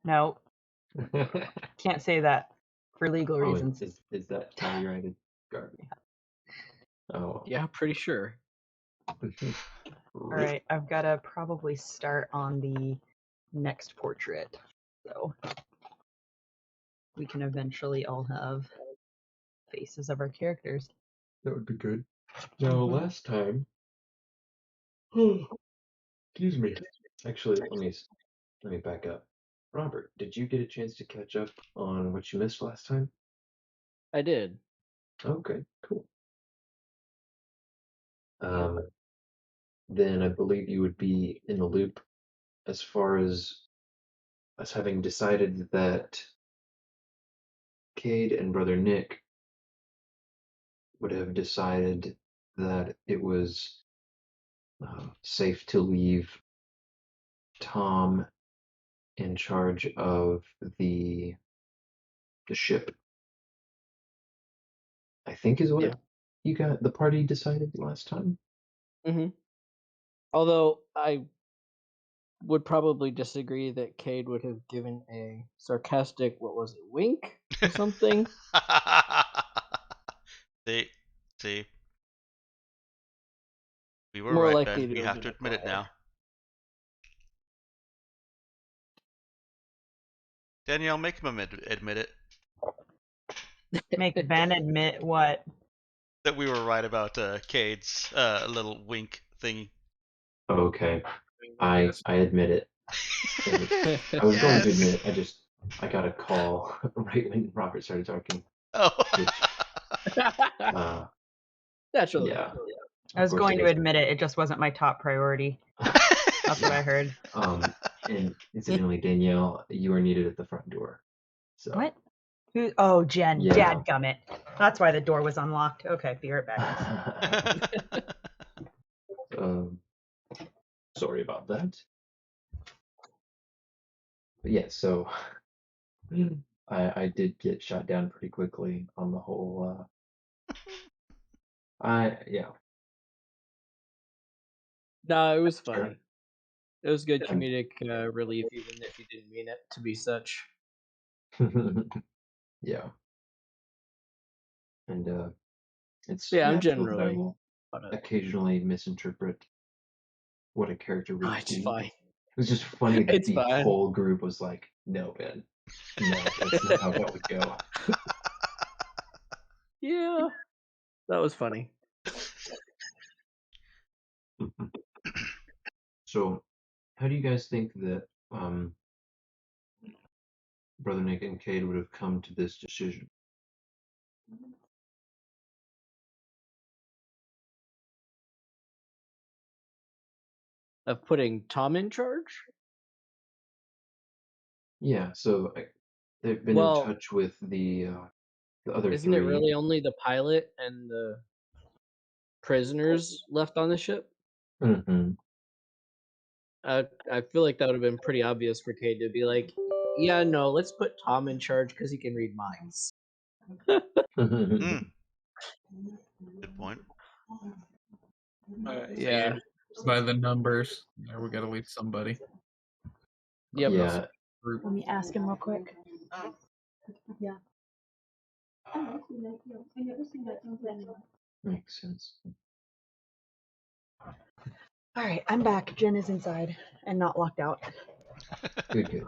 No, can't say that for legal reasons. Is that copyrighted garbage? Oh. Yeah, pretty sure. All right, I've got to probably start on the next portrait, so we can eventually all have faces of our characters. That would be good. Now, last time, excuse me. Actually, let me back up. Robert, did you get a chance to catch up on what you missed last time? I did. Okay, cool. Then I believe you would be in the loop as far as us having decided that Cade and Brother Nick would have decided that it was safe to leave Tom in charge of the ship. I think is what you got the party decided last time. Mm-hmm. Although I would probably disagree that Cade would have given a sarcastic, what was it, wink or something? See, we were More right, likely Ben. to You have have to been a admit it call. now. Danielle, make him admit it. Make Ben admit what? That we were right about Cade's little wink thingy. Okay, I admit it. I was going to admit it. I got a call right when Robert started talking. Oh. Naturally. Yeah. I was going to admit it. It just wasn't my top priority. That's what I heard. And incidentally, Danielle, you were needed at the front door. So. What? Who? Oh, Jen. Yeah. Dadgummit. That's why the door was unlocked. Okay, be right back. Sorry about that. But yeah, so I did get shot down pretty quickly on the whole. Yeah. No, it was funny. It was good comedic relief, even if you didn't mean it to be such. Yeah. And it's I'm natural generally that I will occasionally misinterpret what a character would it's be. fine. It was just funny that It's the fine. whole group was like, "No, Ben, no, that's not how that would go." Yeah, that was funny. So, how do you guys think that Brother Nick and Cade would have come to this decision? Of putting Tom in charge? Yeah, so they've been in touch with the other isn't three. It really only the pilot and the prisoners left on the ship? Mm-hmm. I feel like that would have been pretty obvious for Cade to be like, yeah, no, let's put Tom in charge because he can read minds. Good point. Yeah. By the numbers, we got to leave somebody. Yep. Yeah. Let me ask him real quick. Yeah. Makes sense. All right, I'm back. Jen is inside and not locked out. Good.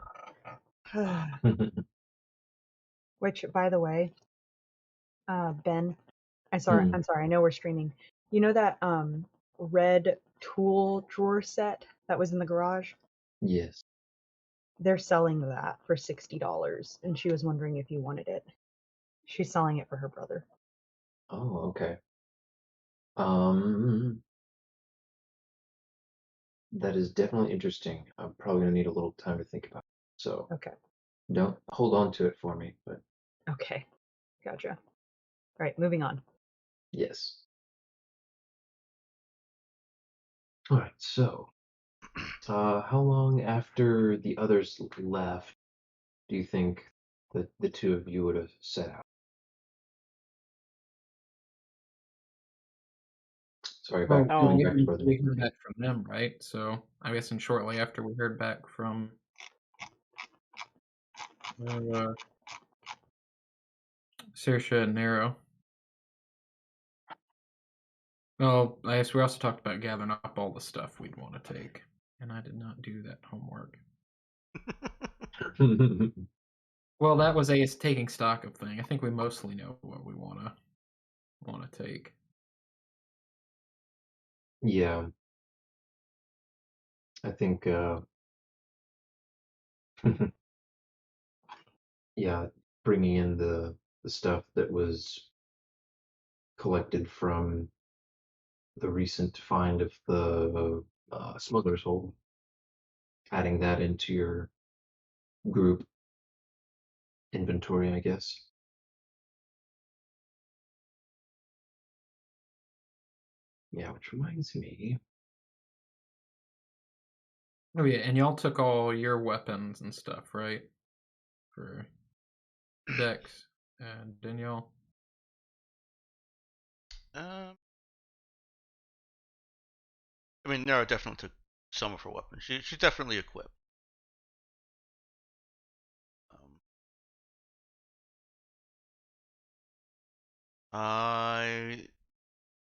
Which, by the way, Ben, I'm sorry. I know we're streaming. You know that red tool drawer set that was in the garage? Yes. They're selling that for $60, and she was wondering if you wanted it. She's selling it for her brother. Oh, okay. That is definitely interesting. I'm probably gonna need a little time to think about it. So okay. Don't hold on to it for me, but okay. Gotcha. All right, moving on. Yes. All right, so how long after the others left do you think that the two of you would have set out? Sorry, back to Brother Nick. We heard back from them, right? So I'm guessing shortly after we heard back from Saoirse and Nero. Well, I guess we also talked about gathering up all the stuff we'd want to take, and I did not do that homework. Well, that was a taking stock of thing. I think we mostly know what we want to take. Yeah. I think yeah, bringing in the stuff that was collected from the recent find of the smuggler's hold, adding that into your group inventory, I guess. Yeah, which reminds me. Oh yeah, and y'all took all your weapons and stuff, right? For Dex and Danielle. I mean, Nara definitely took some of her weapons. She's definitely equipped. I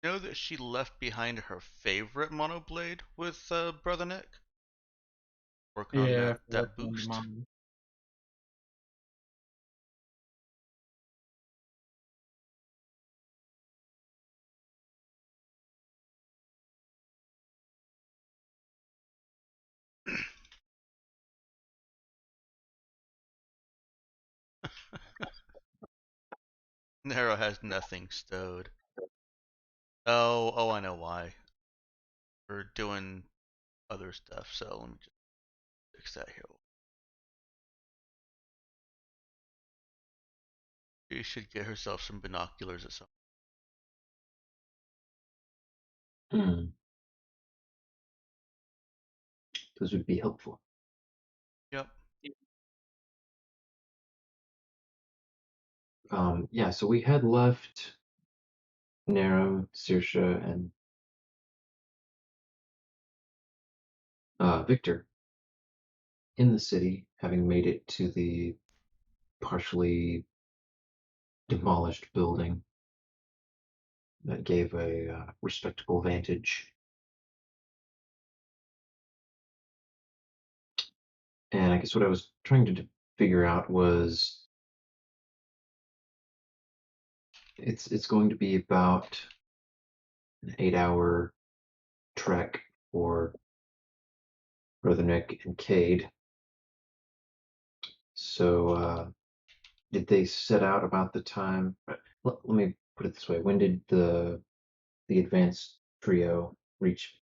know that she left behind her favorite monoblade with Brother Nick. Working on Yeah, that boost. Nero has nothing stowed. Oh, I know why. We're doing other stuff, so let me just fix that here. She should get herself some binoculars at some. Those would be helpful. Yep. Yeah, so we had left Nero, Saoirse, and Victor in the city, having made it to the partially demolished building that gave a respectable vantage. And I guess what I was trying to figure out was it's going to be about an 8-hour trek for Brother Nick and Cade. So did they set out about the time? Let me put it this way: when did the advanced trio reach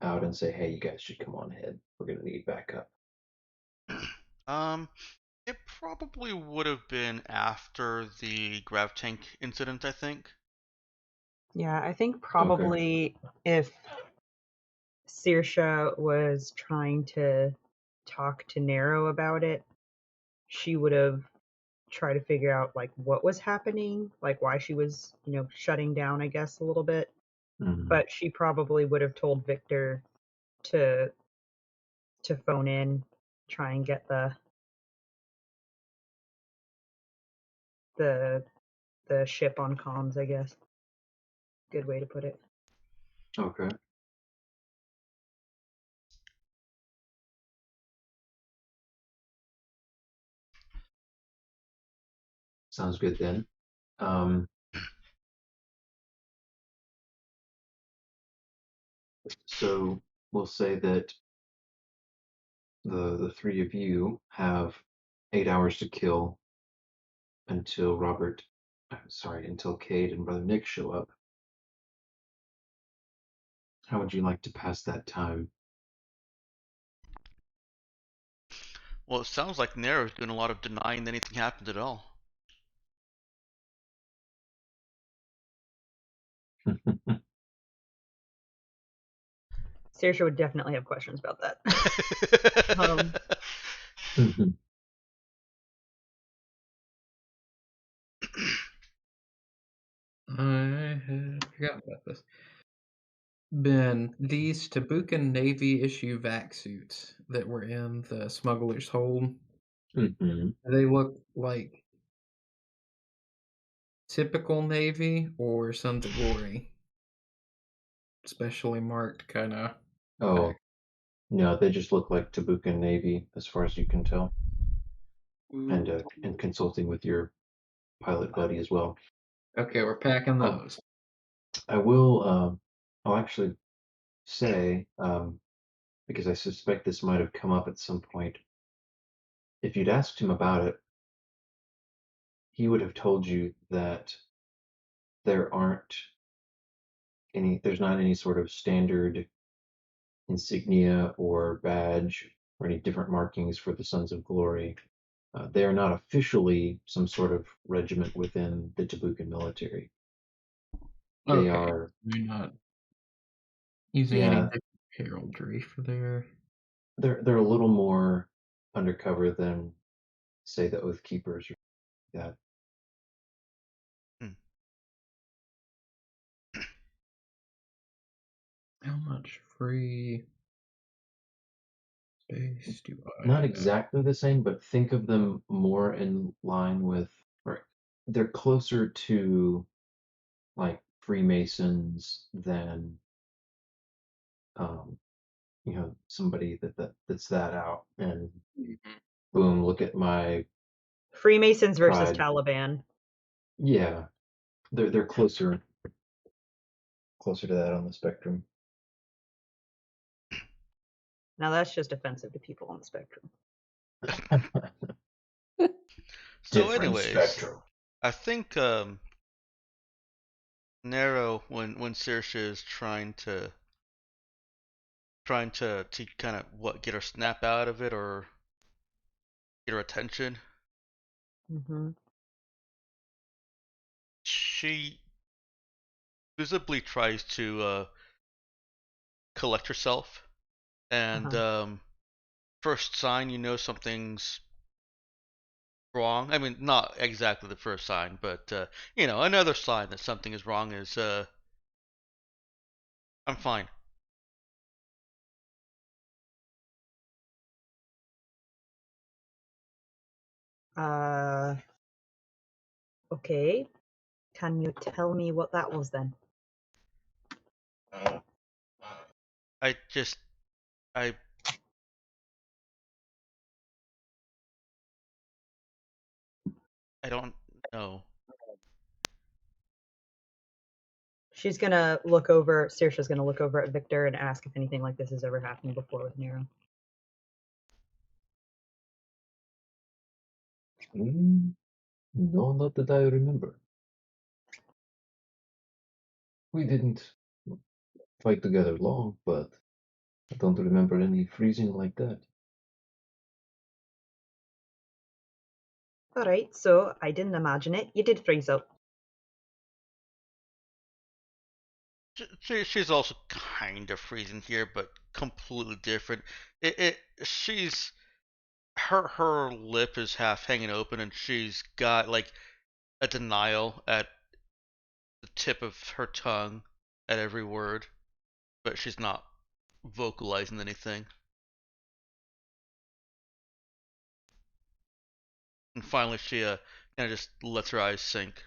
out and say, "Hey, you guys should come on ahead. We're gonna need backup"? Um, it probably would have been after the grav tank incident, I think. Yeah, I think probably if Saoirse was trying to talk to Nero about it, she would have tried to figure out like what was happening, like why she was, shutting down, I guess, a little bit. Mhm. But she probably would have told Victor to phone in, try and get the ship on comms, I guess. Good way to put it. Okay. Sounds good then. So we'll say that the three of you have 8 hours to kill until until Cade and Brother Nick show up. How would you like to pass that time? Well, it sounds like Nero's doing a lot of denying that anything happened at all. Saoirse would definitely have questions about that. I had forgotten about this. Ben, these Tabukan Navy issue vac suits that were in the smuggler's hold, Mm-hmm. Do they look like typical Navy or Sons of Glory? Specially marked kind of. Oh, no, they just look like Tabukan Navy as far as you can tell. And consulting with your pilot buddy as well. Okay, we're packing Um, those. I will, I'll actually say, because I suspect this might have come up at some point, if you'd asked him about it, he would have told you that there aren't there's not any sort of standard insignia or badge or any different markings for the Sons of Glory. They are not officially some sort of regiment within the Tabukan military. They Okay, are, they're not using any yeah, different heraldry for their. they're a little more undercover than, say, the Oath Keepers or that. Hmm. How much free space do I Not have? exactly the same, but think of them more in line with, or they're closer to like Freemasons than um, somebody that's that out and boom, look at my Freemasons versus pride. Taliban. Yeah, they're closer to that on the spectrum. Now that's just offensive to people on the spectrum. So, Different anyways, spectrum. I think Nero, when Saoirse is trying to kind of get her snap out of it or get her attention, Mm-hmm. she visibly tries to collect herself, and first sign you know something's wrong. I mean, not exactly the first sign, but another sign that something is wrong is I'm fine. Okay. Can you tell me what that was then? I just I I don't know. She's gonna look over, Saoirse's gonna look over at Victor and ask if anything like this has ever happened before with Nero. No, not that I remember. We didn't fight together long, but I don't remember any freezing like that. Alright, so I didn't imagine it. You did freeze up. She's also kind of freezing here, but completely different. She's her lip is half hanging open, and she's got like a denial at the tip of her tongue at every word, but she's not vocalizing anything. And finally, she kind of just lets her eyes sink.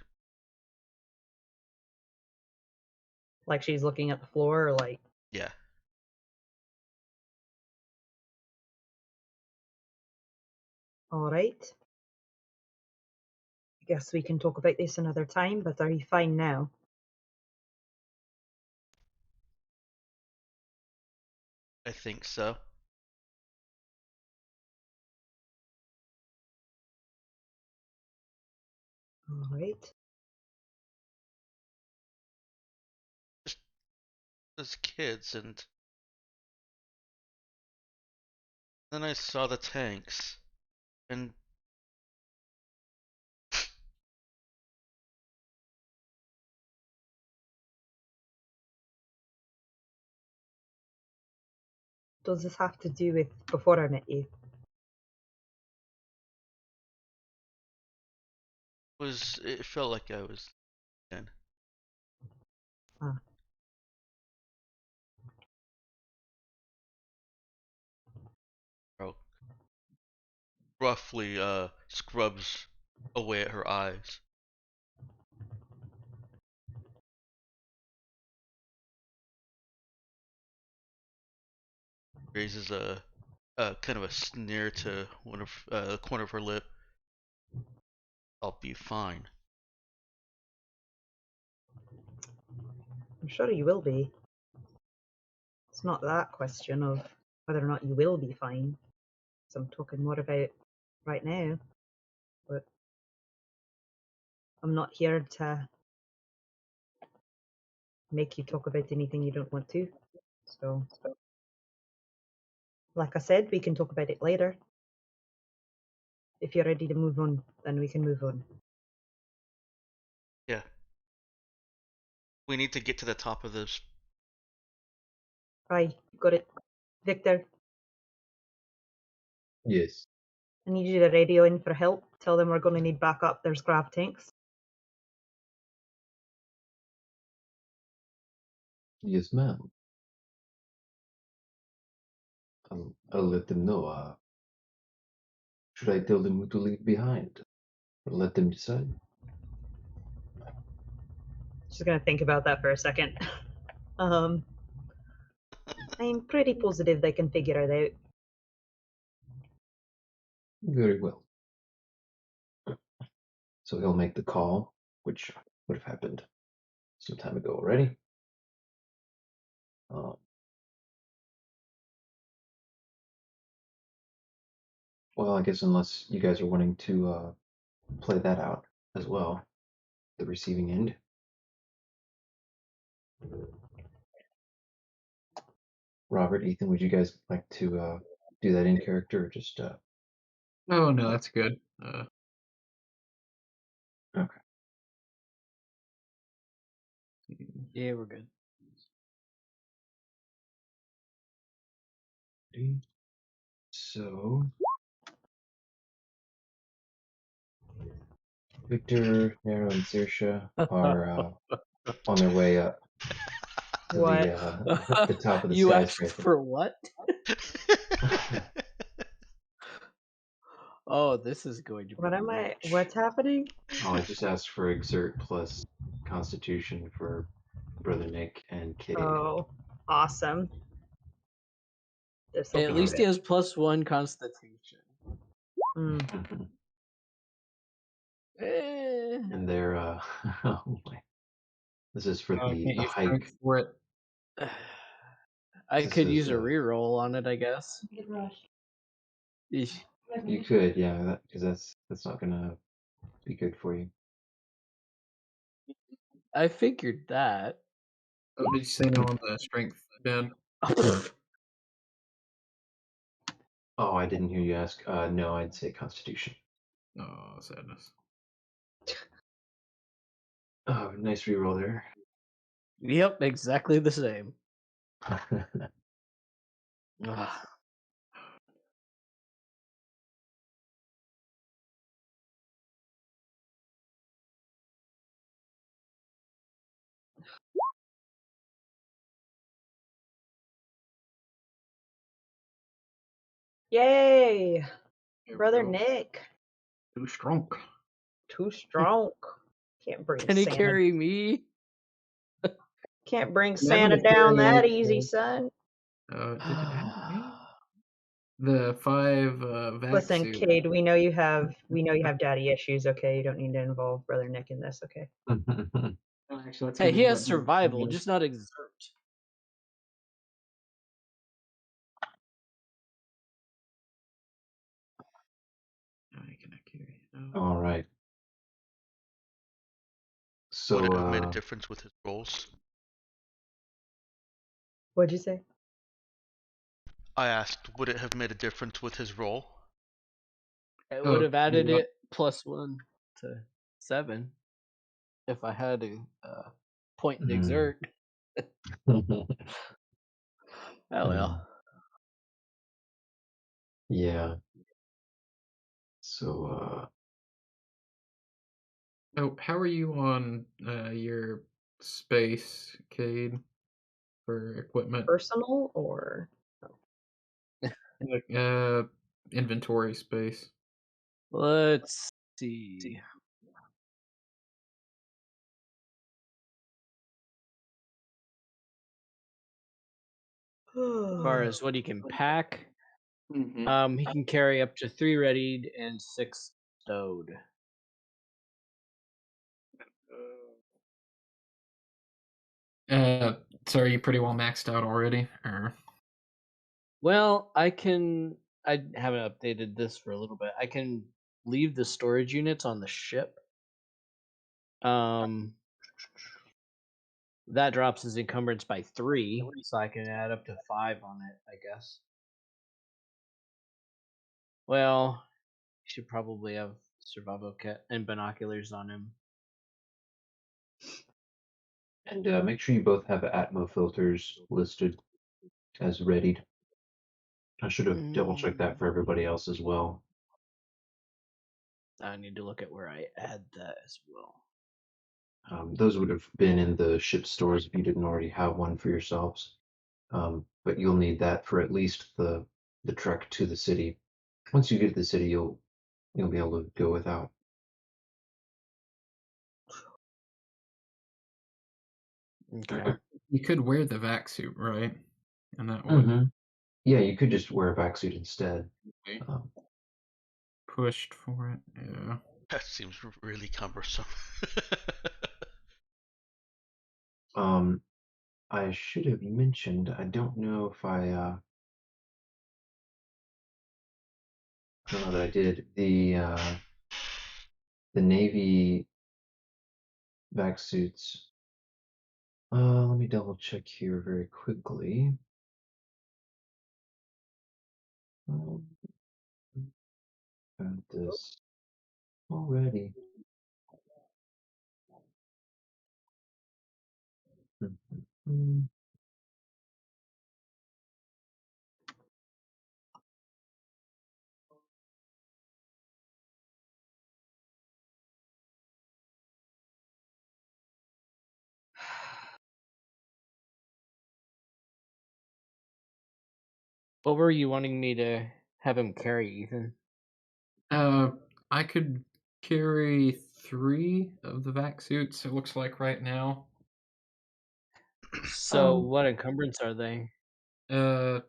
Like she's looking at the floor, or like, Yeah. alright. I guess we can talk about this another time, but are you fine now? I think so. Alright. Just as kids, and then I saw the tanks, and Does this have to do with before I met you? it felt like I was in. Ah. Broke. roughly scrubs away at her eyes. Raises a kind of a sneer to one of the corner of her lip. I'll be fine. I'm sure you will be. It's not that question of whether or not you will be fine. So I'm talking more about right now. But I'm not here to make you talk about anything you don't want to. So, like I said, we can talk about it later. If you're ready to move on, then we can move on. Yeah. We need to get to the top of this. Aye, got it. Victor, Yes. I need you to radio in for help. Tell them we're going to need backup. There's grav tanks. Yes, ma'am. I'll let them know. Should I tell them who to leave behind? Or let them decide? Just going to think about that for a second. I'm pretty positive they can figure it out. Very well. So he'll make the call, which would have happened some time ago already. Well, I guess unless you guys are wanting to play that out as well, the receiving end. Robert, Ethan, would you guys like to do that in character or just Oh no, that's good. okay. Yeah, we're good. So Victor, Nero, and Saoirse are on their way up to What? the top of the You asked skyscraper. for what? Oh, this is going to be What am I? rich. What's happening? Oh, I just asked for exert plus Constitution for Brother Nick and Cade. Oh, awesome. This'll At be least good. he has +1 Constitution. Mm. And they're oh my. This is for I the can't use hike. strength for it. I This could is, use a reroll on it, I guess. Eesh. You could, yeah, because that's not gonna be good for you. I figured that. Oh, did you say no on the strength, Ben? Oh, I didn't hear you ask. No, I'd say Constitution. Oh, sadness. Oh, nice reroll there. Yep, exactly the same. Ugh. Yay! There we Brother go. Nick. Too strong. Too strong. Can't bring Can he Santa. carry me? Can't bring Imagine Santa if down carrying that it, easy, son. did it add me? The 5 vac Listen, suit. Cade, we know you have daddy issues, okay? You don't need to involve Brother Nick in this, okay? Oh, actually, let's Hey, get he into has that survival, later. just not exert. No, you cannot carry. No. All right. Would it So have made a difference with his rolls? What'd you say? I asked, would it have made a difference with his roll? It Oh, would have added yeah. it +1 to 7 if I had to point and exert. Oh well. yeah. So Oh, how are you on your space, Cade, for equipment? Personal or Like, inventory space. Let's see. As far as what he can pack, he can carry up to 3 readied and 6 stowed. So are you pretty well maxed out already? Or Well, I haven't updated this for a little bit. I can leave the storage units on the ship. That drops his encumbrance by 3, so I can add up to 5 on it, I guess. Well, you should probably have survival kit and binoculars on him. And make sure you both have Atmo filters listed as readied. I should have double checked that for everybody else as well. I need to look at where I add that as well. Those would have been in the ship stores if you didn't already have one for yourselves. But you'll need that for at least the trek to the city. Once you get to the city, you'll be able to go without. Okay. you could wear the vac suit, right? And that would Yeah, you could just wear a vac suit instead. be pushed for it. Yeah. That seems really cumbersome. I should have mentioned. I don't know if I. I don't know that I did. The Navy vac suits. Let me double check here very quickly. Got this already. What were you wanting me to have him carry, Ethan? I could carry 3 of the vac suits. It looks like right now. So, what encumbrance are they? Are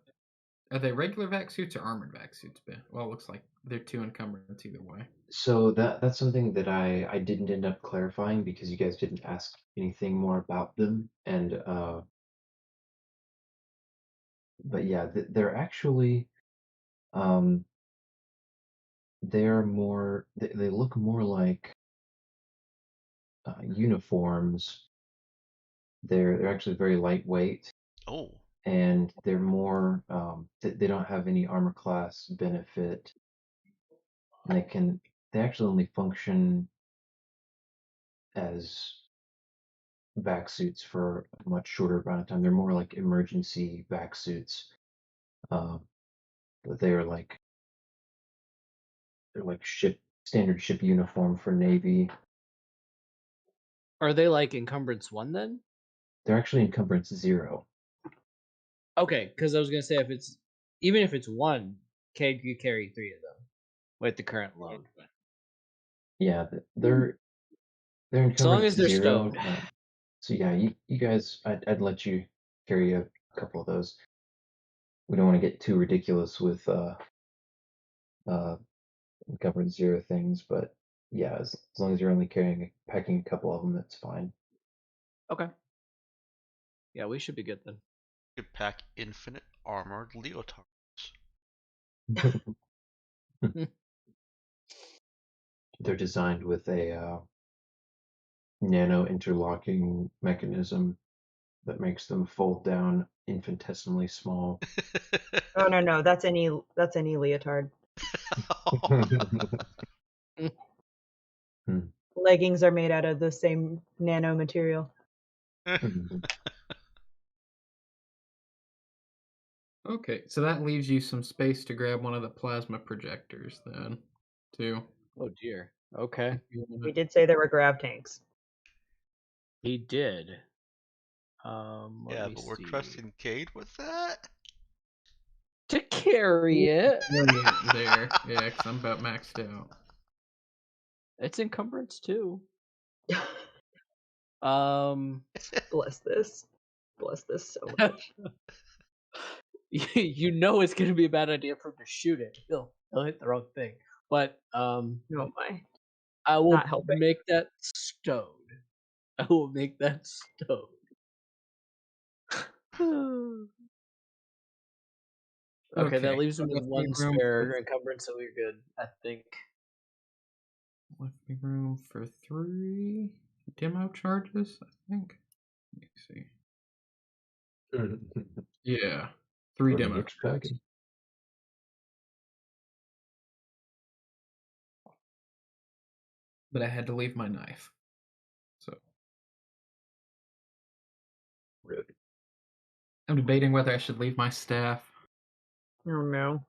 they regular vac suits or armored vac suits? Well, it looks like they're 2 encumbrance either way. So that's something that I didn't end up clarifying because you guys didn't ask anything more about them, and but yeah, they're actually they're more they look more like uniforms. They're actually very lightweight, Oh, and they're more they don't have any armor class benefit. And they actually only function as vac suits for a much shorter amount of time. They're more like emergency vac suits. But they're like standard ship uniform for Navy. Are they like encumbrance 1 then? They're actually encumbrance 0. Okay, because I was gonna say even if it's 1, Cade could carry 3 of them with the current load. Yeah, they're encumbrance As long as they're 0. stowed. So yeah, you guys, I'd let you carry a couple of those. We don't want to get too ridiculous with encumbrance 0 things, but yeah, as long as you're only packing a couple of them, that's fine. Okay. Yeah, we should be good then. you could pack infinite armored leotards. They're designed with a nano interlocking mechanism that makes them fold down infinitesimally small. Oh no, that's any leotard. Leggings are made out of the same nano material. Okay, so that leaves you some space to grab one of the plasma projectors then, too. Oh dear. Okay. We did say there were grav tanks. He did. Yeah, but we're trusting Cade with that? To carry it. There, yeah, because I'm about maxed out. It's encumbrance too. Um, Bless this. Bless this so much. you know it's gonna be a bad idea for him to shoot it. He'll hit the wrong thing. But Oh my. I will Not helping. make that stowed. I will make that stowed. Okay, that leaves him with left me one room spare encumbrance, so we're good, I think. left me room for 3 demo charges, I think. Let me see. Yeah, 3 Brother demo Nick's charges. packing. But I had to leave my knife. So Rude. I'm debating whether I should leave my staff. Oh no.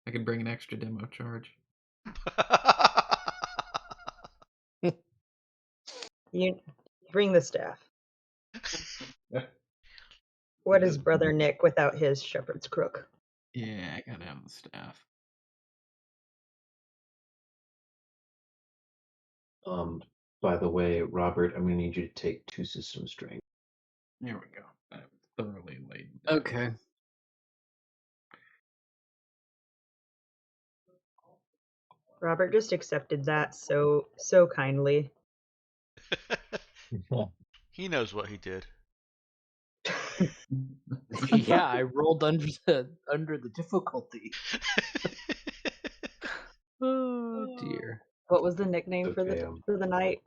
I could bring an extra demo charge. You bring the staff. Yeah, What is Brother Nick without his shepherd's crook? I gotta have the staff. By the way, Robert, I'm gonna need you to take 2 system strength. There we go. I'm thoroughly laden down. Okay. Robert just accepted that so kindly. He knows what he did. Yeah, I rolled under the difficulty. Oh dear. What was the nickname for Okay, the night?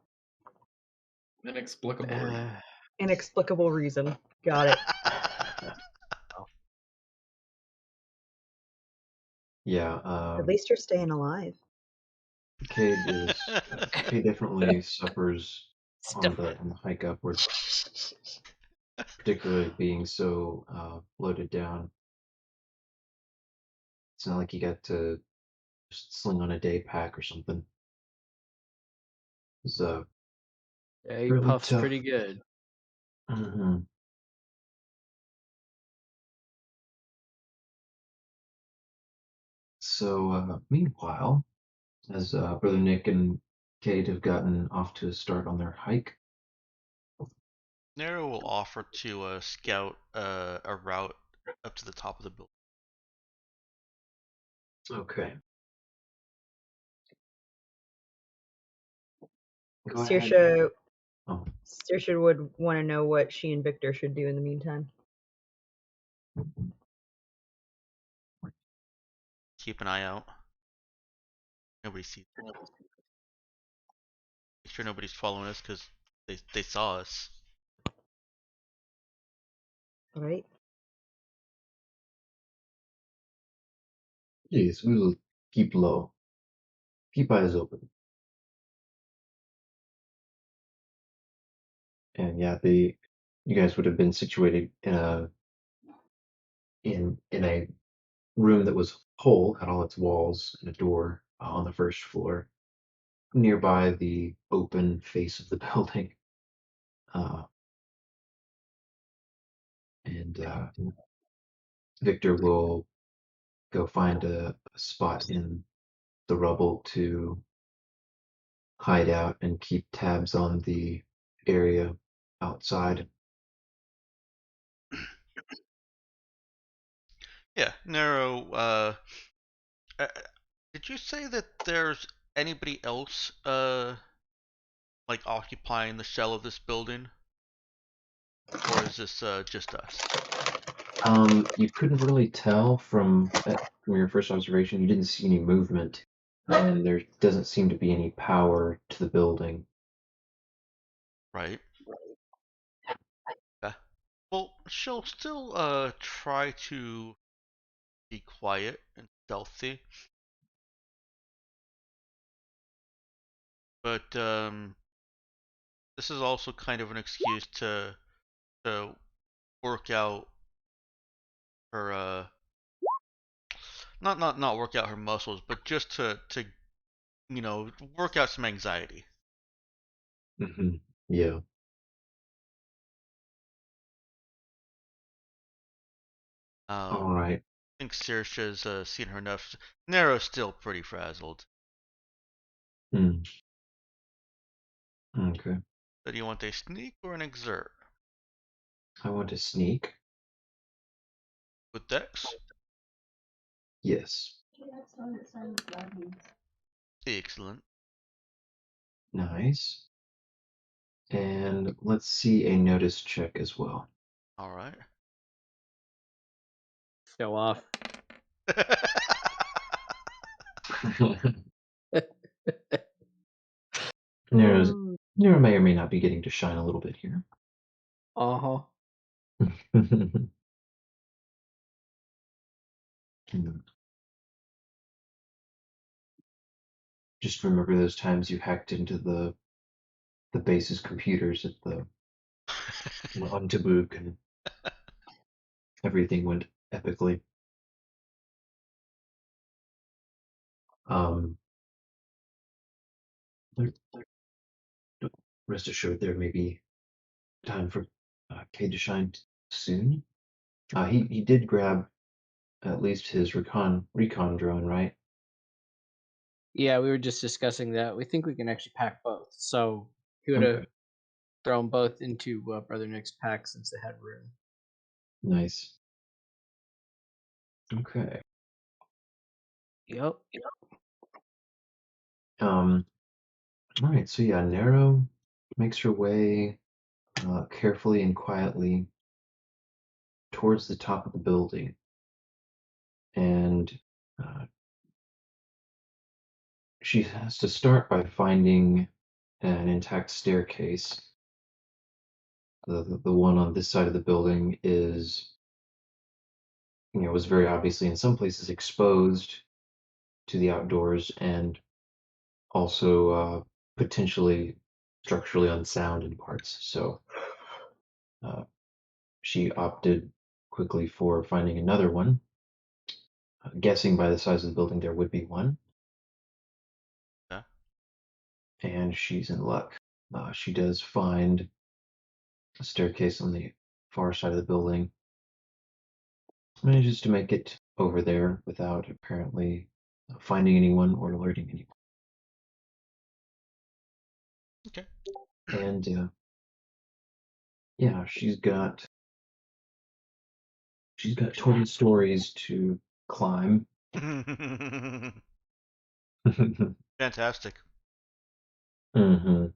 Inexplicable reason. Inexplicable reason. Got it. Yeah, At least you're staying alive. Cade definitely suffers on the Different. hike upward, particularly being so loaded down. It's not like you got to just sling on a day pack or something. It's Yeah, he really puffs tough. pretty good. Mm-hmm. So, meanwhile, as Brother Nick and Cade have gotten off to a start on their hike, Nero will offer to scout a route up to the top of the building. okay. Go ahead. Saoirse Oh, Saoirse would want to know what she and Victor should do in the meantime. Keep an eye out. Nobody sees. Make sure nobody's following us because they saw us. All right. yes, we will keep low. Keep eyes open. And yeah, you guys would have been situated in a room that was whole, had all its walls and a door on the first floor, nearby the open face of the building. Uh, and Victor will go find a spot in the rubble to hide out and keep tabs on the area outside. Yeah, Nero. Uh, did you say that there's anybody else like occupying the shell of this building, or is this just us? You couldn't really tell from your first observation. You didn't see any movement, and there doesn't seem to be any power to the building. Right. Yeah. Well, she'll still try to be quiet and stealthy, but this is also kind of an excuse to work out her not work out her muscles, but just to work out some anxiety. Hmm. Yeah. All Um, right. I think Saoirse's seen her enough. Nero's still pretty frazzled. Hmm. Okay. So do you want a sneak or an exert? I want to sneak. With Dex? Yes. Excellent. Nice. And let's see a notice check as well. Alright. Show off. Nero may or may not be getting to shine a little bit here. Uh-huh. Just remember those times you hacked into the base's computers at the on Tabuk and everything went epically. Um, rest assured, there may be time for Cade to shine soon. He did grab at least his recon drone, right? Yeah, we were just discussing that. We think we can actually pack both. So he would have Okay, thrown both into Brother Nick's pack since they had room. nice. Okay. Yep. All right. So yeah, Nero makes her way carefully and quietly towards the top of the building, and uh, she has to start by finding an intact staircase. The one on this side of the building is, was very obviously in some places exposed to the outdoors and also potentially structurally unsound in parts. So uh, she opted quickly for finding another one, guessing by the size of the building there would be one, Yeah. and she's in luck. She does find a staircase on the far side of the building, manages to make it over there without apparently finding anyone or alerting anyone. Okay. And yeah, she's got 20 stories to climb. Fantastic. hmm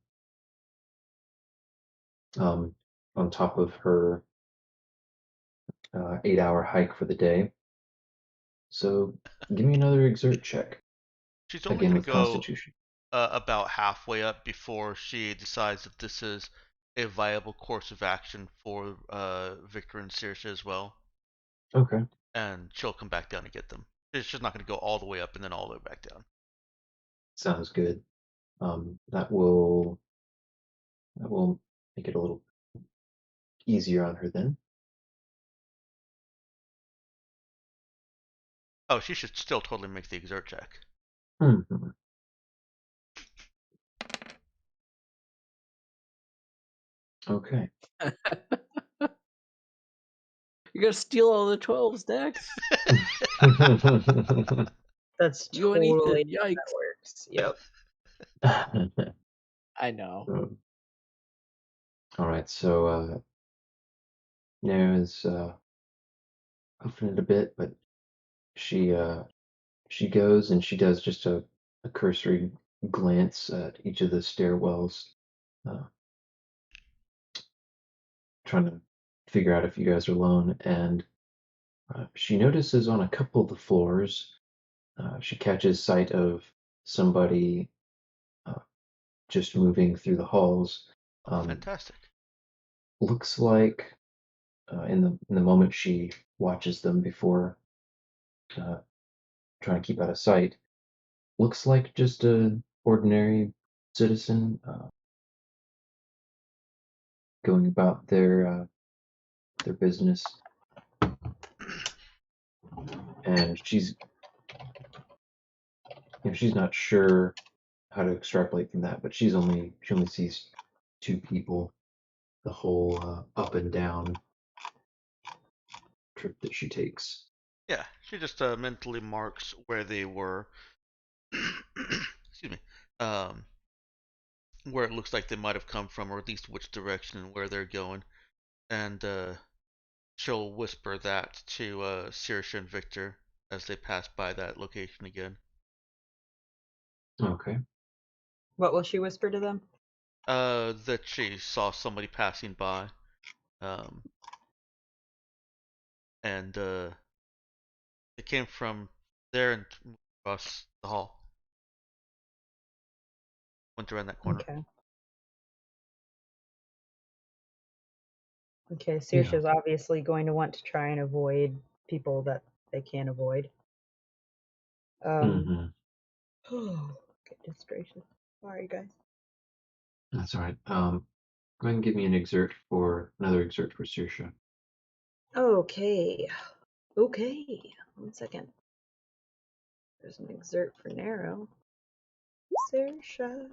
on top of her 8-hour hike for the day. So give me another exert check, She's only again going to with go Constitution. about halfway up before she decides that this is a viable course of action for Victor and Saoirse as well. Okay, And she'll come back down to get them. She's just not going to go all the way up and then all the way back down. sounds good. That will make it a little easier on her then. Oh, she should still totally make the exert check. hmm Okay. You're gonna steal all the 12s, Dex. That's You and totally Ethan. how Yikes. that works. Yep. I know. All right, so Nair is huffing it a bit, but she goes and she does just a cursory glance at each of the stairwells, uh, trying to figure out if you guys are alone. And she notices on a couple of the floors, she catches sight of somebody uh, just moving through the halls. Oh, fantastic. Looks like in the moment she watches them before uh, trying to keep out of sight, looks like just a ordinary citizen going about their business, and she's not sure how to extrapolate from that, but she only sees two people the whole up and down trip that she takes. Yeah, she just mentally marks where they were. Excuse me. where it looks like they might have come from, or at least which direction and where they're going. And she'll whisper that to Saoirse and Victor as they pass by that location again. Okay. What will she whisper to them? That she saw somebody passing by. And it came from there and across the hall. Went around that corner. Okay. Okay, Yeah. Saoirse's obviously going to want to try and avoid people that they can't avoid. Mm-hmm. Goodness gracious. Sorry, guys. That's all right. Go ahead and give me another exert for Saoirse. Okay. Okay. 1 second. There's an exert for Narrow. Saoirse.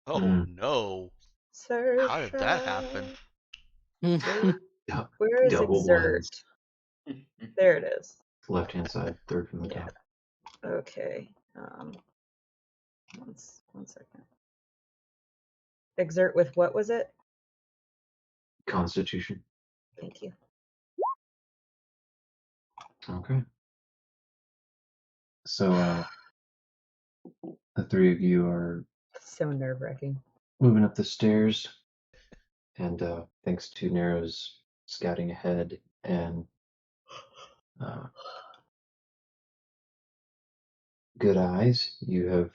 Oh no! Saoirse. How did that happen? Where is Double exert? ones. There it is. Left-hand side, third from the Yeah. top. Okay. 1 second. Exert with what was it? Constitution. Thank you. Okay. So the three of you are So nerve-wracking. moving up the stairs, and thanks to Nero's scouting ahead and good eyes, you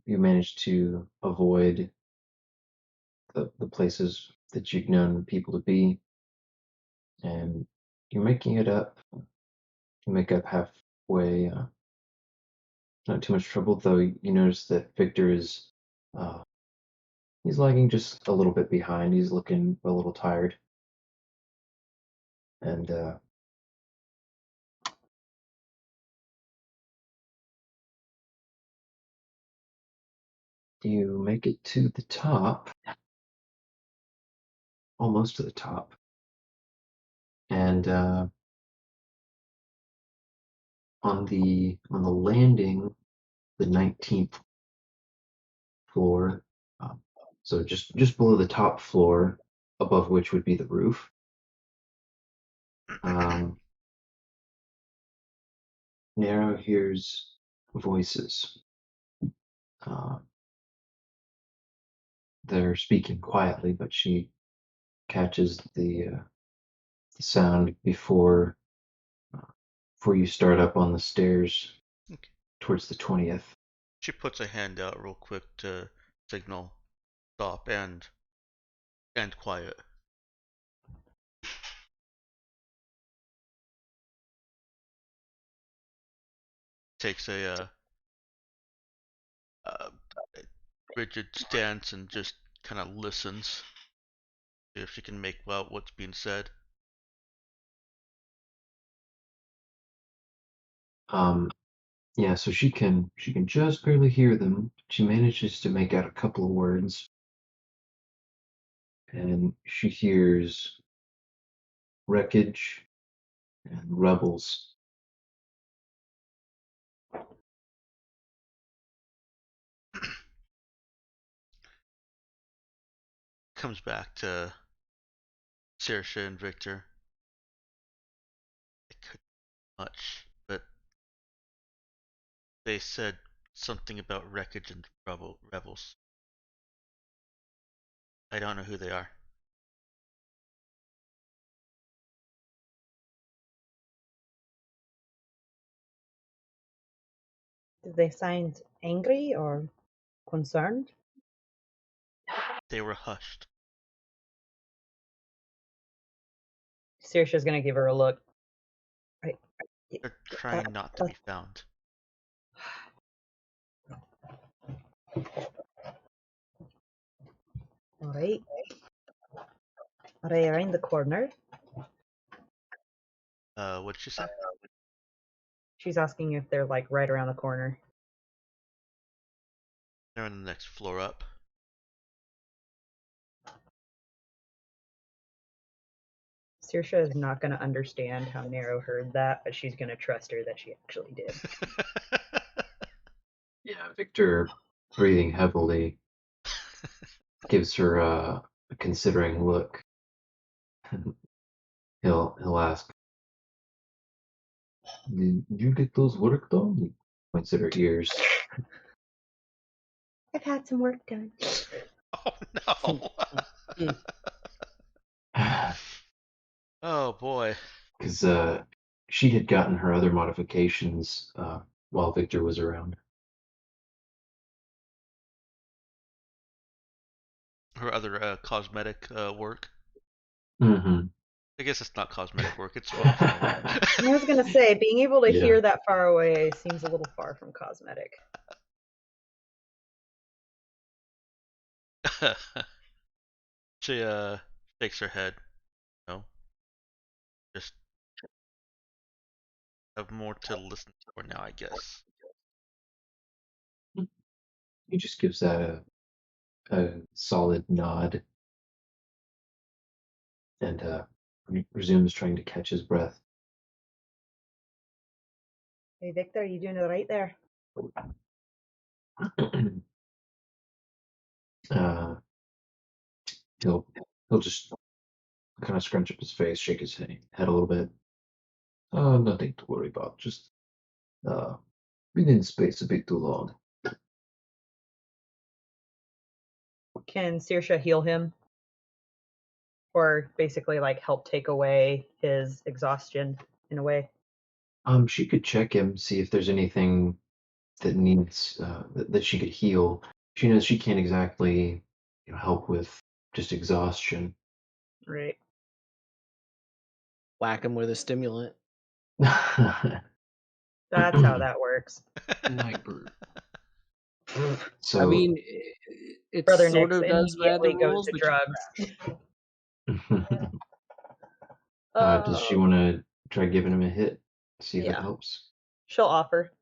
managed to avoid the places that you've known people to be, and you're making it up. You make up halfway. Not too much trouble, though. You notice that Victor is he's lagging just a little bit behind. He's looking a little tired, and you make it to the top, almost to the top, and on the landing, the 19th floor, so just below the top floor, above which would be the roof. Nero hears voices. They're speaking quietly, but she catches the sound before you start up on the stairs Okay. towards the 20th. She puts a hand out real quick to signal stop and quiet. Takes a rigid stance and just kind of listens. See if she can make out what's being said. Yeah, so she can just barely hear them. She manages to make out a couple of words, and she hears wreckage and rebels. Comes back to Saoirse and Victor. It could be much, but they said something about wreckage and rebels. I don't know who they are. Did they sound angry or concerned? They were hushed. Saoirse's gonna give her a look. They're trying not to be found. Alright. Are they around the corner? What did she say? She's asking if they're like right around the corner. They're on the next floor up. Saoirse is not going to understand how Narrow heard that, but she's going to trust her that she actually did. Yeah, Victor, breathing heavily, gives her a considering look. He'll ask, "Did you get those work done?" He points at her ears. I've had some work done. Oh no. Oh boy. Because she had gotten her other modifications while Victor was around. Her other cosmetic work. Mm-hmm. I guess it's not cosmetic work, it's functional. I was gonna say, being able to Yeah. hear that far away seems a little far from cosmetic. She shakes her head. No. Just have more to listen for now, I guess. He just gives that a solid nod and resumes trying to catch his breath. Hey, Victor, you doing it right there? uh, he'll just kind of scrunch up his face, shake his head a little bit. Nothing to worry about. Just been in space a bit too long. Can Saoirse heal him? Or basically, like, help take away his exhaustion in a way? She could check him, see if there's anything that needs that she could heal. She knows she can't exactly, help with just exhaustion. Right. Whack him with a stimulant. That's how that works. Night brute. So I mean, it Brother sort Nix of does by the immediately goes rules, to but drugs. does she want to try giving him a hit? See if it Yeah. helps. She'll offer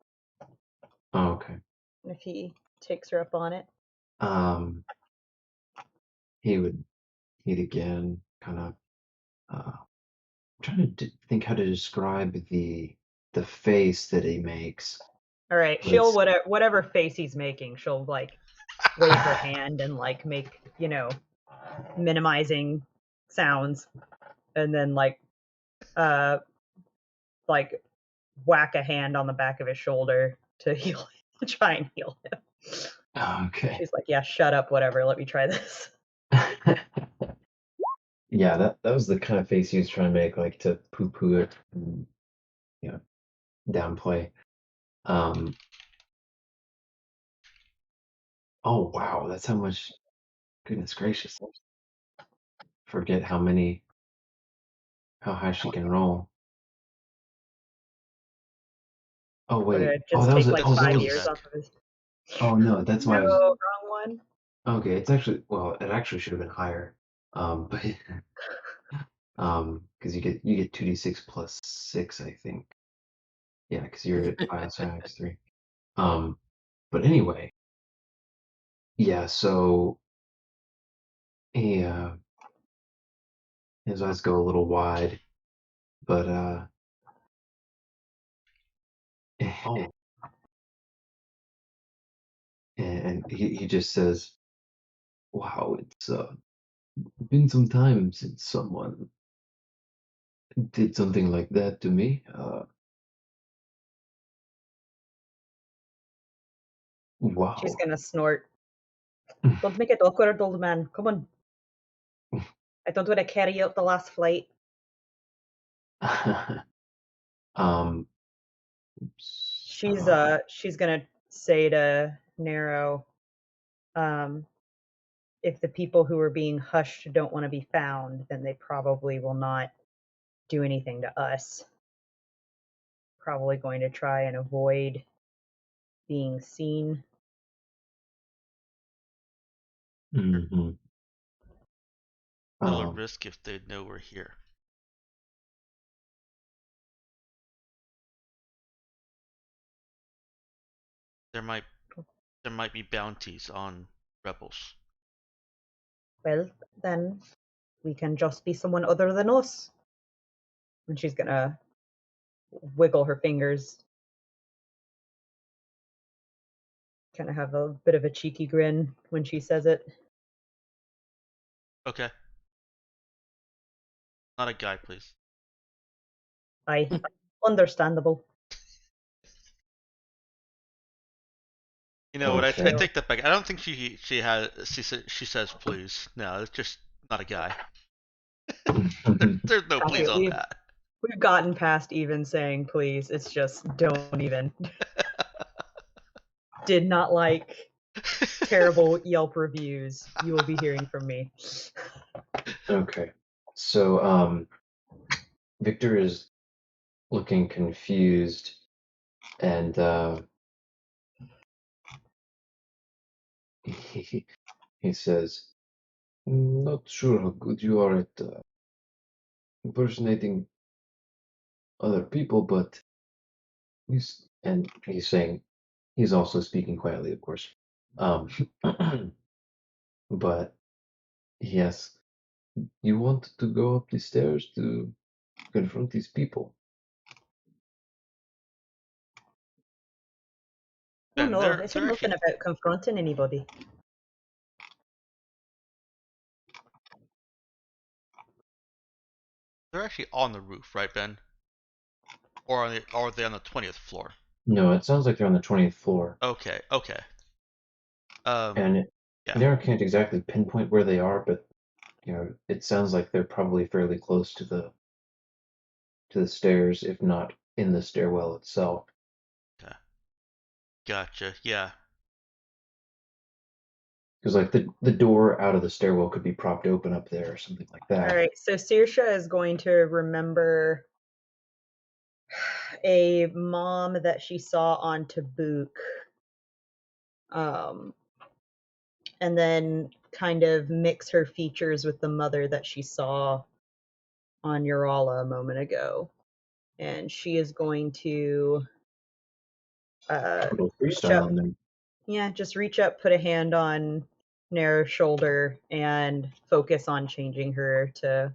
Oh, okay. if he takes her up on it. He'd again kind of trying to think how to describe the face that he makes. All right, But she'll it's- whatever face he's making, she'll like wave her hand and like make minimizing sounds, and then like whack a hand on the back of his shoulder to heal, to try and heal him. Okay. She's like, yeah, shut up, whatever. Let me try this. Yeah, that was the kind of face he was trying to make, like to poo-poo it, and, downplay. Oh wow, that's how much. Goodness gracious! Forget how high she can roll. Oh Would wait. it Oh, just that was take a. like Oh, that 5 years was. off of his? Oh no, that's why I No, was. wrong one. Okay, it's actually. Well, it actually should have been higher. But because you get 2d6 plus 6, I think. Yeah, because you're at Bioscience 3. But anyway, yeah. So he his eyes go a little wide, but Oh, and he just says, "Wow, it's been some time since someone did something like that to me. Wow." She's gonna snort. Don't make it awkward, old man. Come on. I don't want to carry you up the last flight. um, She's gonna say to Nero, if the people who are being hushed don't want to be found, then they probably will not do anything to us. Probably going to try and avoid being seen. mhm. still a Um, risk if they know we're here. There might be bounties on rebels. Well, then we can just be someone other than us. And she's gonna wiggle her fingers. kind of have a bit of a cheeky grin when she says it. Okay. Not a guy, please. Aye. Understandable. You know what? I Okay. take that back. I don't think she says please. No, it's just not a guy. There's no please Okay, on that. we've gotten past even saying please. It's just don't even. Did not like terrible Yelp reviews. You will be hearing from me. Okay. So, Victor is looking confused, and he says, "Not sure how good you are at impersonating other people, but and he's saying he's also speaking quietly, of course. Um, but yes, you want to go up the stairs to confront these people. Oh And no, they're I said they're nothing actually about confronting anybody. they're actually on the roof, right, Ben? Or are they on the 20th floor? No, it sounds like they're on the 20th floor, Okay. and Yeah. Nero can't exactly pinpoint where they are, but it sounds like they're probably fairly close to the stairs, if not in the stairwell itself. Okay. Gotcha. Yeah. Because like the door out of the stairwell could be propped open up there or something like that. All right, so Saoirse is going to remember a mom that she saw on Tabuk, and then kind of mix her features with the mother that she saw on Urala a moment ago. And she is going to A little reach freestyle up. in there. Yeah, just reach up, put a hand on Naro's shoulder, and focus on changing her to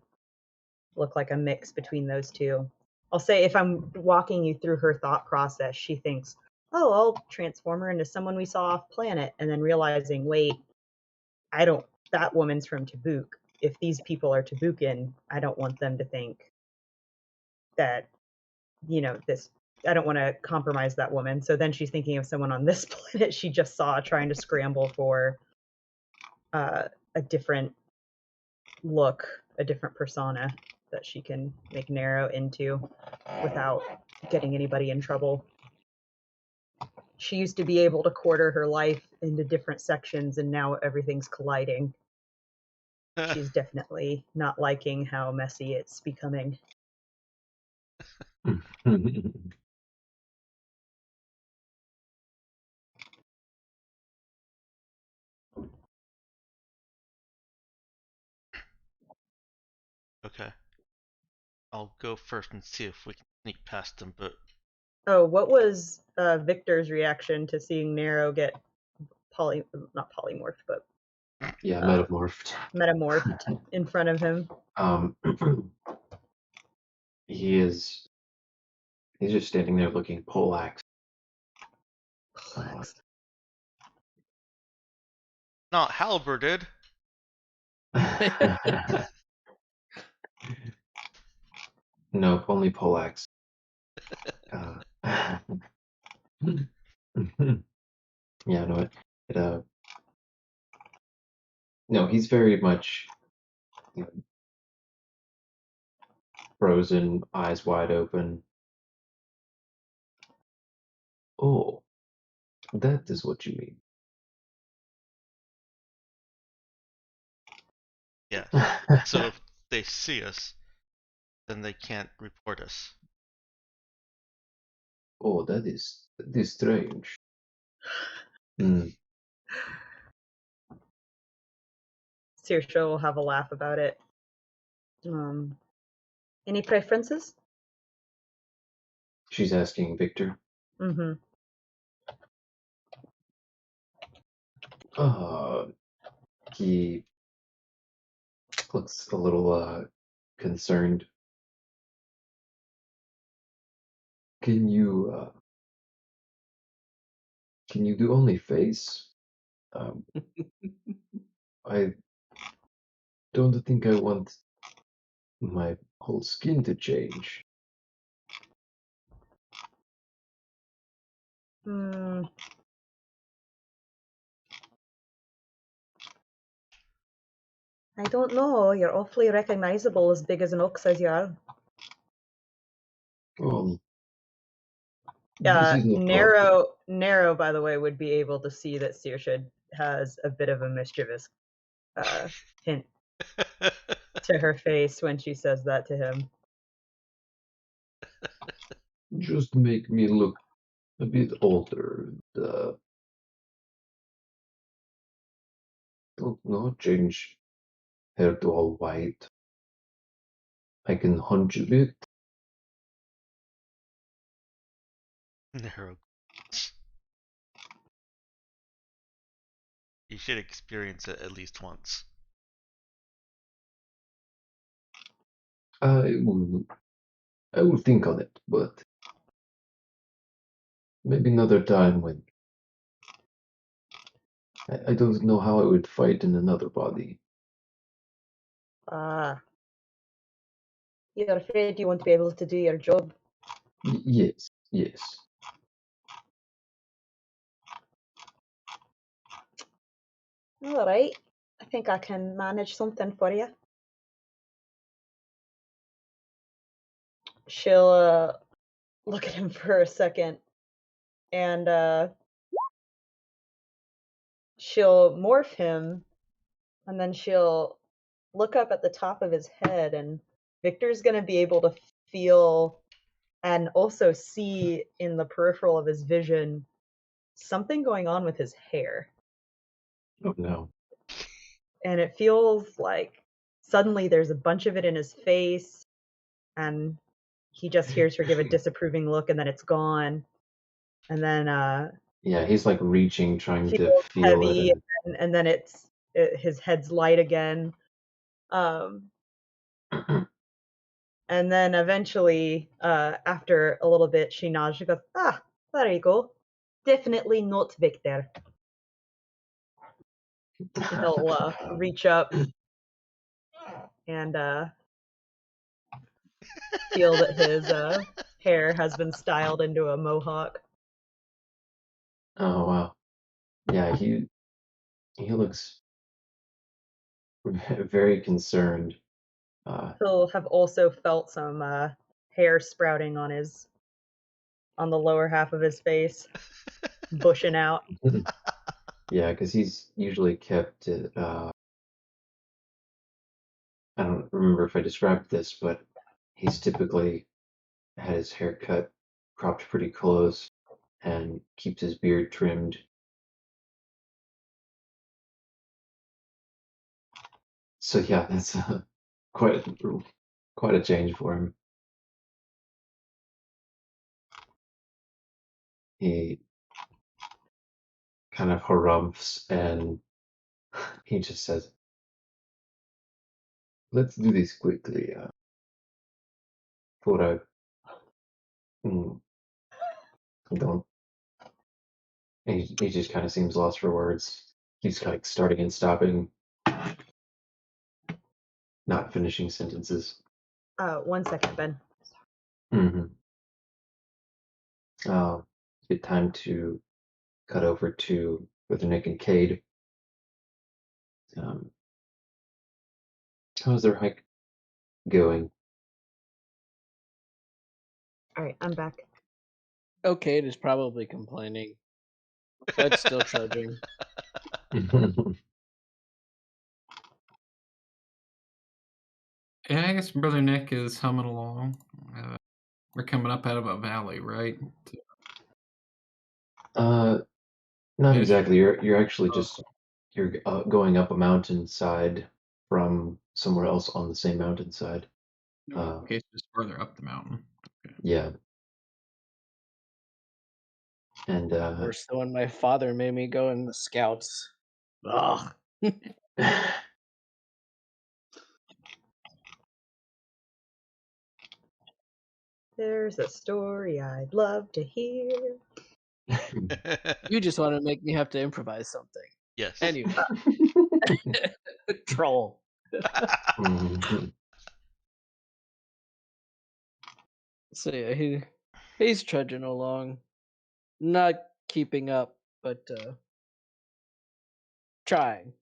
look like a mix between those two. I'll say if I'm walking you through her thought process, she thinks, oh, I'll transform her into someone we saw off planet, and then realizing, wait, that woman's from Tabuk. If these people are Tabukan, I don't want them to think that, I don't want to compromise that woman. So then she's thinking of someone on this planet she just saw trying to scramble for a different look, a different persona that she can make Nero into without getting anybody in trouble. She used to be able to quarter her life into different sections, and now everything's colliding. She's definitely not liking how messy it's becoming. Okay. I'll go first and see if we can sneak past them, but Oh, what was Victor's reaction to seeing Nero get not polymorphed, but Yeah, metamorphed. metamorphed in front of him? Um, he's just standing there looking poleaxe. not halberded. Nope, only poleaxe. Yeah, no, no, he's very much frozen, eyes wide open. Oh, that is what you mean. Yeah. So if they see us, then they can't report us. Oh, that is strange. Hmm. Saoirse will have a laugh about it. Any preferences? She's asking Victor. Mm-hmm. He looks a little concerned. Can you Can you do only face? I don't think I want my whole skin to change. Hmm. I don't know. You're awfully recognizable as big as an ox as you are. Well, this is no Narrow, by the way, would be able to see that Saoirse has a bit of a mischievous hint to her face when she says that to him. Just make me look a bit older. Don't know, change hair to all white. I can hunch a bit. Narrow. You should experience it at least once. I will think on it, but maybe another time when I don't know how I would fight in another body. Ah. You're afraid you won't be able to do your job. Yes, yes. All right. I think I can manage something for you. She'll look at him for a second and she'll morph him and then she'll look up at the top of his head and Victor's going to be able to feel and also see in the peripheral of his vision something going on with his hair. Oh no. And it feels like suddenly there's a bunch of it in his face and he just hears her give a disapproving look and then it's gone. And then Yeah, he's like reaching, trying to feels feel heavy it, and then his head's light again. Um, and and then eventually, after a little bit, she nods. She goes, "Ah, there you go. Definitely not Victor." He'll reach up and feel that his hair has been styled into a mohawk. oh wow. Yeah, he looks very concerned. He'll have also felt some hair sprouting on the lower half of his face, bushing out. Yeah, because he's usually kept it. I don't remember if I described this, but he's typically had his hair cut, cropped pretty close, and keeps his beard trimmed. So yeah, that's quite quite a change for him. He kind of harumphs and he just says, "Let's do this quickly." For I don't. He just kind of seems lost for words. He's kind of starting and stopping, not finishing sentences. 1 second, Ben. Mm-hmm. Good time to cut over to Brother Nick and Cade. Um, how's their hike going? All right, I'm back. Okay, it is probably complaining, but still trudging. Yeah, I guess Brother Nick is humming along. We're coming up out of a valley, right? Not Ish. exactly. You're actually just you're going up a mountainside from somewhere else on the same mountainside. Okay, it's just further up the mountain. Okay. Yeah, and Worse than when my father made me go in the scouts. Ugh. There's a story I'd love to hear. You just want to make me have to improvise something. Yes. Anyway, troll. Mhm. So yeah, he's trudging along, not keeping up, but trying.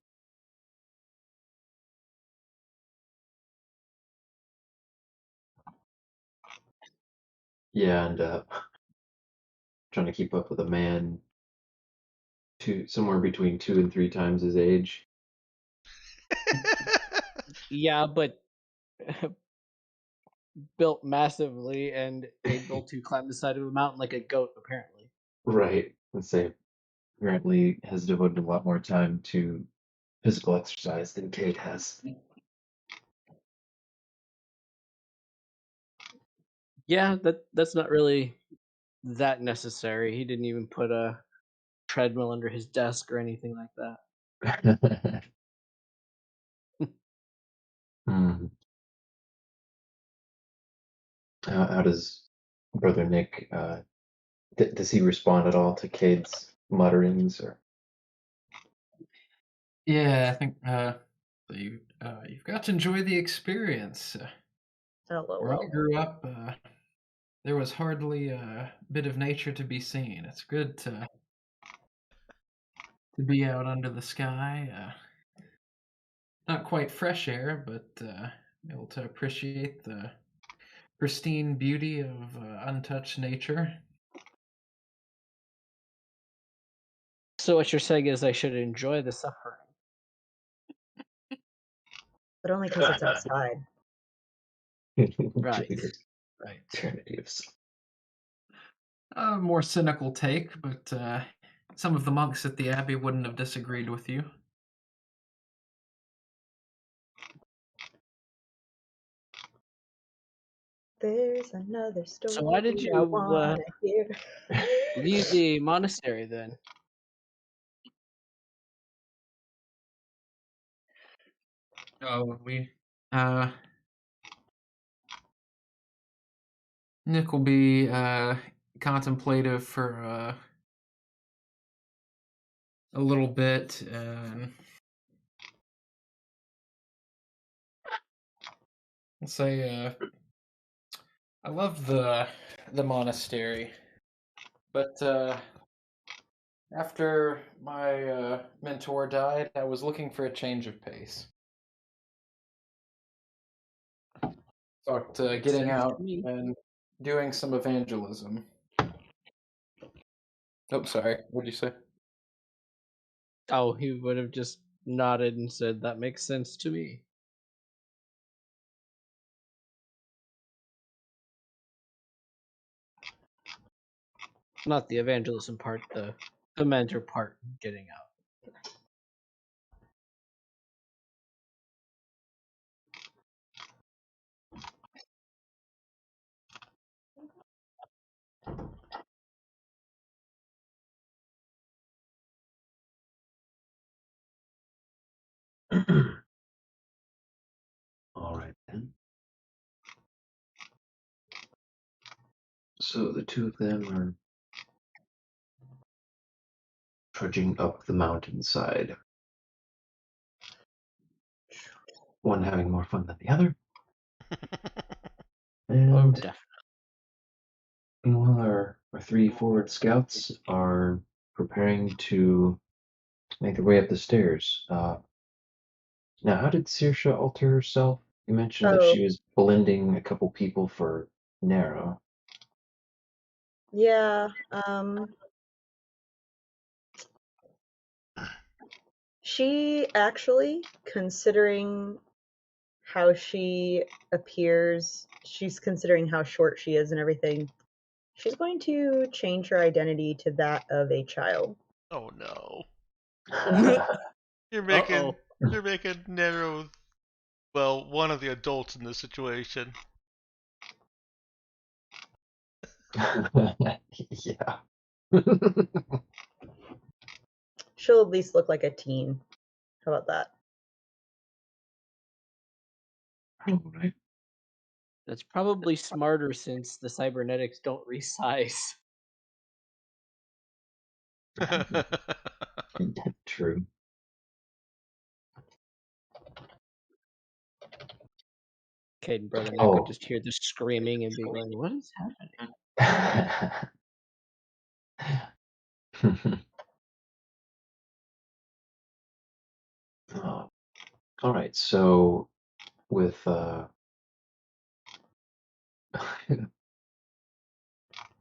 Yeah, and trying to keep up with a man somewhere between 2 and 3 times his age. Yeah, but built massively and able to climb the side of a mountain like a goat, apparently. Right. Let's say apparently has devoted a lot more time to physical exercise than Kate has. Yeah, that's not really that necessary. He didn't even put a treadmill under his desk or anything like that. Hmm. How does Brother Nick does he respond at all to Cade's mutterings or Yeah, I think you've got to enjoy the experience. Where I LOL. grew up, there was hardly a bit of nature to be seen. It's good to be out under the sky. Not quite fresh air, but able to appreciate the pristine beauty of untouched nature. So what you're saying is I should enjoy the suffering. But only because it's outside. Right. Junior's Right. eternity of soul? A more cynical take, but some of the monks at the abbey wouldn't have disagreed with you. There's another story So why did I you wanna hear. leave the monastery then? Oh, Nick will be contemplative for a little bit, and I'll say I love the monastery, but after my mentor died, I was looking for a change of pace. Thought getting Sense out to me. and doing some evangelism. Oh, sorry. What did you say? Oh, he would have just nodded and said that makes sense to me. Not the evangelism part, the mentor part, getting out. All right then. So the two of them are trudging up the mountainside, one having more fun than the other. Oh, And definitely. meanwhile, our three forward scouts are preparing to make their way up the stairs. Now, how did Saoirse alter herself? You mentioned that Oh, she was blending a couple people for Narrow. yeah. She actually, considering how she appears, she's considering how short she is and everything. She's going to change her identity to that of a child. Oh no. Uh You're making oh. you're making Nero, well, one of the adults in this situation. Yeah. She'll at least look like a teen. How about that? All right. That's probably smarter since the cybernetics don't resize. True. Cade and Brother Nick would Oh. just hear the screaming and be going, "What is happening?" Oh, all right. So with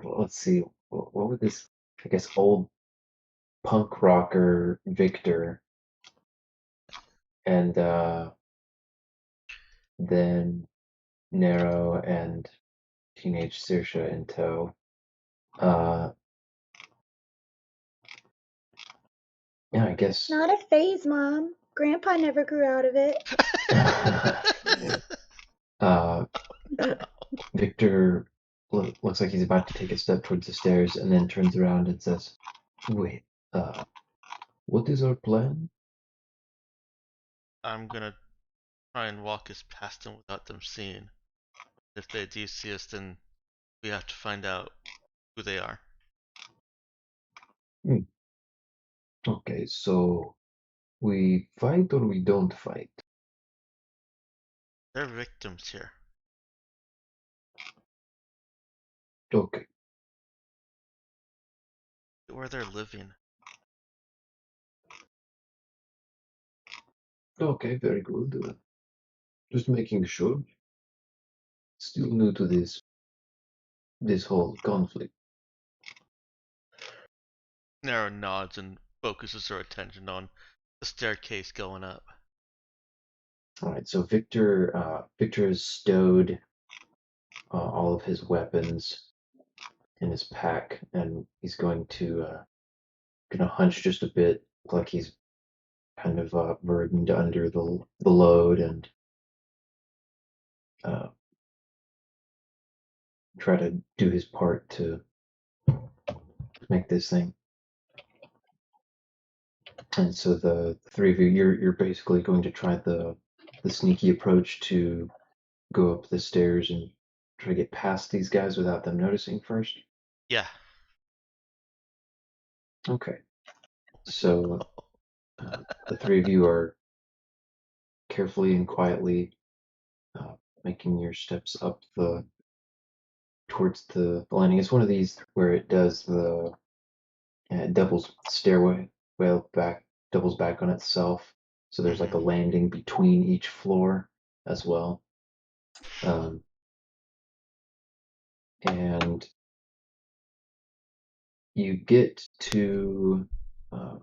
let's see, what would this? I guess old punk rocker Victor, and then Nero and teenage Saoirse in tow. Uh, yeah, I guess. Not a phase, Mom. Grandpa never grew out of it. uh, Victor looks like he's about to take a step towards the stairs, and then turns around and says, "Wait, what is our plan?" I'm gonna try and walk us past them without them seeing. If they do see us, then we have to find out who they are. Okay, so we fight or we don't fight? They're victims here. Okay, Where they're living. okay, very good. Just making sure. Still new to this whole conflict. Nero nods and focuses her attention on the staircase going up. All right, so Victor has stowed all of his weapons in his pack, and he's gonna hunch just a bit, like he's kind of burdened under the load, and uh, try to do his part to make this thing. And so the three of you, you're basically going to try the sneaky approach to go up the stairs and try to get past these guys without them noticing first. Yeah. Okay. So the three of you are carefully and quietly making your steps up towards the landing. It's one of these where it does the doubles stairway, well back doubles back on itself. So there's like a landing between each floor as well. And you get to uh,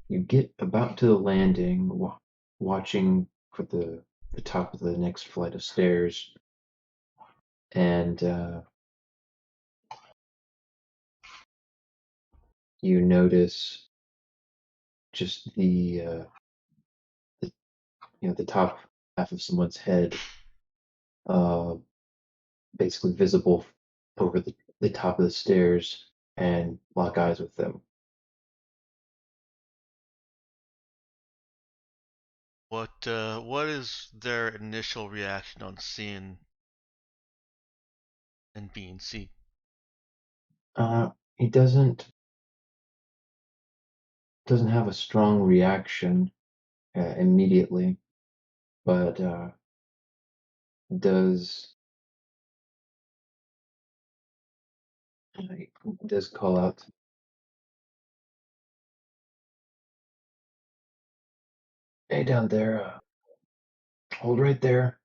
you get about to the landing, watching for the top of the next flight of stairs, and you notice just the the top half of someone's head, uh, basically visible over the top of the stairs, and lock eyes with them. What is their initial reaction on seeing and being seen? He doesn't have a strong reaction immediately, but does does call out, "Hey, down there, hold right there,"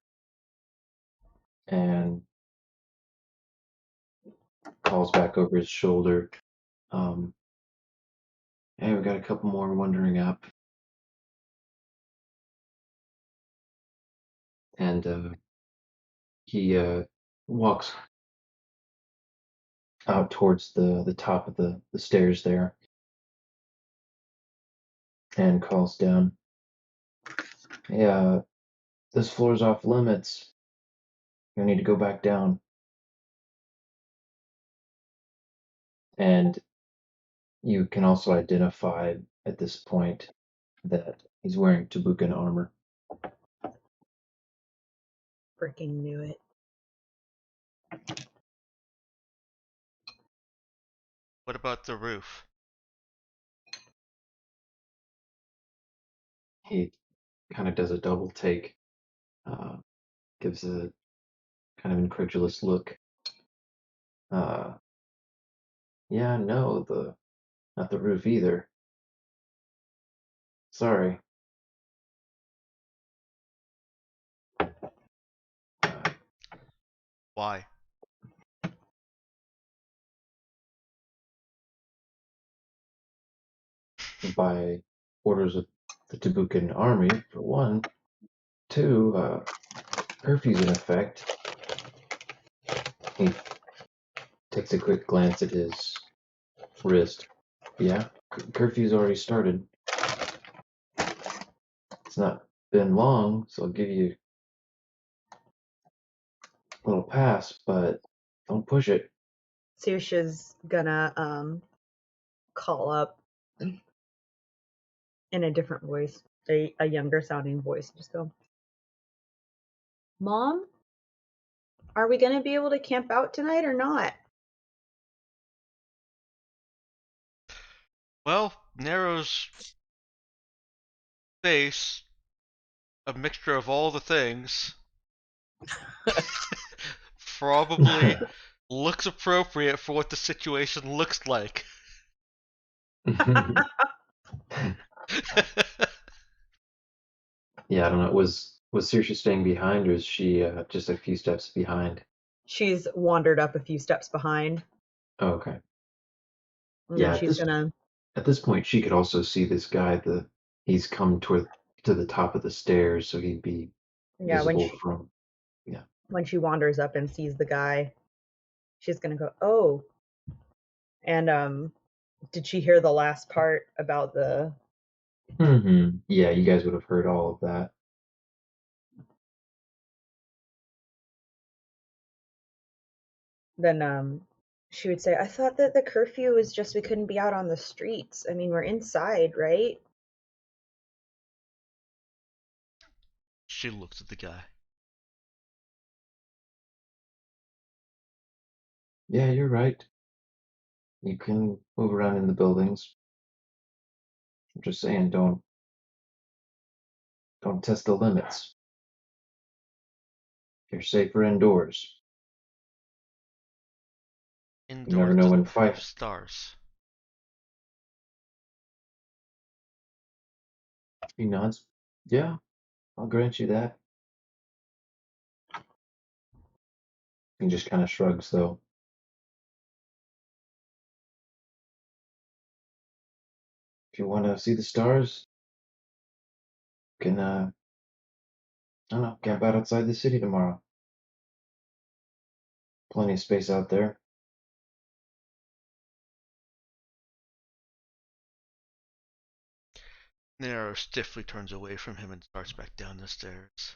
and calls back over his shoulder, um, "Hey, we got a couple more wandering up," and he walks out towards the top of the stairs there and calls down, "Hey, this floor's off limits. You need to go back down." And you can also identify at this point that he's wearing Tabukan armor. Freaking knew it. What about the roof? He kind of does a double take, gives a kind of incredulous look. Yeah, no, not the roof either. Sorry. Why? By orders of the Tabukan army, for one. Two, curfew's in effect. He takes a quick glance at his wrist. Yeah, curfew's already started. It's not been long, so I'll give you a little pass, but don't push it. Susha's gonna call up in a different voice, a younger sounding voice. Just go, Mom, are we gonna be able to camp out tonight or not? Well, Nero's face, a mixture of all the things, probably looks appropriate for what the situation looks like. Yeah, I don't know. Was Saoirse staying behind, or is she just a few steps behind? She's wandered up a few steps behind, Oh, okay. and then Yeah, she's gonna. at this point, she could also see this guy. He's come toward to the top of the stairs, so he'd be Yeah, visible from. Yeah. when she wanders up and sees the guy, she's gonna go, oh. And did she hear the last part about the? Yeah, you guys would have heard all of that. Then she would say, I thought that the curfew was just we couldn't be out on the streets. I mean, we're inside, right? She looks at the guy. Yeah, you're right. You can move around in the buildings. I'm just saying, don't test the limits. You're safer indoors. You never Indoors know when doesn't have fight. stars. He nods. Yeah, I'll grant you that. He just kind of shrugs, though. If you want to see the stars, you can, I don't know, camp out outside the city tomorrow. Plenty of space out there. Nero stiffly turns away from him and starts back down the stairs.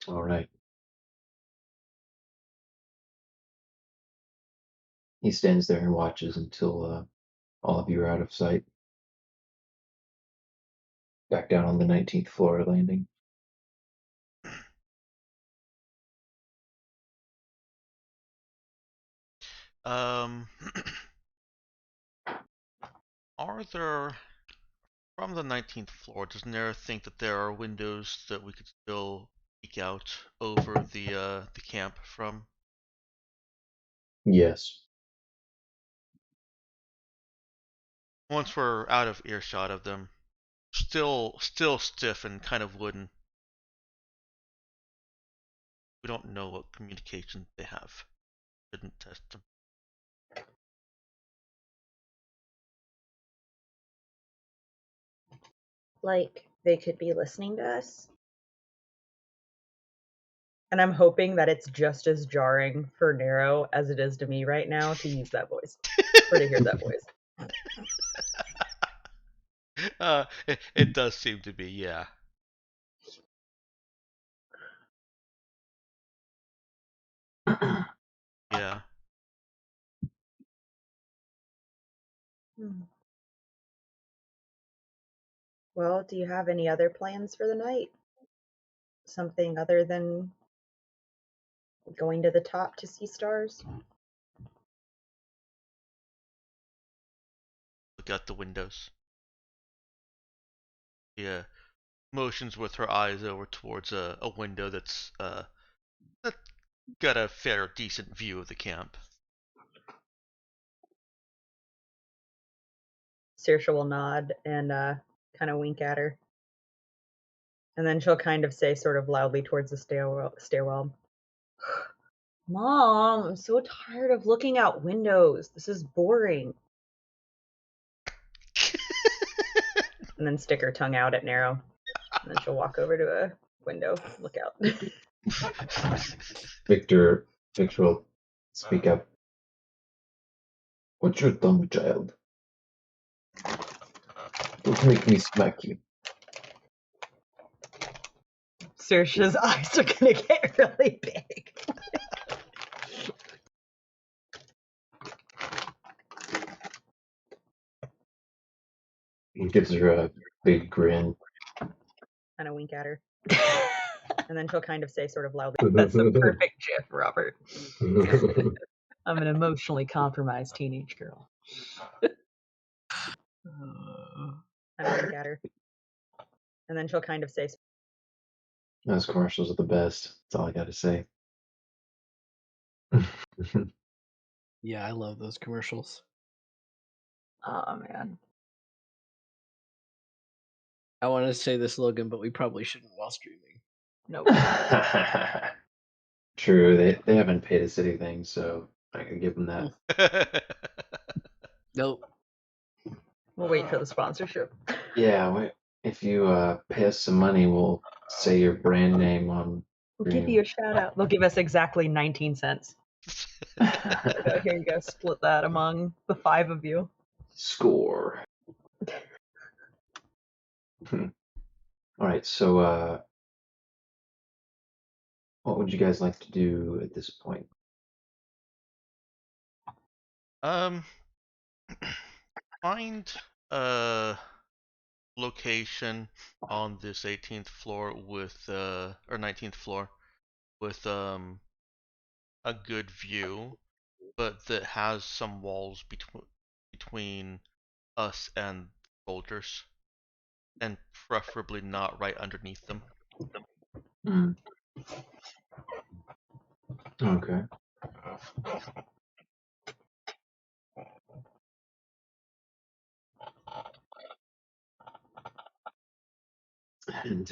All right. He stands there and watches until all of you are out of sight. Back down on the 19th floor landing. Um, are there, from the 19th floor, does Nero think that there are windows that we could still peek out over the camp from? Yes. Once we're out of earshot of them, still stiff and kind of wooden. We don't know what communication they have. Didn't test them. Like they could be listening to us. And I'm hoping that it's just as jarring for Nero as it is to me right now to use that voice or to hear that voice. It does seem to be, yeah. Yeah. Hmm. Well, do you have any other plans for the night? Something other than going to the top to see stars? look out the windows. Yeah, motions with her eyes over towards a window that's got a fair decent view of the camp. Saoirse will nod and kind of wink at her. And then she'll kind of say sort of loudly towards the stairwell, Mom, I'm so tired of looking out windows. This is boring. And then stick her tongue out at Narrow. And then she'll walk over to a window, look out. Victor will speak up. What's your tongue, child? Don't make me smack you. Saoirse's eyes are gonna get really big. He gives her a big grin. Kind of wink at her. And then she'll kind of say sort of loudly, that's the perfect gif, Robert. I'm an emotionally compromised teenage girl. Kind of wink at her. And then she'll kind of say, Those commercials are the best. That's all I gotta say. Yeah, I love those commercials. oh man. I want to say this, Logan, but we probably shouldn't while streaming. Nope. True, they haven't paid us anything, so I can give them that. Nope. We'll wait for the sponsorship. Yeah, if you pay us some money, we'll say your brand name on. We'll give you a shout out. They'll give us exactly 19 cents. Here you go. Split that among the 5 of you. Score. All right, so what would you guys like to do at this point? Find a location on this 18th floor with or 19th floor with a good view, but that has some walls between us and soldiers, and preferably not right underneath them. Mm. Okay. And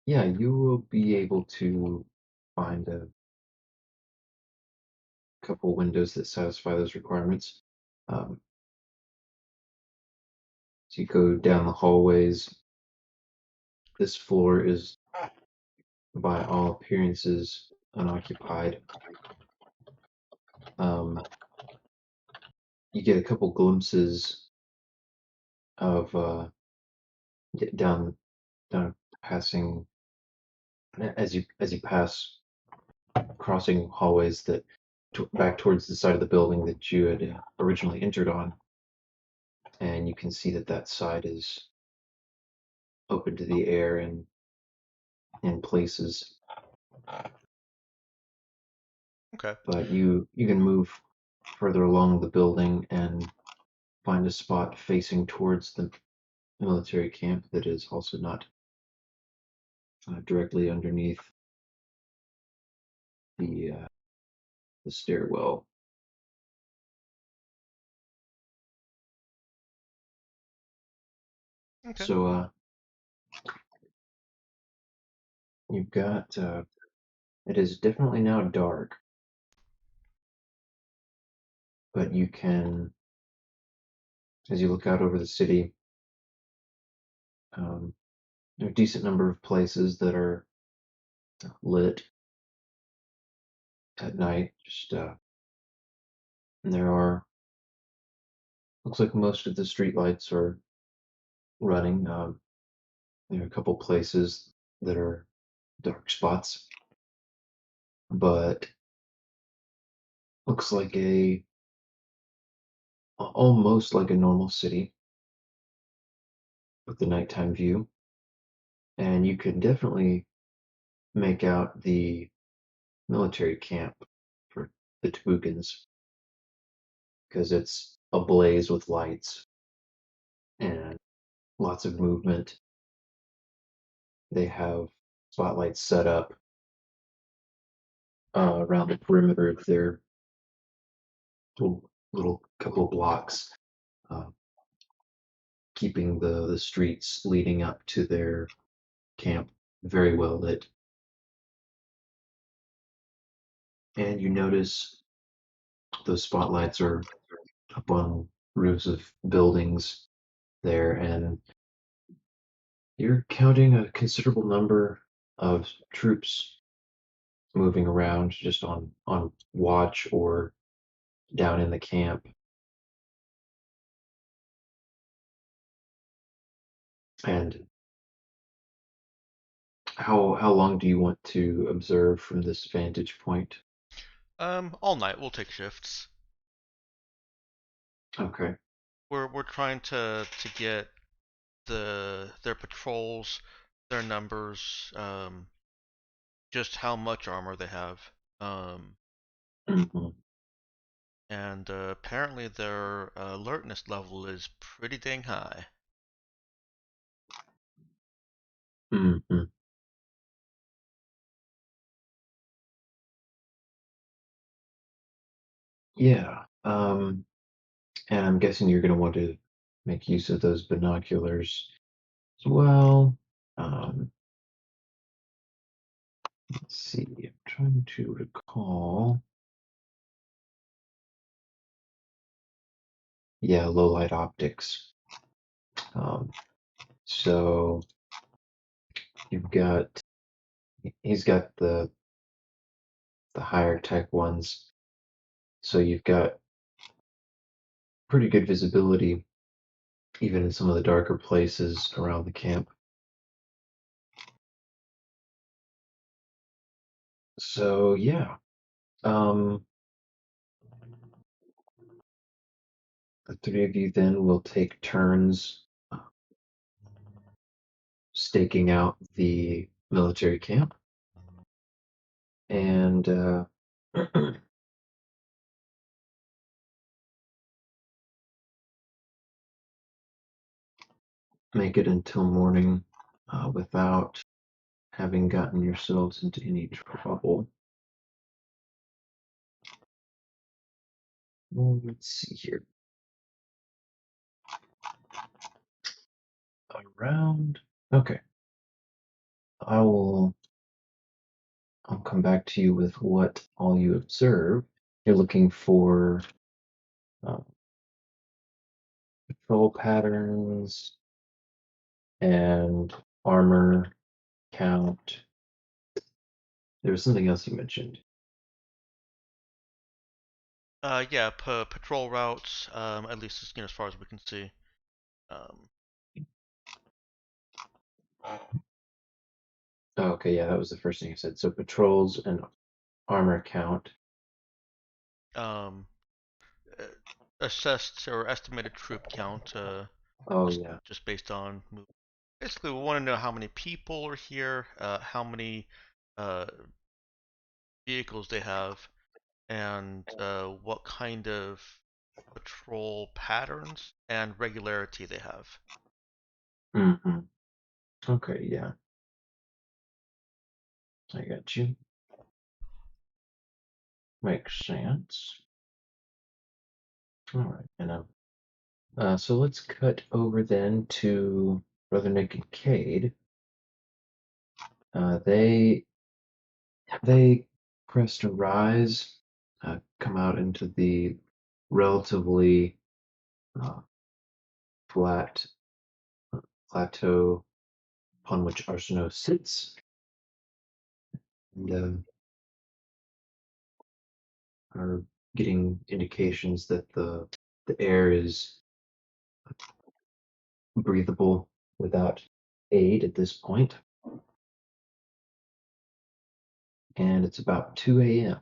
yeah, you will be able to find a couple windows that satisfy those requirements. So you go down the hallways. This floor is, by all appearances, unoccupied. You get a couple glimpses of down passing as you pass, crossing hallways that back towards the side of the building that you had originally entered on, and you can see that side is open to the air and in places. Okay. But you can move further along the building and find a spot facing towards the military camp that is also not directly underneath the stairwell. Okay. So you've got it is definitely now dark, but you can, as you look out over the city, there are a decent number of places that are lit at night. Just there are, looks like most of the streetlights are running. There are a couple places that are dark spots, but looks like almost like a normal city with the nighttime view. And you can definitely make out the military camp for the Tabukans, because it's ablaze with lights and lots of movement. They have spotlights set up around the perimeter of their little couple of blocks, uh, keeping the streets leading up to their camp very well lit. And you notice those spotlights are up on roofs of buildings there, and you're counting a considerable number of troops moving around just on watch or down in the camp. And how long do you want to observe from this vantage point? All night. We'll take shifts. Okay. We're trying to get their patrols, their numbers, just how much armor they have, Mhm. and apparently their alertness level is pretty dang high. Mhm. Yeah. And I'm guessing you're going to want to make use of those binoculars as well. Let's see. I'm trying to recall. Yeah, low light optics. So you've got he's got the higher tech ones. So you've got pretty good visibility even in some of the darker places around the camp. So yeah. Um the three of you then will take turns staking out the military camp and make it until morning without having gotten yourselves into any trouble. Well, let's see here. Around. Okay. I'll come back to you with what all you observe. You're looking for uh, patrol patterns and armor count. There was something else you mentioned. Yeah, patrol routes, at least as far as we can see. Um, Oh, okay, yeah, that was the first thing you said. So patrols and armor count. um, uh, assessed or estimated troop count, Oh, just yeah. just based on basically we want to know how many people are here, how many uh, vehicles they have, and what kind of patrol patterns and regularity they have. Mm-hmm. Okay, yeah. I got you. Makes sense. All right, and so let's cut over then to Brother Nick and Cade. They crest a rise, come out into the relatively uh, flat plateau upon which Arsinoe sits, and are getting indications that the air is breathable without aid at this point, and it's about 2 a.m.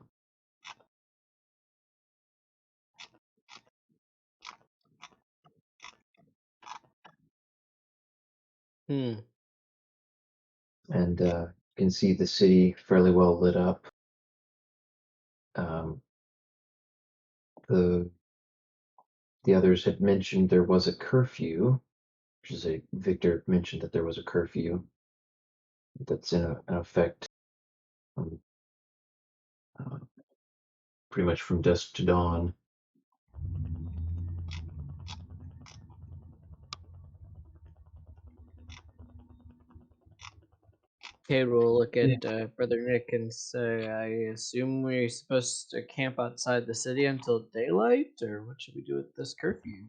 Hmm. And you can see the city fairly well lit up. Um, the the others had mentioned there was a curfew, Victor mentioned that there was a curfew that's in effect um, uh, pretty much from dusk to dawn. Cade will look at Brother Nick and say, I assume we're supposed to camp outside the city until daylight, or what should we do with this curfew?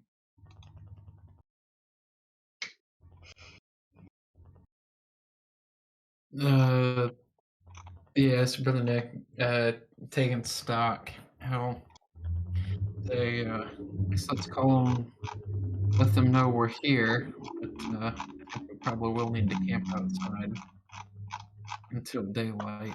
Yes, Brother Nick, taking stock. How they, guess let's call them, let them know we're here, but I think we probably will need to camp outside until daylight.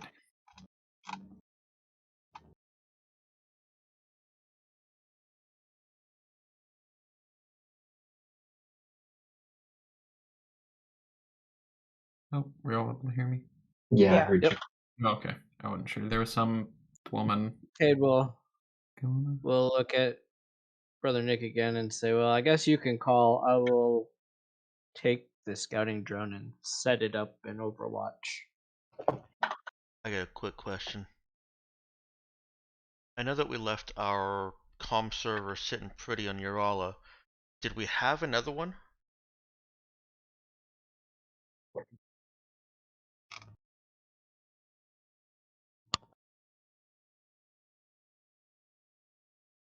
Oh, were y'all able to hear me? Yeah, I Yeah. heard Yep. you. Okay, I wasn't sure. There was some woman Cade will going on. look at Brother Nick again and say, well, I guess you can call. I will take the scouting drone and set it up in Overwatch. I got a quick question. I know that we left our comm server sitting pretty on Urala. Did we have another one?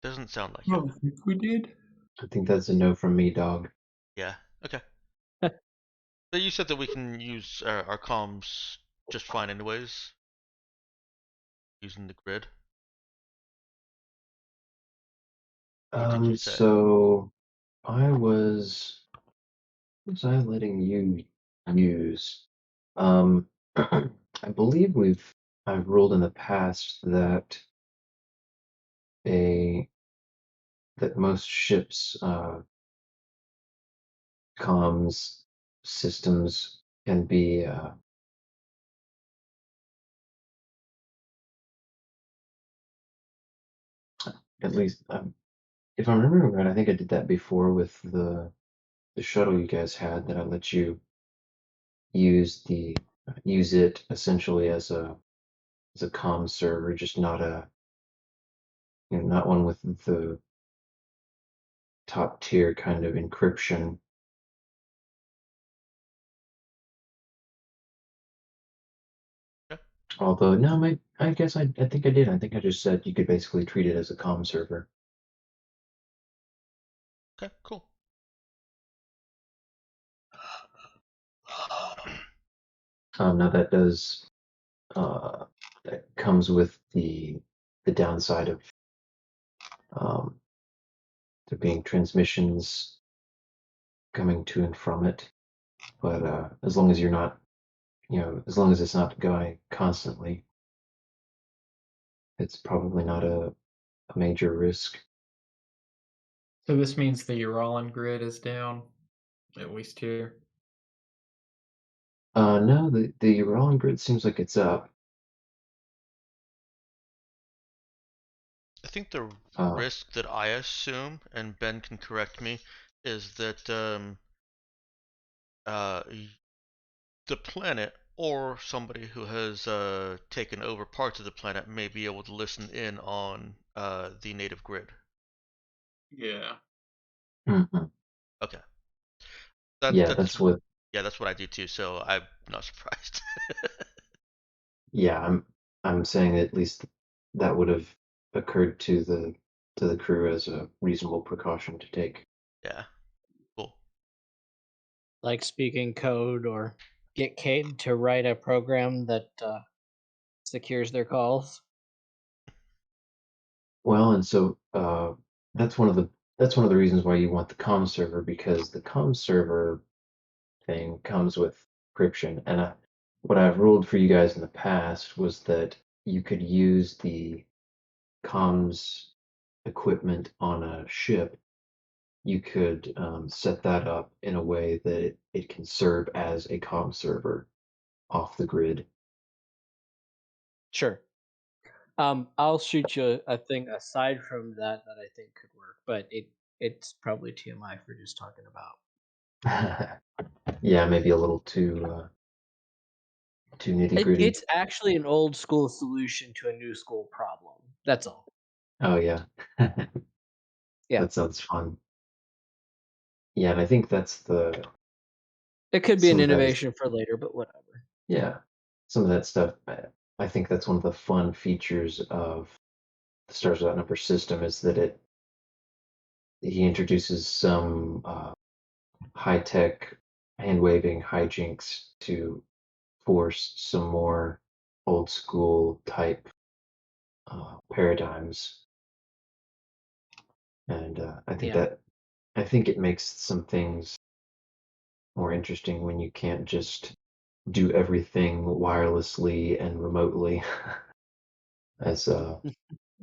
Doesn't sound like I it. don't think we did. I think that's a no from me, dog. Yeah. Okay. But you said that we can use our comms just fine anyways, using the grid. Or did you say? So what was I letting you use? I believe I've ruled in the past that a that most ships comms systems can be at least if I'm remembering right, I think I did that before with the shuttle you guys had that I let you use it essentially as a comm server, just not not one with the top tier kind of encryption. Yeah. Although no, I guess I think I did. I think I just said you could basically treat it as a comm server. Okay. Cool. Now that comes with the downside of um, there being transmissions coming to and from it. But as long as you're not, as long as it's not going constantly, it's probably not a major risk. So this means the Uralin grid is down, at least here. No, the rolling grid seems like it's up. I think the Uh, risk that I assume, and Ben can correct me, is that uh, the planet or somebody who has taken over parts of the planet may be able to listen in on the native grid. Yeah. mhm. Okay. Yeah, That's that's what. yeah, that's what I do too. So I'm not surprised. Yeah, I'm saying at least that would have occurred to the crew as a reasonable precaution to take. Yeah. Cool. Like speaking code or get Cade to write a program that secures their calls. Well, and so that's one of the reasons why you want the comm server because the comm server thing comes with encryption. And what I've ruled for you guys in the past was that you could use the comms equipment on a ship. You could set that up in a way that it can serve as a comm server off the grid. Sure. I'll shoot you a thing aside from that I think could work, but it it's probably TMI if we're just talking about. Yeah, maybe a little too nitty gritty. It's actually an old school solution to a new school problem. That's all. Oh yeah. Yeah. That sounds fun. Yeah, and I think that's It could be some an of that is, innovation for later, but whatever. yeah, some of that stuff. I think that's one of the fun features of the Stars Without Number system is that he introduces some high tech hand waving hijinks to force some more old school type paradigms, and Yeah. I think it makes some things more interesting when you can't just do everything wirelessly and remotely, as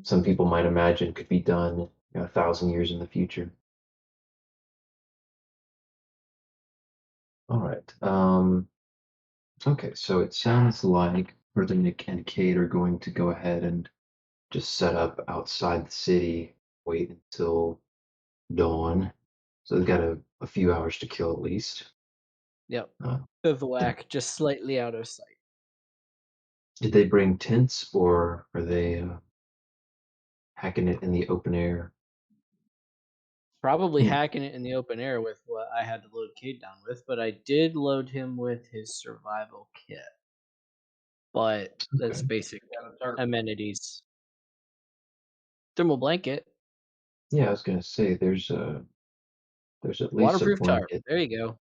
some people might imagine could be done 1,000 years in the future. All right. Okay, so it sounds like Brother Nick and Kate are going to go ahead and just set up outside the city, wait until dawn. So they've got a few hours to kill at least. Yep. Uh, Bivouac just slightly out of sight. did they bring tents or are they hacking it in the open air? Probably Hmm, hacking it in the open air with what I had to load Cade down with, but I did load him with his survival kit. But that's okay. basic amenities. Thermal blanket, Yeah, I was gonna say there's at least a waterproof tarp. blanket. There you go.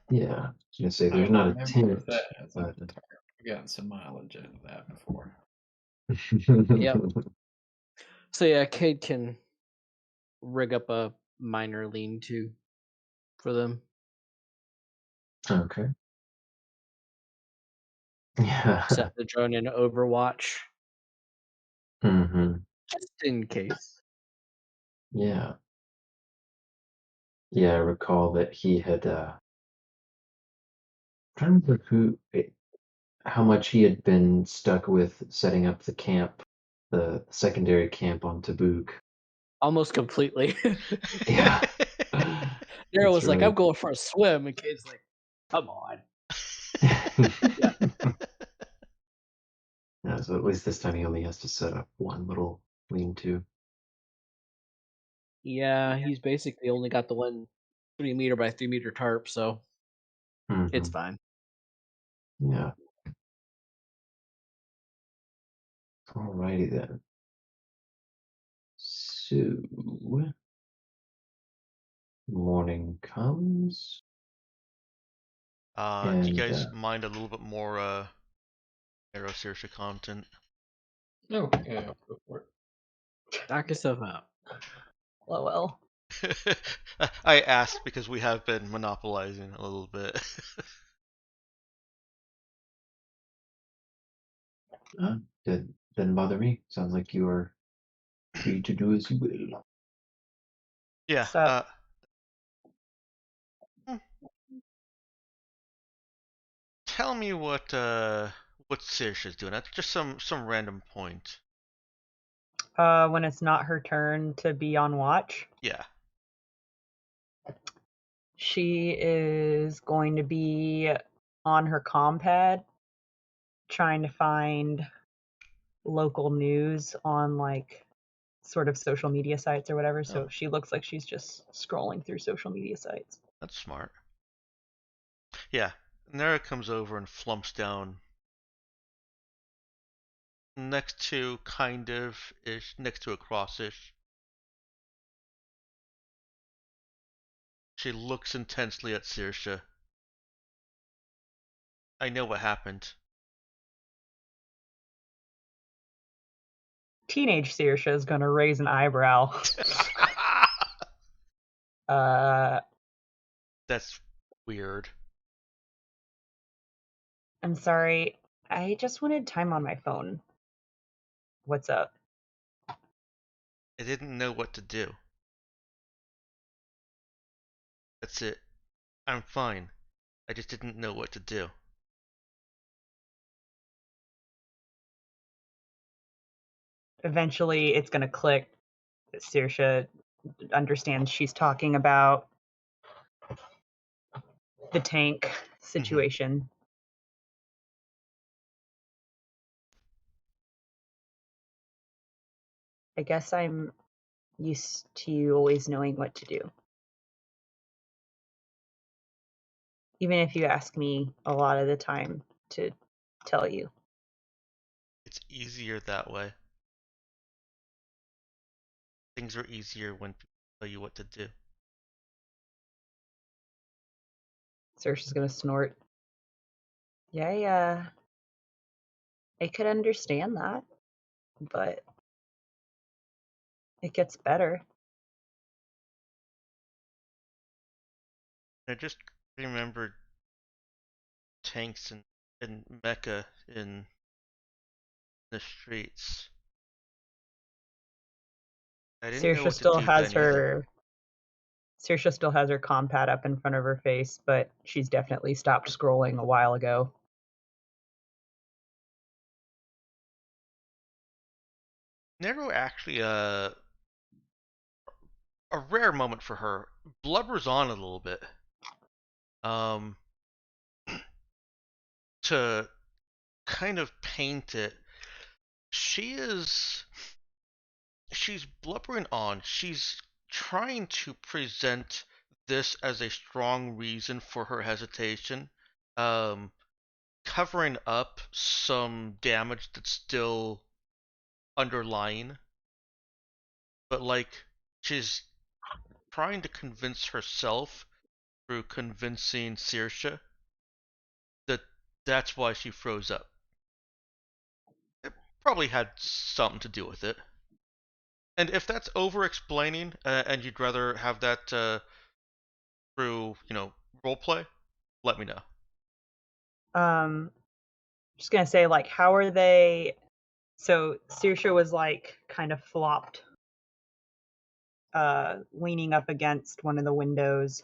Yeah, I was gonna say I there's not a remember tent, that as a but tarp. I've gotten some mileage out of that before. Yep. So yeah, Cade can rig up a minor lean-to for them. okay. Yeah. Set the drone in Overwatch Hmm. just in case. Yeah. Yeah, I recall that he had trying to remember how much he had been stuck with setting up the camp, the secondary camp on Tabuk. Almost completely. Yeah. Daryl That's was like, "I'm right. going for a swim," and Cade's like, "Come on." Yeah. Yeah, so at least this time he only has to set up one little lean-to. Yeah, he's basically only got the one 3 meter by 3 meter tarp, so it's Hmm. fine. Yeah. Alrighty then. So morning comes, Do you and guys mind a little bit more Arrow Saoirse content? No, yeah, go for it. Knock yourself out. LOL. I asked because we have been monopolizing a little bit. didn't bother me. Sounds like you are free to do as you will. Yeah. So Hmm, tell me what Saoirse's doing. That's just some random point. when it's not her turn to be on watch, Yeah. she is going to be on her compad trying to find local news on like sort of social media sites or whatever. So Oh, she looks like she's just scrolling through social media sites. that's smart. Yeah. Nara comes over and flumps down next to kind of ish, next to a cross-ish. She looks intensely at Saoirse. I know what happened. Teenage Saoirse is going to raise an eyebrow. That's weird. I'm sorry. I just wanted time on my phone. What's up? I didn't know what to do. That's it. I'm fine. I just didn't know what to do. Eventually, it's going to click that Saoirse understands she's talking about the tank situation. I guess I'm used to you always knowing what to do. Even if you ask me a lot of the time to tell you. It's easier that way. Things are easier when people tell you what to do. Saoirse's gonna snort. Yeah, I could understand that, but it gets better. I just remembered tanks and mecha in the streets. I didn't know Saoirse what to still do has then either. her Saoirse still has her comm pad up in front of her face, but she's definitely stopped scrolling a while ago. Nero actually a rare moment for her. Blubbers on a little bit. To kind of paint it, she's blubbering on. She's trying to present this as a strong reason for her hesitation, covering up some damage that's still underlying. But like she's trying to convince herself through convincing Saoirse that that's why she froze up. It probably had something to do with it. And if that's over explaining, and you'd rather have that through, role play, let me know. Just gonna say, like, how are they? So Saoirse was like kind of flopped, leaning up against one of the windows.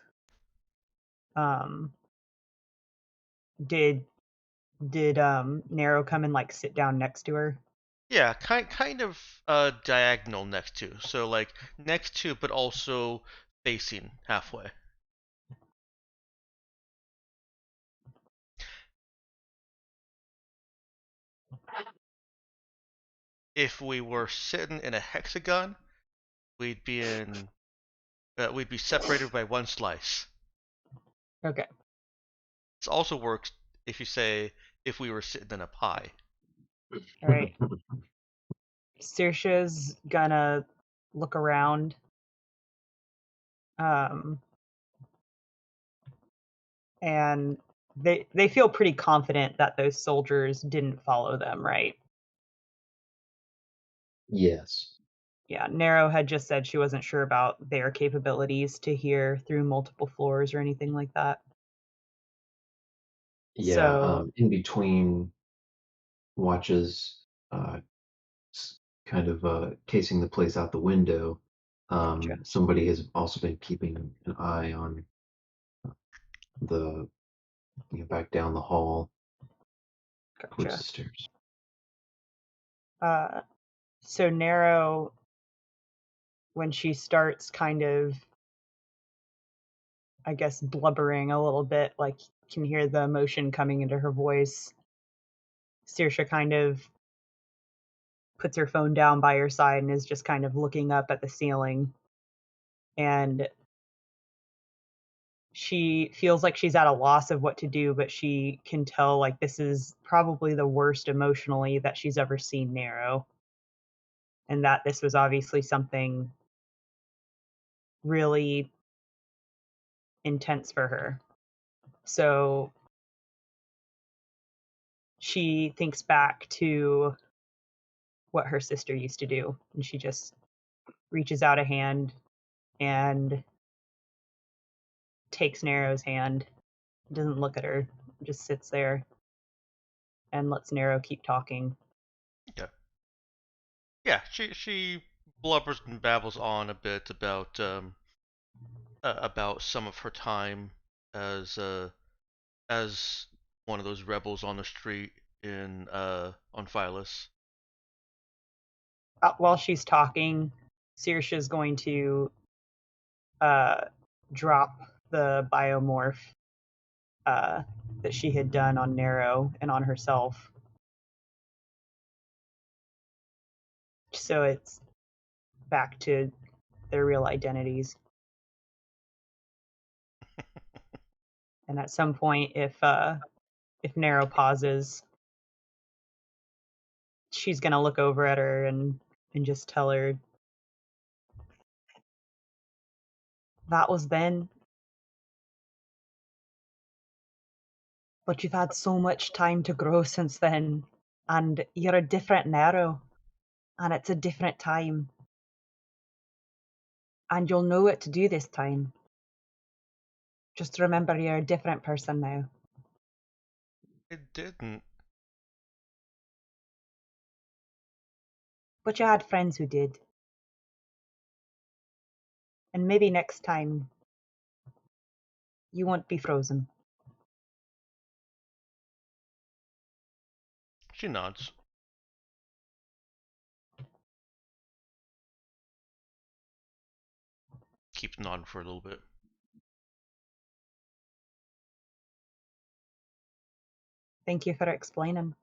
Did Nero come and like sit down next to her? Yeah, kind of diagonal next to. So like next to, but also facing halfway. If we were sitting in a hexagon, we'd be separated by one slice. Okay. This also works if you say if we were sitting in a pie. All right. Saoirse's gonna look around. And they feel pretty confident that those soldiers didn't follow them, right? Yes. Yeah, Nero had just said she wasn't sure about their capabilities to hear through multiple floors or anything like that. Yeah. So, In between watches, kind of casing the place out the window. gotcha. Somebody has also been keeping an eye on the back down the hall towards Gotcha. the stairs. So Nero, when she starts kind of, I guess, blubbering a little bit, like can hear the emotion coming into her voice, Saoirse kind of puts her phone down by her side and is just kind of looking up at the ceiling. And she feels like she's at a loss of what to do, but she can tell like this is probably the worst emotionally that she's ever seen Nero. And that this was obviously something really intense for her. So she thinks back to what her sister used to do, and she just reaches out a hand and takes Nero's hand, doesn't look at her, just sits there and lets Nero keep talking. Yeah. Yeah, she blubbers and babbles on a bit about some of her time as one of those rebels on the street in on Phyllis. While she's talking, Saoirse is going to drop the biomorph that she had done on Nero and on herself. So it's back to their real identities. And at some point, if Nero pauses, she's gonna look over at her and just tell her, that was then. But you've had so much time to grow since then, and you're a different Nero, and it's a different time. And you'll know what to do this time. Just remember you're a different person now. It didn't. But you had friends who did. And maybe next time you won't be frozen. She nods. Keeps nodding for a little bit. Thank you for explaining.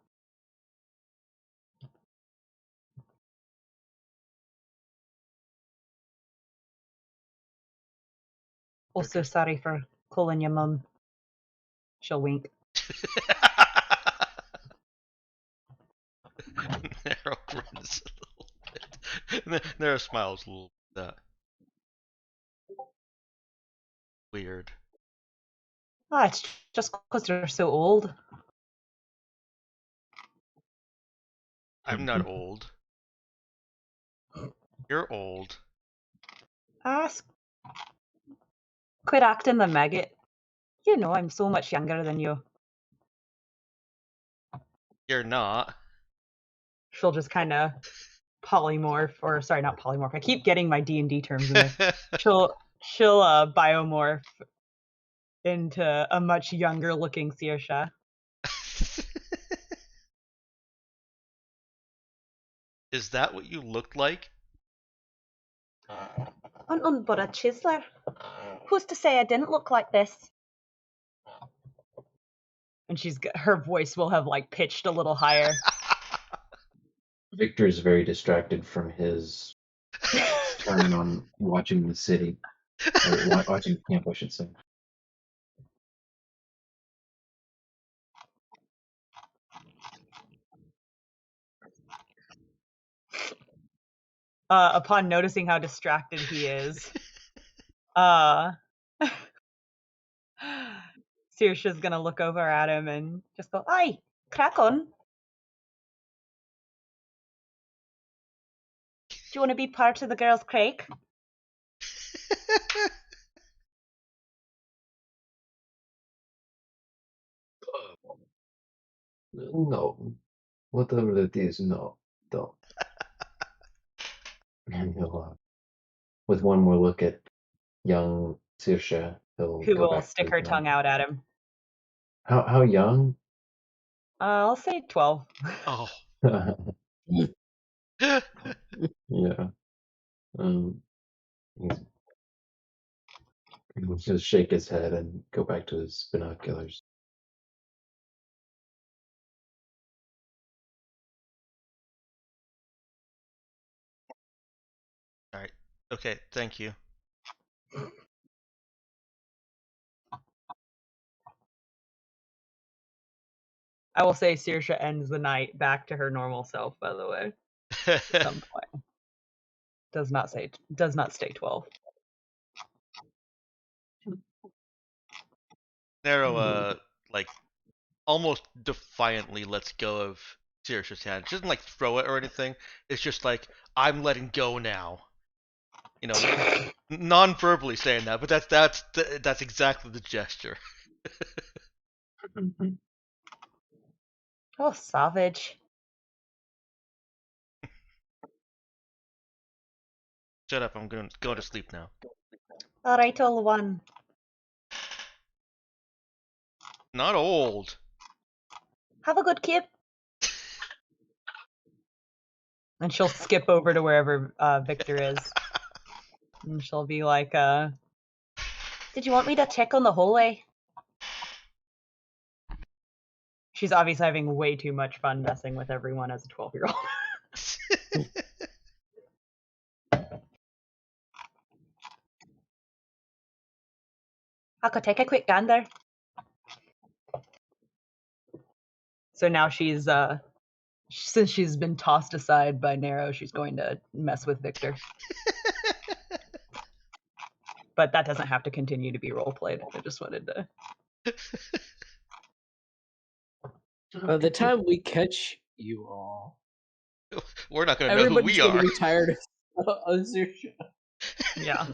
Also, sorry for calling your mum. She'll wink. Nero grins a little bit. Nero smiles a little bit at that. Weird. It's just because you're so old. I'm not old. You're old. Quit acting the maggot. You know I'm so much younger than you. You're not. She'll just kind of polymorph, or sorry, not polymorph. I keep getting my D&D terms in there. she'll biomorph into a much younger looking Saoirse. Is that what you looked like? But a chiseler. Who's to say I didn't look like this? And her voice will have like pitched a little higher. Victor is very distracted from his turn on watching the city. Or watching camp, I should say. Upon noticing how distracted he is, Saoirse's gonna look over at him and just go, "Aye, crack on. Do you want to be part of the girls' crake?" No. Whatever it is, no. Don't. And he'll, with one more look at young Saoirse, he'll Who go will back to stick his her mom. tongue out at him. How young? I'll say 12. Oh. Yeah. He'll just shake his head and go back to his binoculars. Alright. Okay, thank you. I will say Saoirse ends the night back to her normal self, by the way. At some point. Does not stay 12. Nero, like, almost defiantly lets go of Saoirse's hand. She doesn't, like, throw it or anything. It's just like, I'm letting go now. You know, non-verbally saying that, but that's exactly the gesture. Oh, savage. Shut up, I'm going to sleep now. All right, old one. Not old. Have a good kid. And she'll skip over to wherever Victor is. And she'll be like, Did you want me to check on the hallway? She's obviously having way too much fun messing with everyone as a 12-year-old. I could take a quick gander. So now she's since she's been tossed aside by Nero, she's going to mess with Victor. But that doesn't have to continue to be role played. I just wanted to. By the time we catch you all, We're not gonna know who everybody's we gonna are. be tired of Azusha. Yeah,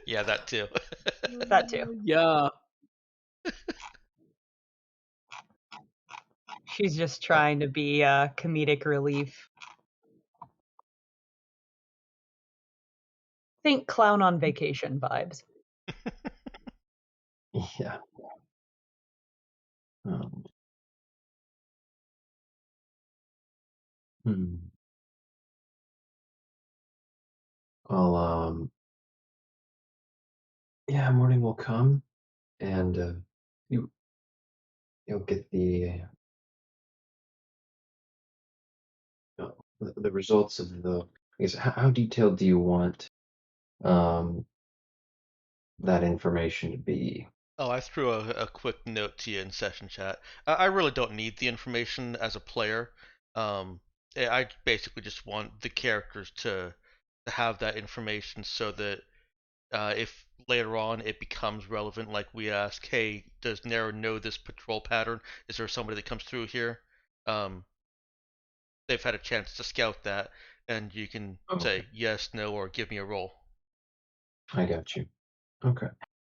Yeah, that too. that too. Yeah. She's just trying to be comedic relief. Think clown on vacation vibes. Yeah. Um, hmm. Well, yeah, morning will come, and you'll get the results of the. I guess how detailed do you want um, that information to be? Oh, I threw a quick note to you in session chat. I really don't need the information as a player. I basically just want the characters to have that information so that if later on it becomes relevant, like we ask, hey, does Nero know this patrol pattern? Is there somebody that comes through here? Um, they've had a chance to scout that, and you can Okay, say yes, no, or give me a roll. I got you. Okay.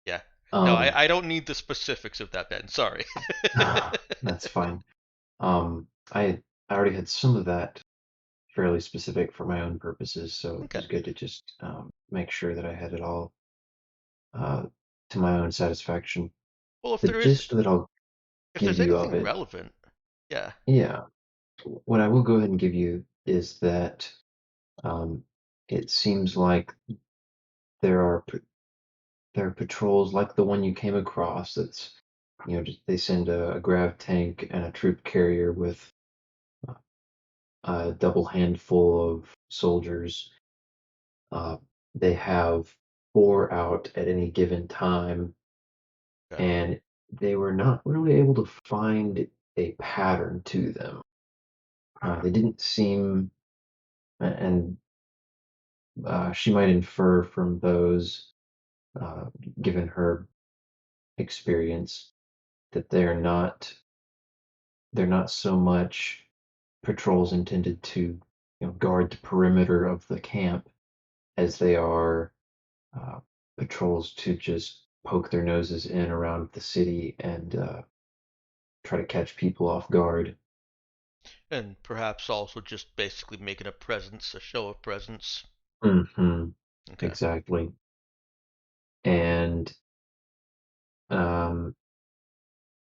Yeah. No, Um, I don't need the specifics of that, Ben. Sorry. that's fine. I already had some of that fairly specific for my own purposes, so it Okay. was good to just make sure that I had it all uh, to my own satisfaction. Well, The gist that I'll if give there's you of anything it, relevant, yeah. yeah, what I will go ahead and give you is that um, it seems like there are there are patrols like the one you came across. That's just, they send a grav tank and a troop carrier with a double handful of soldiers. Uh, they have 4 out at any given time, Okay. and they were not really able to find a pattern to them. They didn't seem, and she might infer from those, uh, given her experience, that they're not so much patrols intended to guard the perimeter of the camp as they are uh, patrols to just poke their noses in around the city and try to catch people off guard. And perhaps also just basically making a presence, a show of presence. Hmm. Okay. Exactly. And um,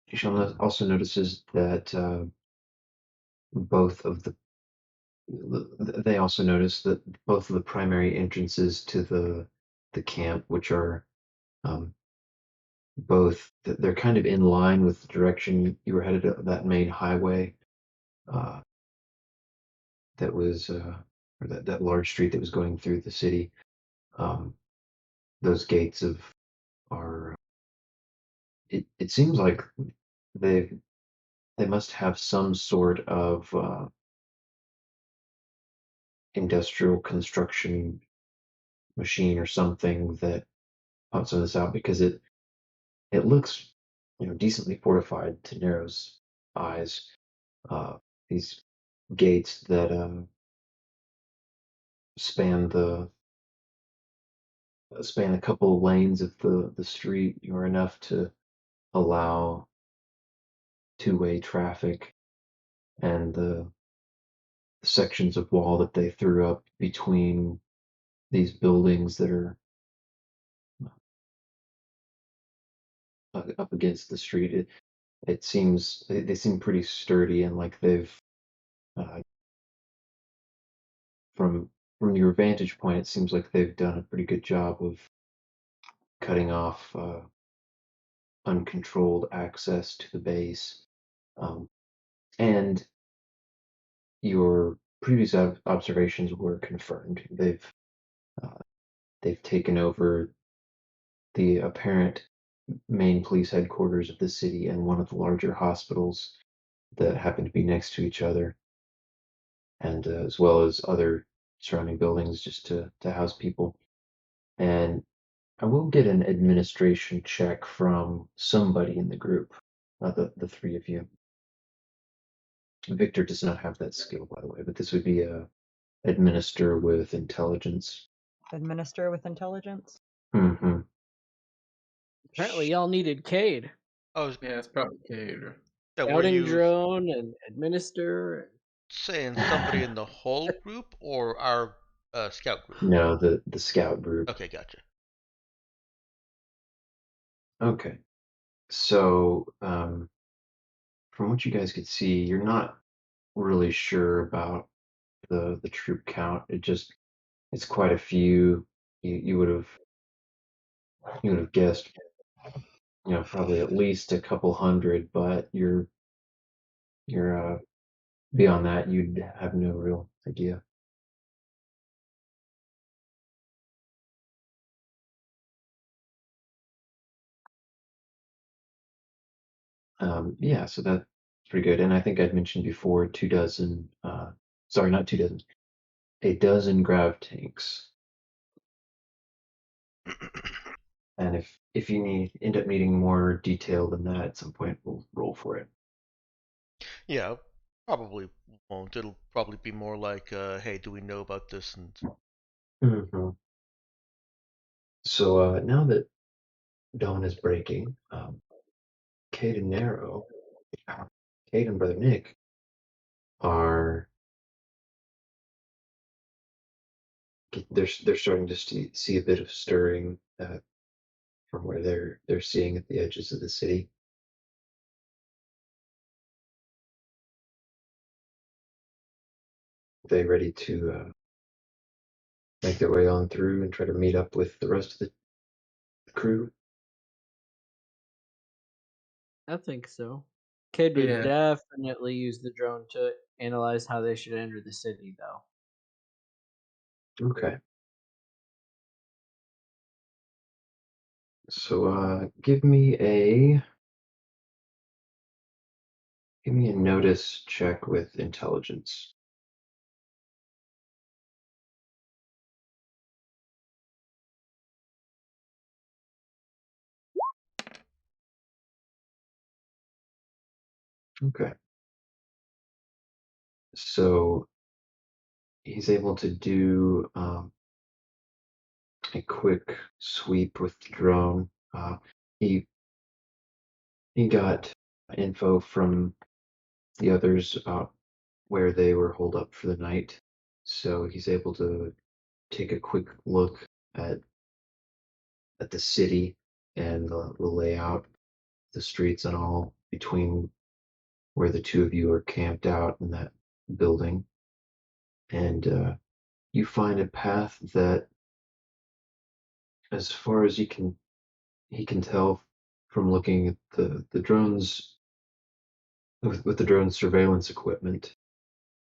she also notices that both of the they also notice that both of the primary entrances to the camp, which are um, both they're kind of in line with the direction you were headed up that main highway uh, that was or that large street that was going through the city. Um, those gates of are it seems like they they must have some sort of industrial construction machine or something that pumps this out because it looks decently fortified to Nero's eyes. These gates that span the span a couple of lanes of the street are enough to allow two-way traffic, and the sections of wall that they threw up between these buildings that are up against the street. It seems they seem pretty sturdy and like they've uh, from from your vantage point, it seems like they've done a pretty good job of cutting off uncontrolled access to the base. And your previous observations were confirmed. They've taken over the apparent main police headquarters of the city and one of the larger hospitals that happen to be next to each other, and as well as other surrounding buildings just to house people. And I will get an administration check from somebody in the group, the three of you. Victor does not have that skill, by the way, but this would be a administer with intelligence. Administer with intelligence. Mm-hmm. Apparently, y'all needed Cade. I was Yeah, it's probably Cade. yeah, were Scouting you drone and administer. saying somebody in the whole group or our scout group? No, the scout group. Okay, gotcha. Okay. So, from what you guys could see, you're not really sure about the troop count. It's quite a few. You would have guessed, probably at least a couple hundred, but you're beyond that, you'd have no real idea. Yeah, so that's pretty good. And I think I'd mentioned before 2 dozen, sorry, not 2 dozen, a dozen grav tanks. And if you end up needing more detail than that at some point, we'll roll for it. Yeah, probably won't. It'll probably be more like, hey, do we know about this? And Mm-hmm. So now that dawn is breaking, Cade and Nero, Cade and Brother Nick are they're starting to see a bit of stirring from where they're seeing at the edges of the city. They ready to make their way on through and try to meet up with the rest of the crew. I think so. Cade would Yeah. definitely use the drone to analyze how they should enter the city, though. Okay. So give me a notice check with intelligence. Okay. So he's able to do a quick sweep with the drone. He got info from the others about where they were holed up for the night, so he's able to take a quick look at the city and the layout, the streets, and all between where the two of you are camped out in that building, and you find a path that, as far as he can tell from looking at the drones with the drone surveillance equipment,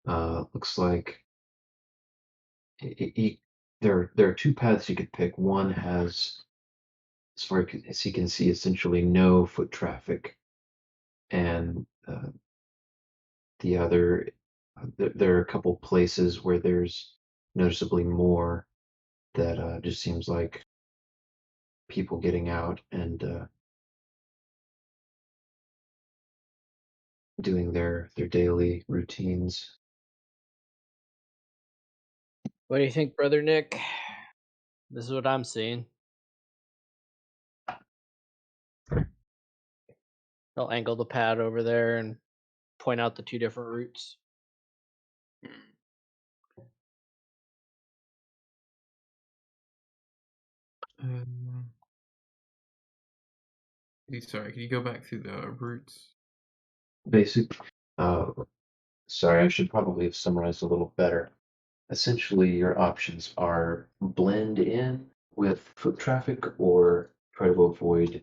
looks like there are two paths you could pick. One has, as far as he can see, essentially no foot traffic, and the other, there are a couple places where there's noticeably more that just seems like people getting out and doing their daily routines. What do you think, Brother Nick? This is what I'm seeing. I'll angle the pad over there and point out the two different routes. Sorry, can you go back through the roots? Basic. Uh, Sorry, I should probably have summarized a little better. essentially your options are blend in with foot traffic or try to avoid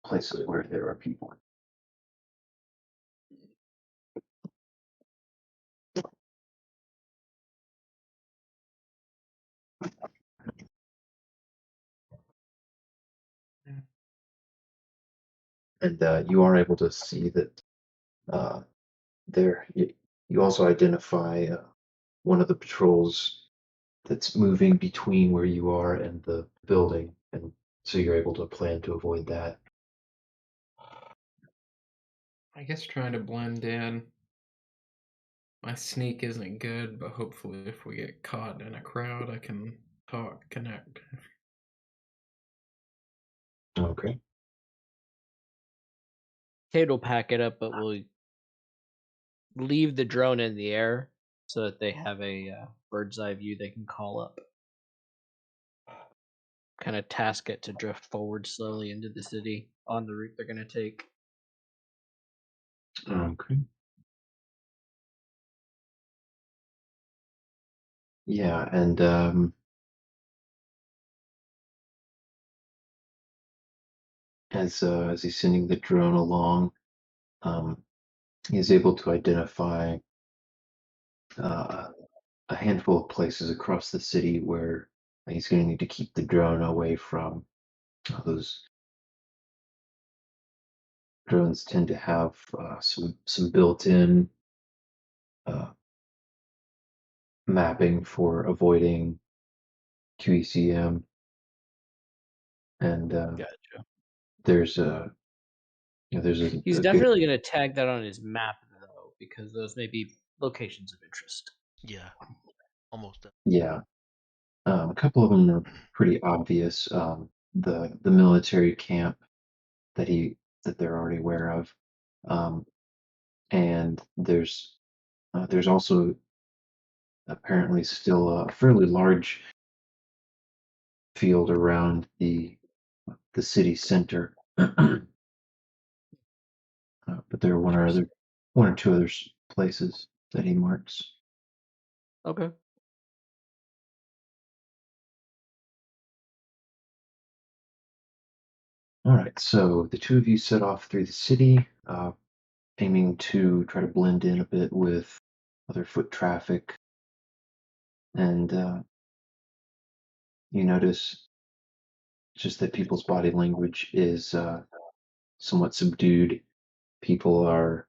places where there are people. And you are able to see that there. You also identify one of the patrols that's moving between where you are and the building, and so you're able to plan to avoid that. I guess trying to blend in. My sneak isn't good, but hopefully, if we get caught in a crowd, I can talk, connect. Okay. Cade will pack it up, but we'll leave the drone in the air so that they have a bird's eye view they can call up. Kind of task it to drift forward slowly into the city on the route they're going to take. Okay. Yeah, and as he's sending the drone along, he's able to identify a handful of places across the city where he's going to need to keep the drone away from. Those drones tend to have some built-in mapping for avoiding QECM, and Gotcha. there's a there's He's a good definitely going to tag that on his map, though, because those may be locations of interest. Yeah, almost done. yeah. A couple of them are pretty obvious. The military camp that they're already aware of, and there's also apparently still a fairly large field around the city center. But there are Interesting. one or two other places that he marks. Okay. All right, so the two of you set off through the city, aiming to try to blend in a bit with other foot traffic, and you notice just that people's body language is somewhat subdued. People are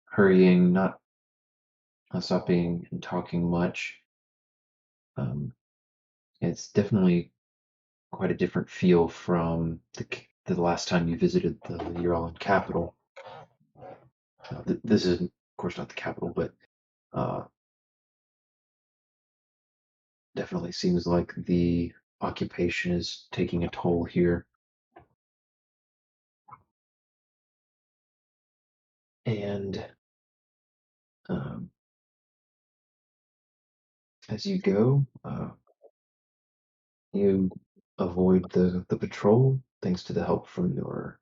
hurrying, not stopping and talking much. It's definitely quite a different feel from the last time you visited the Uralin capital. This is, of course, not the capital, but uh, definitely seems like the occupation is taking a toll here. And um, as you go, you avoid the patrol thanks to the help from your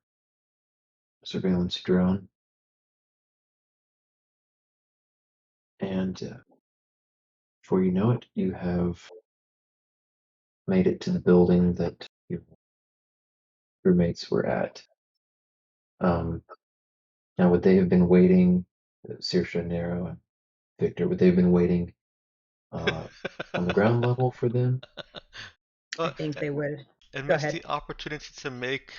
surveillance drone. And before you know it, you have made it to the building that your roommates were at. Now, would they have been waiting, Saoirse, Nero, and Victor, would they have been waiting on the ground level for them? I Uh, think they would. and Go missed ahead. the opportunity to make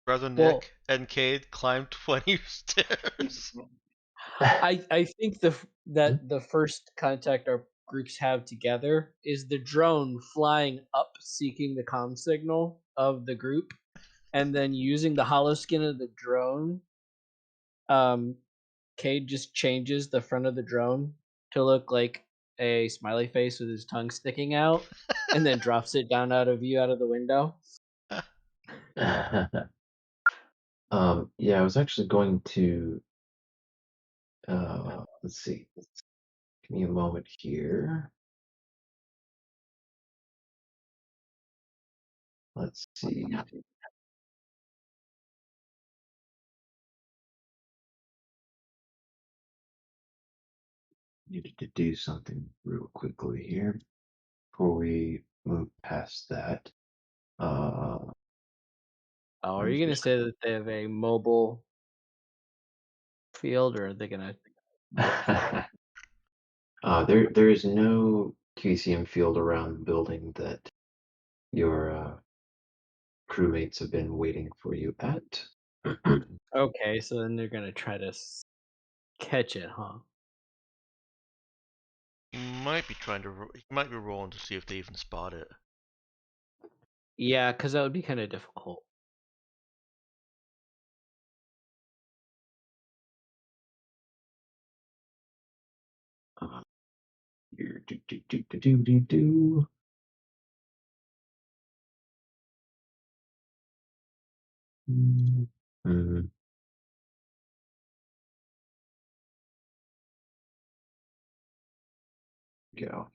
Brother Well, Nick and Cade climb 20 stairs. I think that the first contact our groups have together is the drone flying up, seeking the comm signal of the group, and then using the hollow skin of the drone. Cade just changes the front of the drone to look like a smiley face with his tongue sticking out, and then drops it down out of view out of the window. Yeah, I was actually going to, let's see, give me a moment here. Let's see. needed to do something real quickly here before we move past that. Oh, are where's you gonna this? say that they have a mobile field, or are they gonna? There is no QCM field around the building that your crewmates have been waiting for you at. Okay, so then they're gonna try to catch it, huh? Might be trying to. He might be rolling to see if they even spot it. Yeah, because that would be kind of difficult. Here, do. Mm. Go.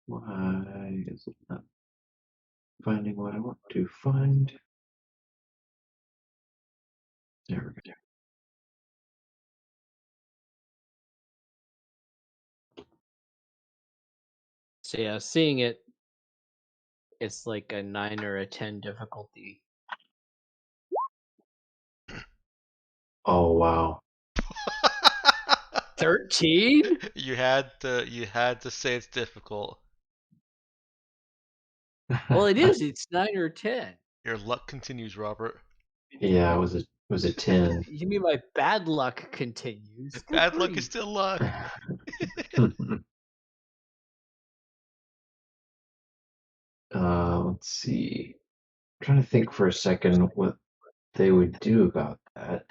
Why is it not finding what I want to find? There we go. So yeah, seeing it, it's like a 9 or a 10 difficulty. Oh wow. 13? You had to say it's difficult. Well, it is. It's 9 or 10. Your luck continues, Robert. Yeah, it was a 10. You mean my bad luck continues? Good Bad luck is grief. still luck. Let's see. I'm trying to think for a second what they would do about that.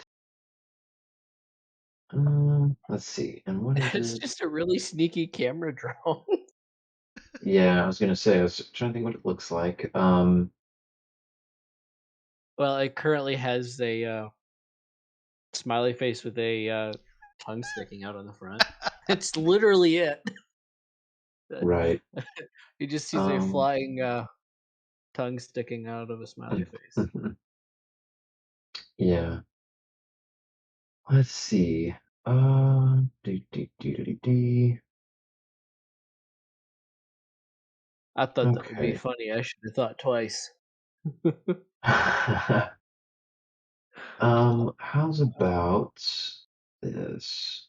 Let's see. And what is It's it? just a really sneaky camera drone. Yeah, I was gonna say, I was trying to think what it looks like. Well, it currently has a smiley face with a tongue sticking out on the front. It's literally it. Right. You just sees a Um, flying tongue sticking out of a smiley face. yeah. Let's see. Do, do, do, do, do, do. I thought that would be Okay. funny. I should have thought twice. How's about this?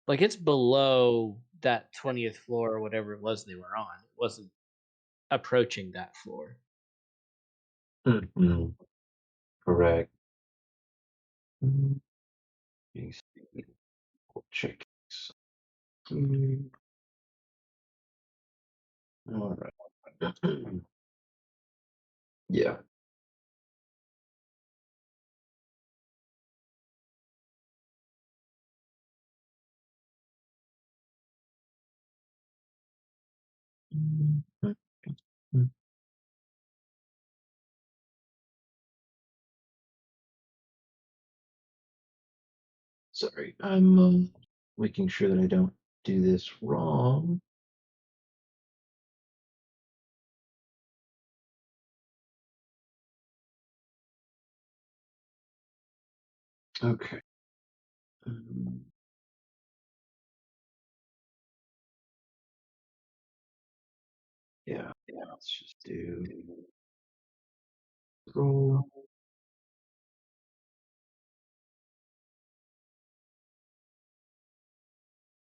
Like it's below that 20th floor or whatever it was they were on. It wasn't approaching that floor. Mhm, correct. Mm, let we'll check. All right. Yeah. Sorry, I'm making sure that I don't do this wrong. Okay. Um, yeah. Let's just do roll.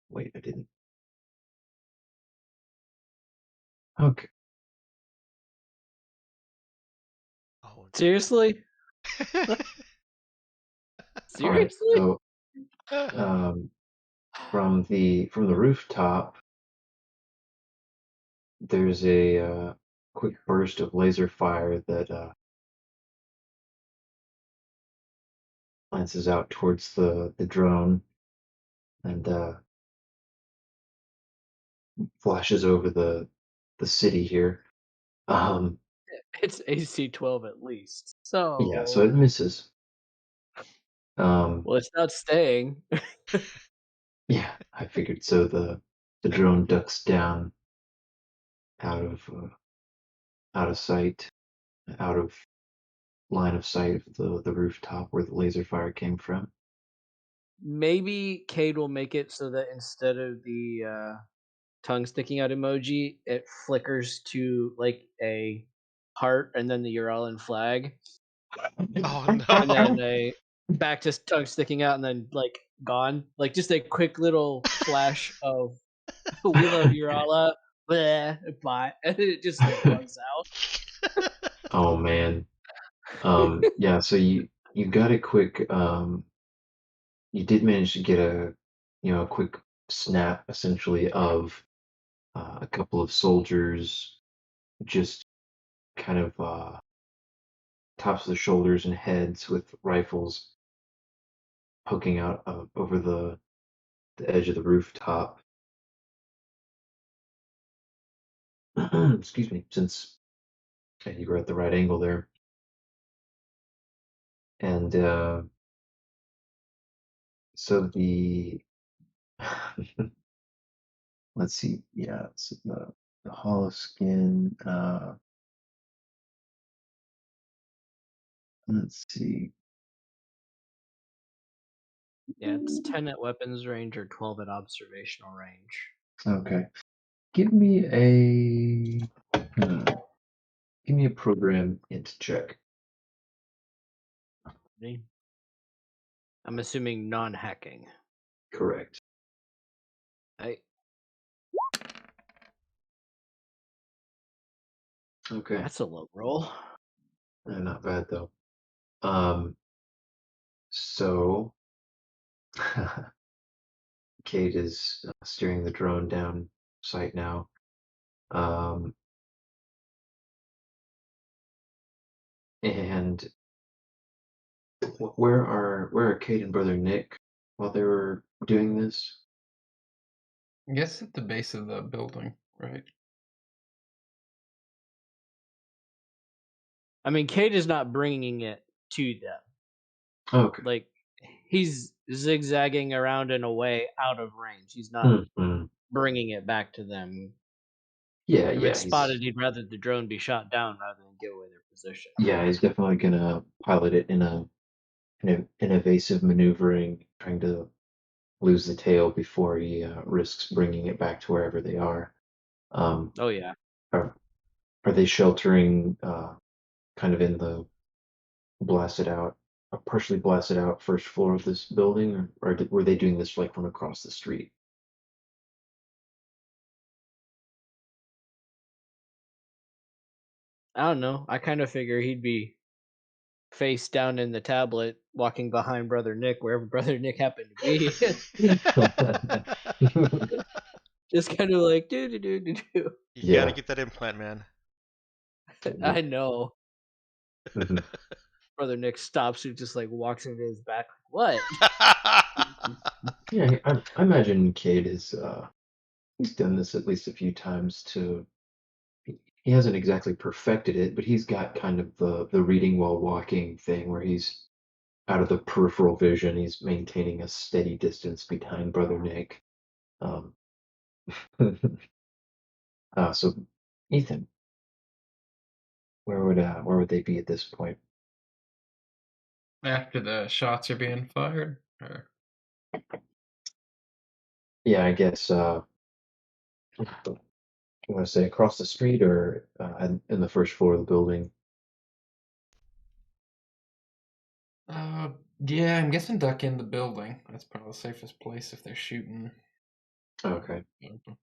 Wait, I didn't. Okay. Oh. Seriously? All right. Seriously? So from the rooftop, there's a quick burst of laser fire that lances out towards the drone and flashes over the city here. Um, It's AC 12 at least. yeah, so So it misses. Well, it's not staying. Yeah, I figured so. The drone ducks down out of sight, out of line of sight of the rooftop where the laser fire came from. Maybe Cade will make it so that instead of the tongue sticking out emoji, it flickers to like a heart and then the Uralin flag, Oh and then no! a back to tongue sticking out and then like gone. Like just a quick little flash of "We love Urala," bleh, bye, and it just like bugs out. Oh man. Yeah, so you got a quick you did manage to get a quick snap essentially of a couple of soldiers just kind of tops of the shoulders and heads with rifles poking out over the edge of the rooftop. Excuse me, since you were at the right angle there. And so the let's see, yeah, so the hollow skin. Let's see. Yeah, it's 10 at weapons range or 12 at observational range. Okay, give me a give me a program int check. I'm assuming non-hacking. Correct. Okay, That's a low roll. not bad though. Um, so Kate is steering the drone down sight now. Um, and where are Kate and brother Nick while they were doing this? I guess at the base of the building, right? I mean, Cade is not bringing it to them. Okay. Like, he's zigzagging around in a way out of range. He's not Mhm. bringing it back to them. Yeah, If yeah, it's spotted, he'd rather the drone be shot down rather than give away their position. he's definitely gonna pilot it in evasive maneuvering, trying to lose the tail before he risks bringing it back to wherever they are. Um, Oh, yeah. are are they sheltering kind of in the blasted out, partially blasted out first floor of this building, were they doing this like from across the street? I don't know. I kind of figure he'd be face down in the tablet, walking behind Brother Nick, wherever Brother Nick happened to be. Just kind of like, do, do, do, do, do. You gotta Yeah. get that implant, man. I know. Mhm. Brother Nick stops and just like walks into his back. What? Yeah, I imagine Cade is he's done this at least a few times to he hasn't exactly perfected it, but he's got kind of the reading while walking thing where he's out of the peripheral vision, he's maintaining a steady distance behind brother Nick. Um, so Ethan, where would they be at this point? After the shots are being fired? Or... Yeah, I guess you want to say across the street or in the first floor of the building. Uh, yeah, I'm guessing duck in the building. That's probably the safest place if they're shooting. Okay. Open.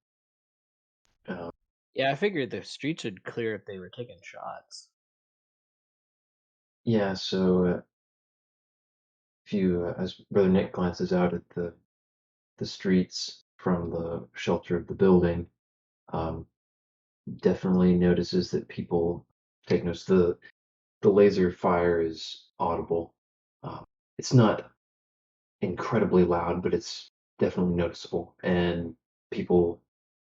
Uh, Yeah, I figured the streets would clear if they were taking shots. yeah, so if you, as Brother Nick glances out at the streets from the shelter of the building, um, definitely notices that people take notice. The laser fire is audible. It's not incredibly loud, but it's definitely noticeable, and people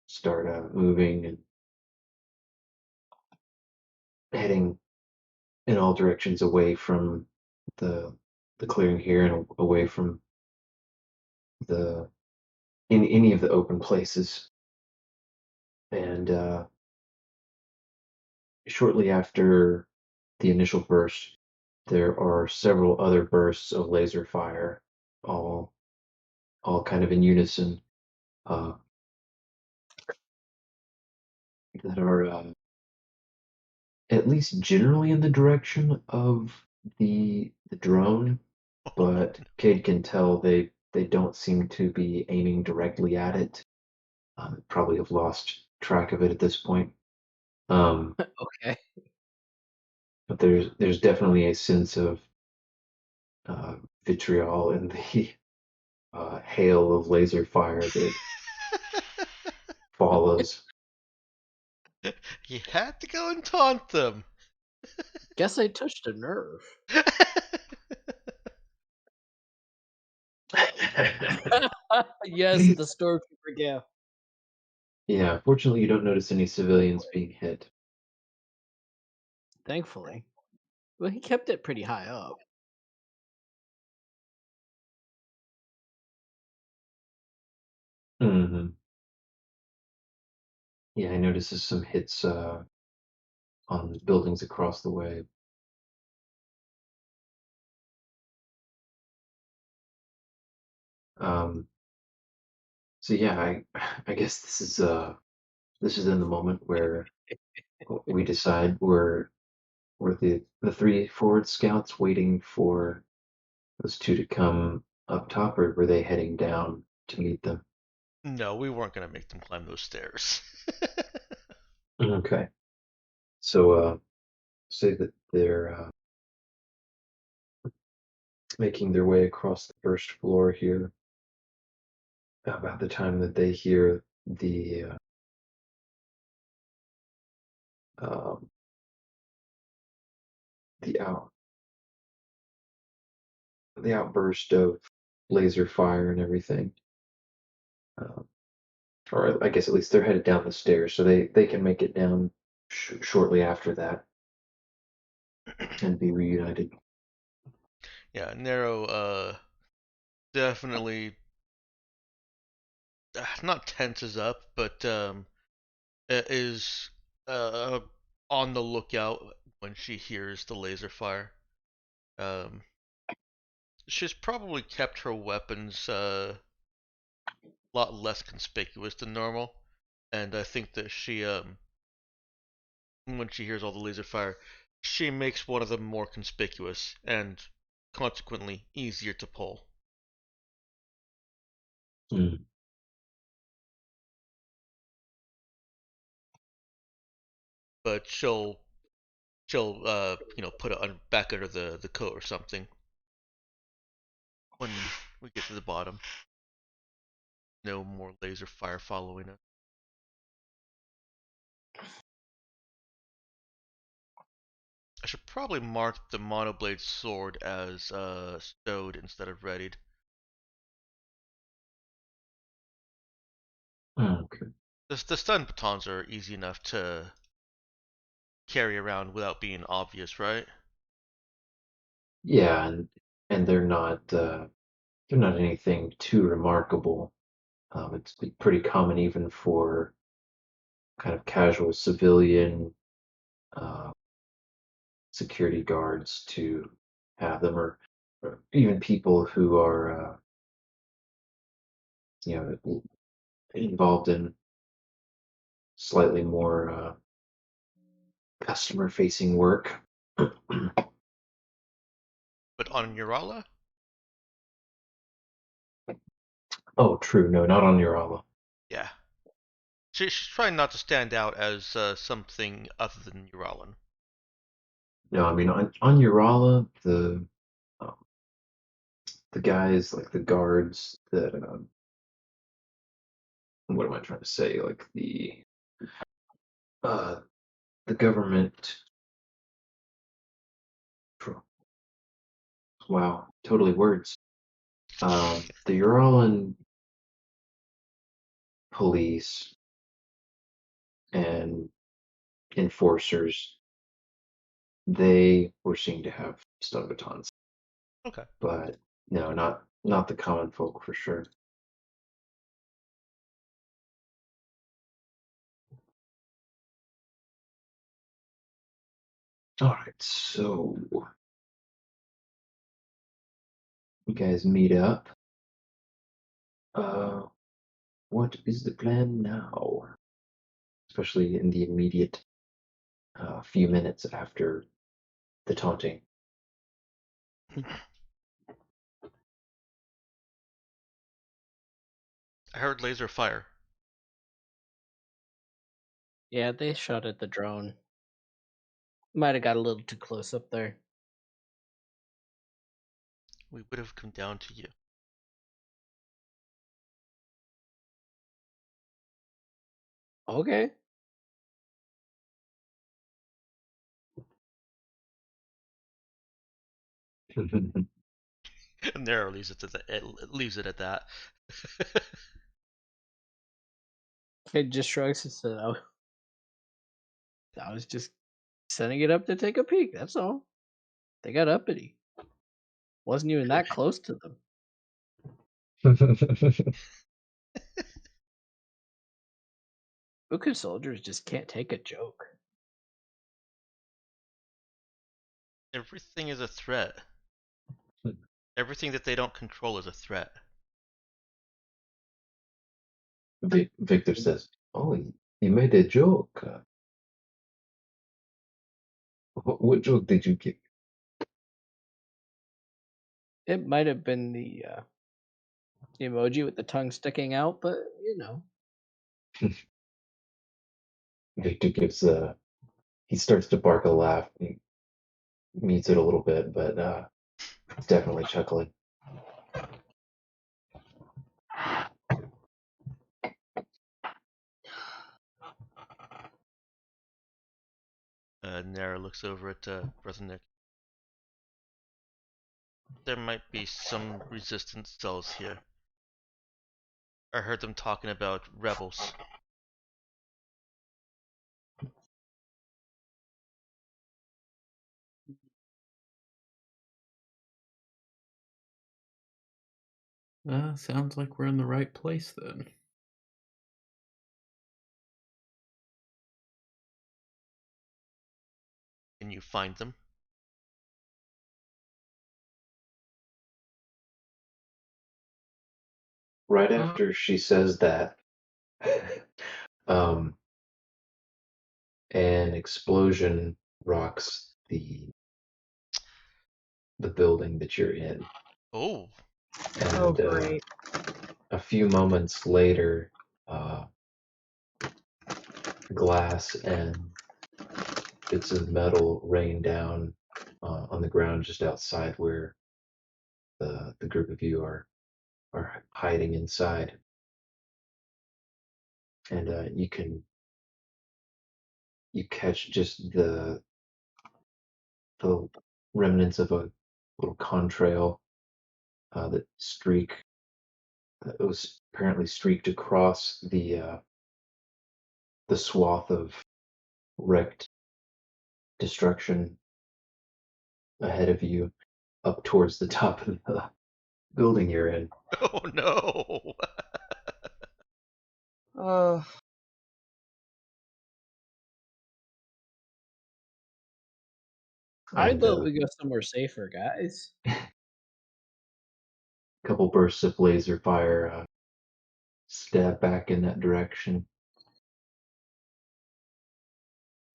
start moving and heading in all directions away from the the clearing here and away from the in any of the open places. And shortly after the initial burst, there are several other bursts of laser fire, all kind of in unison, uh, that are at least generally in the direction of the drone, but Cade can tell they don't seem to be aiming directly at it. Probably have lost track of it at this point. Okay. But there's definitely a sense of vitriol in the hail of laser fire that follows. You had to go and taunt them. Guess I touched a nerve. Yes, the stormtrooper gap. Yeah, fortunately, you don't notice any civilians being hit. Thankfully. Well, he kept it pretty high up. Hmm. Yeah, I notices some hits on buildings across the way. Um, so yeah, I guess this is in the moment where we decide we're the three forward scouts waiting for those two to come up top, or were they heading down to meet them? No, we weren't gonna make them climb those stairs. Okay. So say that they're making their way across the first floor here about the time that they hear um, the out the outburst of laser fire and everything. Uh, or I guess at least they're headed down the stairs, so they can make it down shortly after that and be reunited. Yeah, Nero definitely not tenses up, but is uh on the lookout when she hears the laser fire. Um, she's probably kept her weapons a lot less conspicuous than normal, and I think that she when she hears all the laser fire, she makes one of them more conspicuous and consequently easier to pull. Mm. But she'll put it back under the coat or something when we get to the bottom. No more laser fire following us. I should probably mark the monoblade sword as stowed instead of readied. Okay. The stun batons are easy enough to carry around without being obvious, right? Yeah, and they're not anything too remarkable. It's pretty common even for kind of casual civilian uh, security guards to have them, or even people who are involved in slightly more customer facing work. But on Urala, Oh, true. No, not on Urala. yeah. She's trying not to stand out as something other than Uralan. No, I mean on Urala, um, the guys like the guards that what am I trying to say? Like uh the government. Wow, totally words. The Uralan police and enforcers, they were seen to have stun batons. Okay. but no, not the common folk for sure. All right, so you guys meet up. What is the plan now? Especially in the immediate few minutes after the taunting. I heard laser fire. Yeah, they shot at the drone. Might have got a little too close up there. We would have come down to you. Okay. And there leaves it it leaves it at that. It just shrugs and says, I was just setting it up to take a peek. That's all. They got uppity. Wasn't even that close to them. Buku soldiers just can't take a joke. Everything is a threat. Everything that they don't control is a threat. Victor says, "Oh, you made a joke. What joke did you get?" It might have been the emoji with the tongue sticking out, but you know. Victor gives he starts to bark a laugh. He mutes it a little bit, but he's definitely chuckling. Nara looks over at Brother Nick. There might be some resistance cells here. I heard them talking about rebels. Sounds like we're in the right place then. Can you find them? Right after she says that, um, an explosion rocks the building that you're in, Oh, Oh, and great. a few moments later, uh, glass and bits of metal rain down on the ground just outside where the group of you are hiding inside, and you catch just the remnants of a little contrail that was apparently streaked across the swath of wrecked destruction ahead of you, up towards the top of the building you're in. oh no! Oh, I And thought we go somewhere safer, guys. a couple bursts of laser fire stab back in that direction.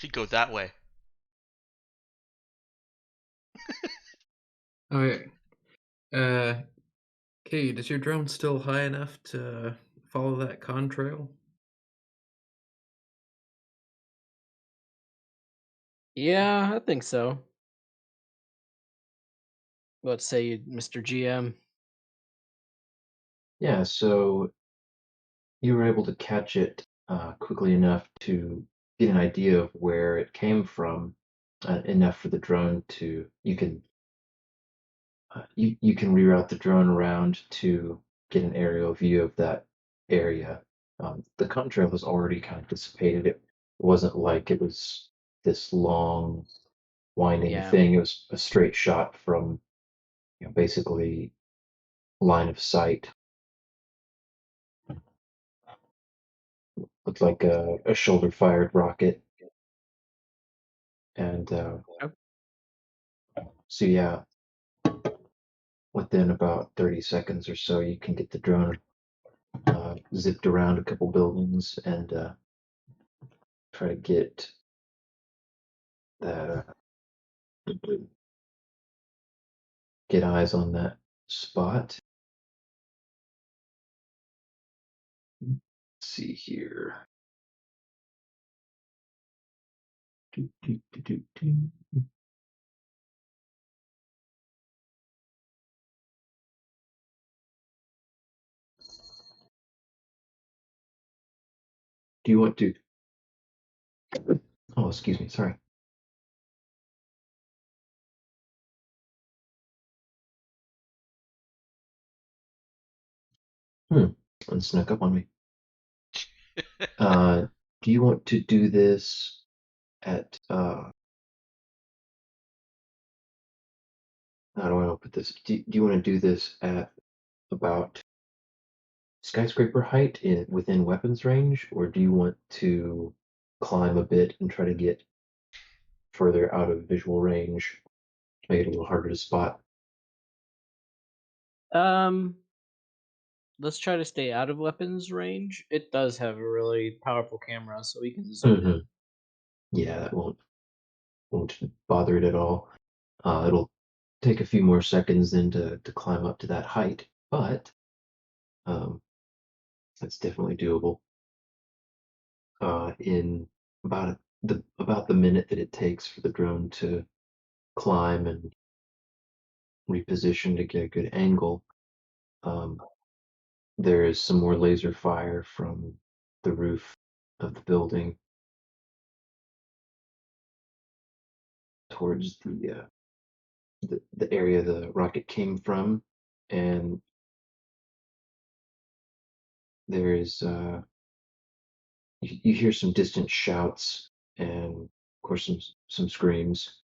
She'd go that way. Okay. Kate, is your drone still high enough to follow that contrail? Yeah, I think so. What say you, Mr. GM? Yeah, so you were able to catch it quickly enough to get an idea of where it came from, enough for the drone to you can reroute the drone around to get an aerial view of that area. The contrail was already kind of dissipated. It wasn't like it was this long, winding Yeah. thing. It was a straight shot from basically line of sight. Looked like a shoulder-fired rocket. And so yeah, within about 30 seconds or so, you can get the drone zipped around a couple buildings and try to get that get eyes on that spot. Let's see here. Do, do, do, do, do. Do you want to? Oh, excuse me. Sorry. And snuck up on me. Do you want to do this at how do I want to put this? Do you want to do this at about skyscraper height within weapons range, or do you want to climb a bit and try to get further out of visual range, make it a little harder to spot? Let's try to stay out of weapons range. It does have a really powerful camera, so we can zoom in. Yeah, that won't bother it at all. It'll take a few more seconds then to climb up to that height, but that's definitely doable. In about the minute that it takes for the drone to climb and reposition to get a good angle, there is some more laser fire from the roof of the building towards the area the rocket came from, and there is you hear some distant shouts and of course some screams.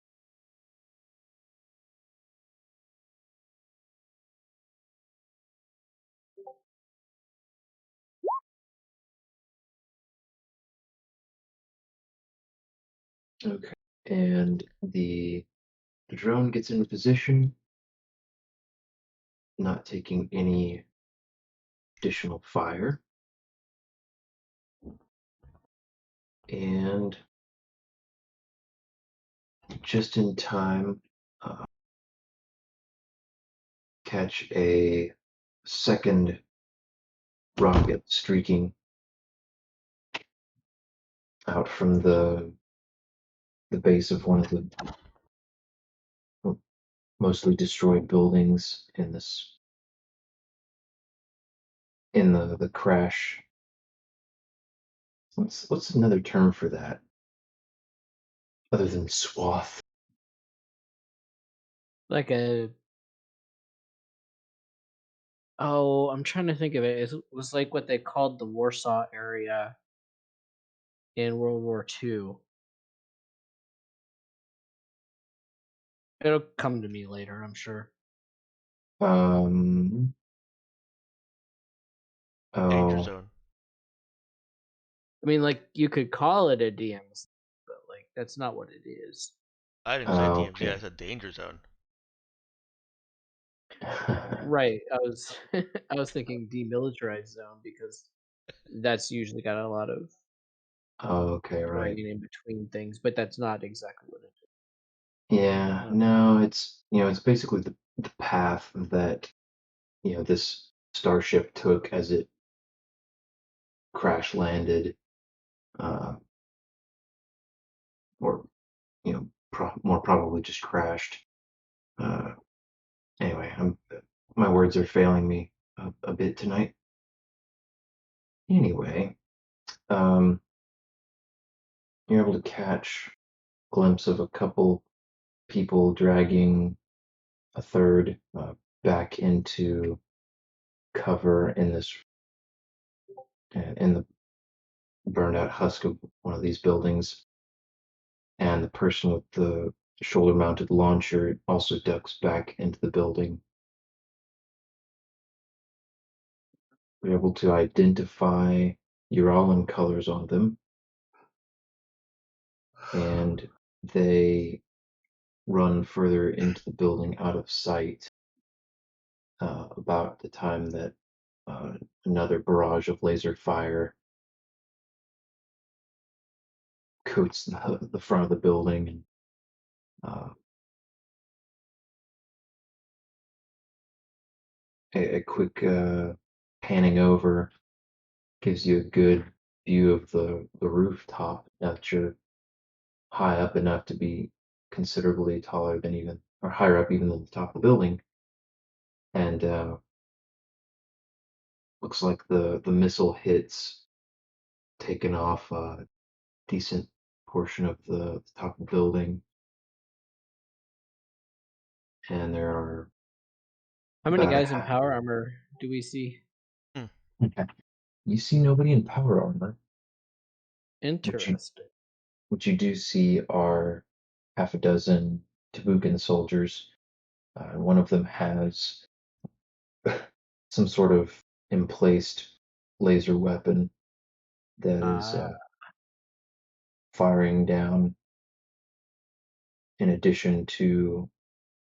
Okay, and the drone gets into position, not taking any additional fire, and just in time catch a second rocket streaking out from the base of one of the mostly destroyed buildings in the crash. What's another term for that other than swath? Like a oh, I'm trying to think of it. It was like what they called the Warsaw area in World War II. It'll come to me later, I'm sure. Danger Oh, zone. I mean, like you could call it a DMZ, but like that's not what it is. I didn't say DMZ. okay. I said danger zone. Right. I was I was thinking demilitarized zone because that's usually got a lot of Okay, right. terrain in between things, but that's not exactly what it is. Yeah, no, it's basically the path that this starship took as it crash landed, uh, or more probably just crashed. Uh, anyway, my words are failing me a bit tonight. Anyway, um, you're able to catch a glimpse of a couple people dragging a third back into cover in the burned out husk of one of these buildings, and the person with the shoulder-mounted launcher also ducks back into the building. We're able to identify Uralin colors on them, and they run further into the building out of sight about the time that another barrage of laser fire coats the front of the building. And a quick panning over gives you a good view of the rooftop. Not you're high up enough to be considerably taller than even, or higher up even than the top of the building. And looks like the missile hits, taken off a decent portion of the top of the building. And there are How many about a guys in half. power armor do we see? Okay. You see nobody in power armor. Interesting. What you do see are half a dozen Tabukan soldiers. One of them has some sort of emplaced laser weapon that is firing down in addition to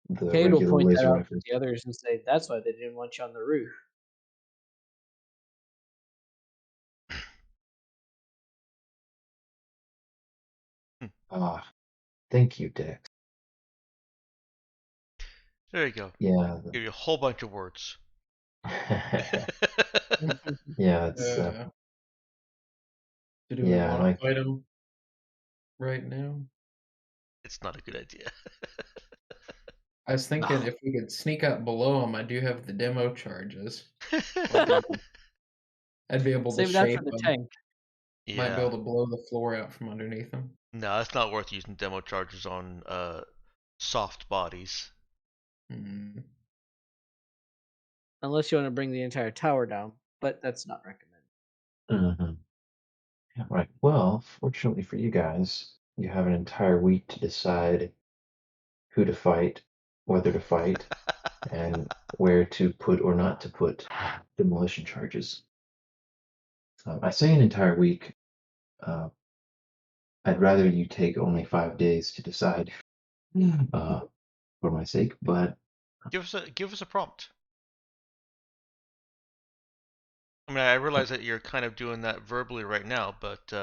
the Cade will regular point that laser out to rifles. the others and say, "That's why they didn't want you on the roof." Ah, thank you, Dex. There you go. Yeah. Give you a whole bunch of words. Yeah, it's So do we yeah, want to like fight him right now? It's not a good idea. I was thinking if we could sneak up below him, I do have the demo charges. I'd be able to Save that for shape the him. tank. Might be Yeah. able to blow the floor out from underneath him. No, it's not worth using demo charges on soft bodies. Hmm. Unless you want to bring the entire tower down, but that's not recommended. mhm. Yeah, right. Well, fortunately for you guys, you have an entire week to decide who to fight, whether to fight, and where to put or not to put demolition charges. I say an entire week. Uh, I'd rather you take only 5 days to decide, uh, for my sake, but Give us a prompt. I mean, I realize that you're kind of doing that verbally right now, but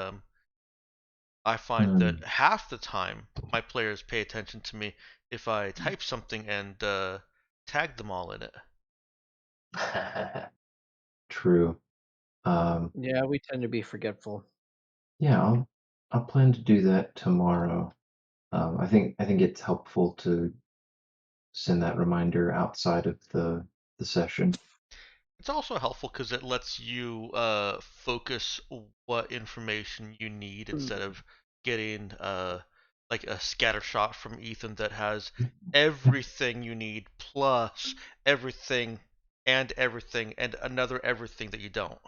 I find that half the time my players pay attention to me if I type something and tag them all in it. true. Yeah, we tend to be forgetful. Yeah, I'll plan to do that tomorrow. I think it's helpful to send that reminder outside of the session. It's also helpful because it lets you focus what information you need instead of getting like a scatter shot from Ethan that has everything you need plus everything and another everything that you don't.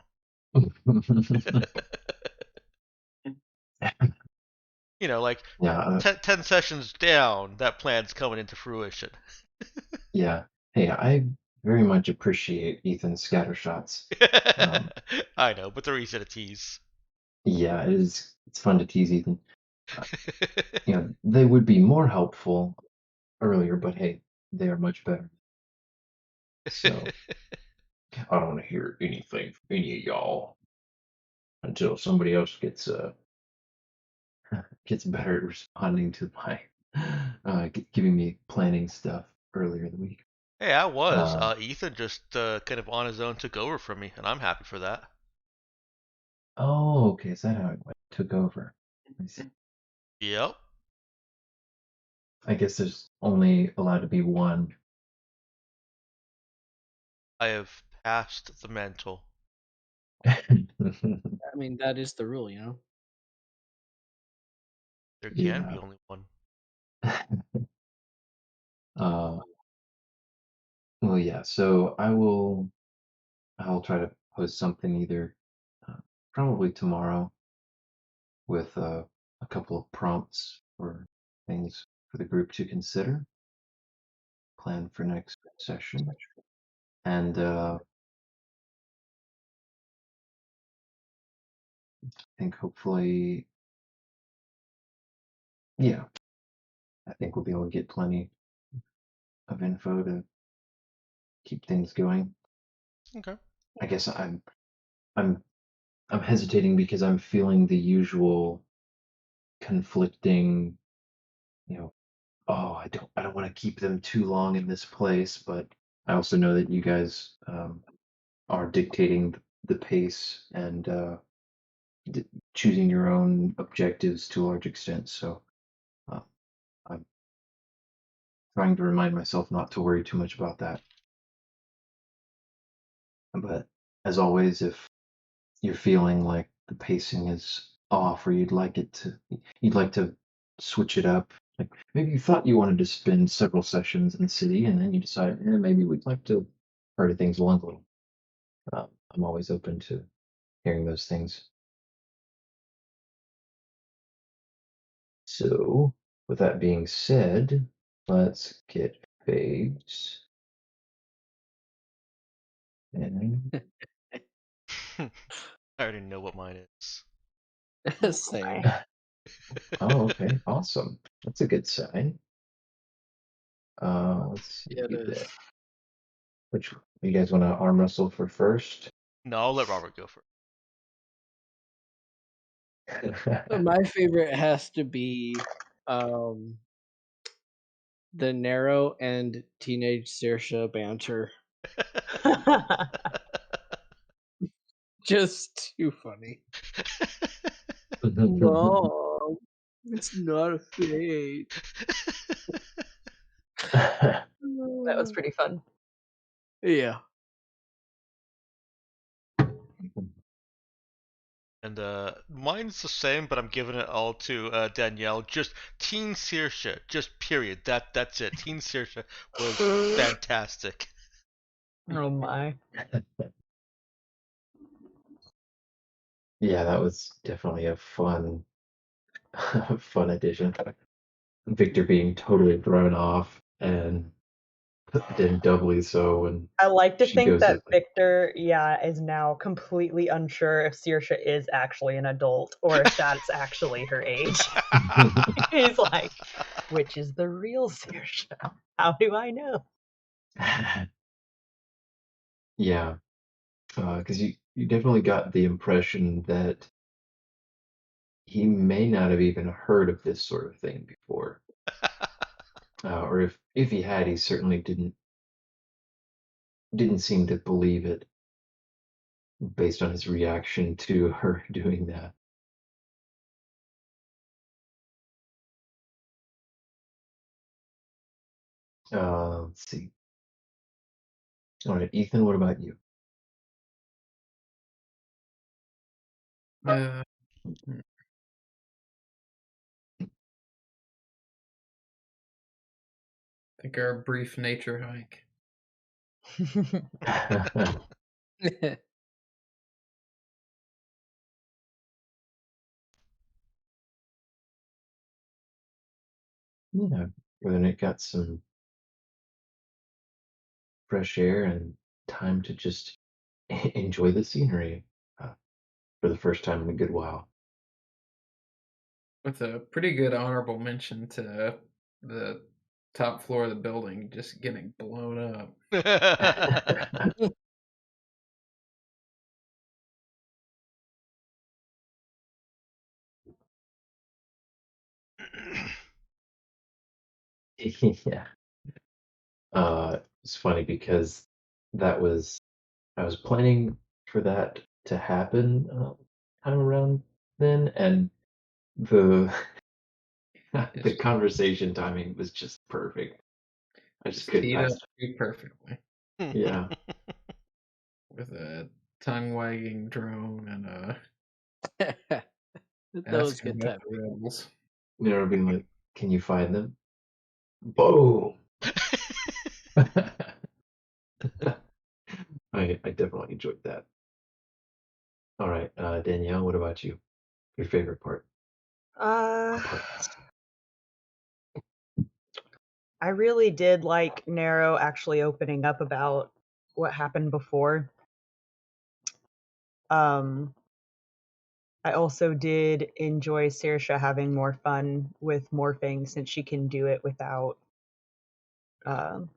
You know, like Yeah, 10 sessions down, that plan's coming into fruition. yeah. Hey, I very much appreciate Ethan's scatter shots. I know, but they're easy to tease. Yeah, it's fun to tease Ethan. They would be more helpful earlier, but hey, they are much better. So I don't want to hear anything from any of y'all until somebody else gets better at responding to my giving me planning stuff earlier in the week. Hey, I was. Uh, Ethan just kind of on his own took over from me, and I'm happy for that. oh, okay, is that how it went? Took over. I see. Yep. I guess there's only allowed to be one. I have passed the mantle. I mean, that is the rule, you know? There can be Yeah. only one. Uh, well, yeah. So I'll try to post something either probably tomorrow with a couple of prompts for things for the group to consider, plan for next session, and I think hopefully, yeah, I think we'll be able to get plenty of info to keep things going. Okay. I guess I'm hesitating because I'm feeling the usual conflicting, oh, I don't want to keep them too long in this place, but I also know that you guys are dictating the pace and choosing your own objectives to a large extent. So uh, I'm trying to remind myself not to worry too much about that. But as always, if you're feeling like the pacing is off or you'd like to switch it up, like maybe you thought you wanted to spend several sessions in the city and then you decide maybe we'd like to hurry things along a little. I'm always open to hearing those things. So with that being said, let's get faves. And I already know what mine is. Same. oh, okay, awesome. That's a good sign. Let's see Yeah, it is. that. Which you guys want to arm wrestle for first? No, I'll let Robert go first. My favorite has to be the Narrow and Teenage Saoirse banter. Just too funny. Mom, it's not a fate. That was pretty fun. Yeah. And mine's the same, but I'm giving it all to Danielle. Just Teen Saoirse, just period. That's it. Teen Saoirse was fantastic. Oh my. Yeah, that was definitely a fun fun addition. Victor being totally thrown off and then doubly so when I like to she think goes that to like, Victor, is now completely unsure if Saoirse is actually an adult or if that's actually her age. He's like, which is the real Saoirse? How do I know? yeah, because you definitely got the impression that he may not have even heard of this sort of thing before, or if he had, he certainly didn't seem to believe it based on his reaction to her doing that. Let's see. All right, Ethan, what about you? I think our brief nature hike. Yeah, whether it got some fresh air and time to just enjoy the scenery uh, for the first time in a good while. With a pretty good honorable mention to the top floor of the building just getting blown up. Yeah. It's funny because that was I was planning for that to happen time around then, and the the conversation timing was just perfect. I just couldn't Teed up pass it. pretty perfectly Yeah. with a tongue wagging drone and That was asking good about time. the rebels. Being like, can you find them? Boom. I definitely enjoyed that. All right, Danielle, what about you? Your favorite part? Uh, Parts. I really did like Narrow actually opening up about what happened before. I also did enjoy Saoirse having more fun with morphing since she can do it um,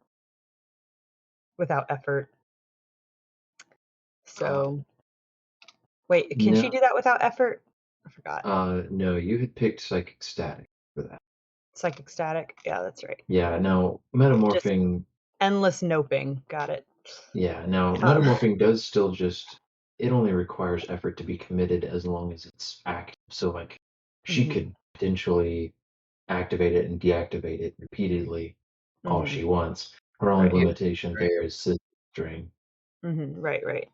without effort. So, wait, can she No, do that without effort? I forgot. no, you had picked Psychic Static for that. Psychic static. Yeah, that's right. Yeah, now Just metamorphing. endless noping. Got it. Yeah, now Um, metamorphing does still just. It only requires effort to be committed as long as it's active. So, like, she mhm, could potentially activate it and deactivate it repeatedly all mhm, she wants. Her only right. limitation there is system string, Right, right.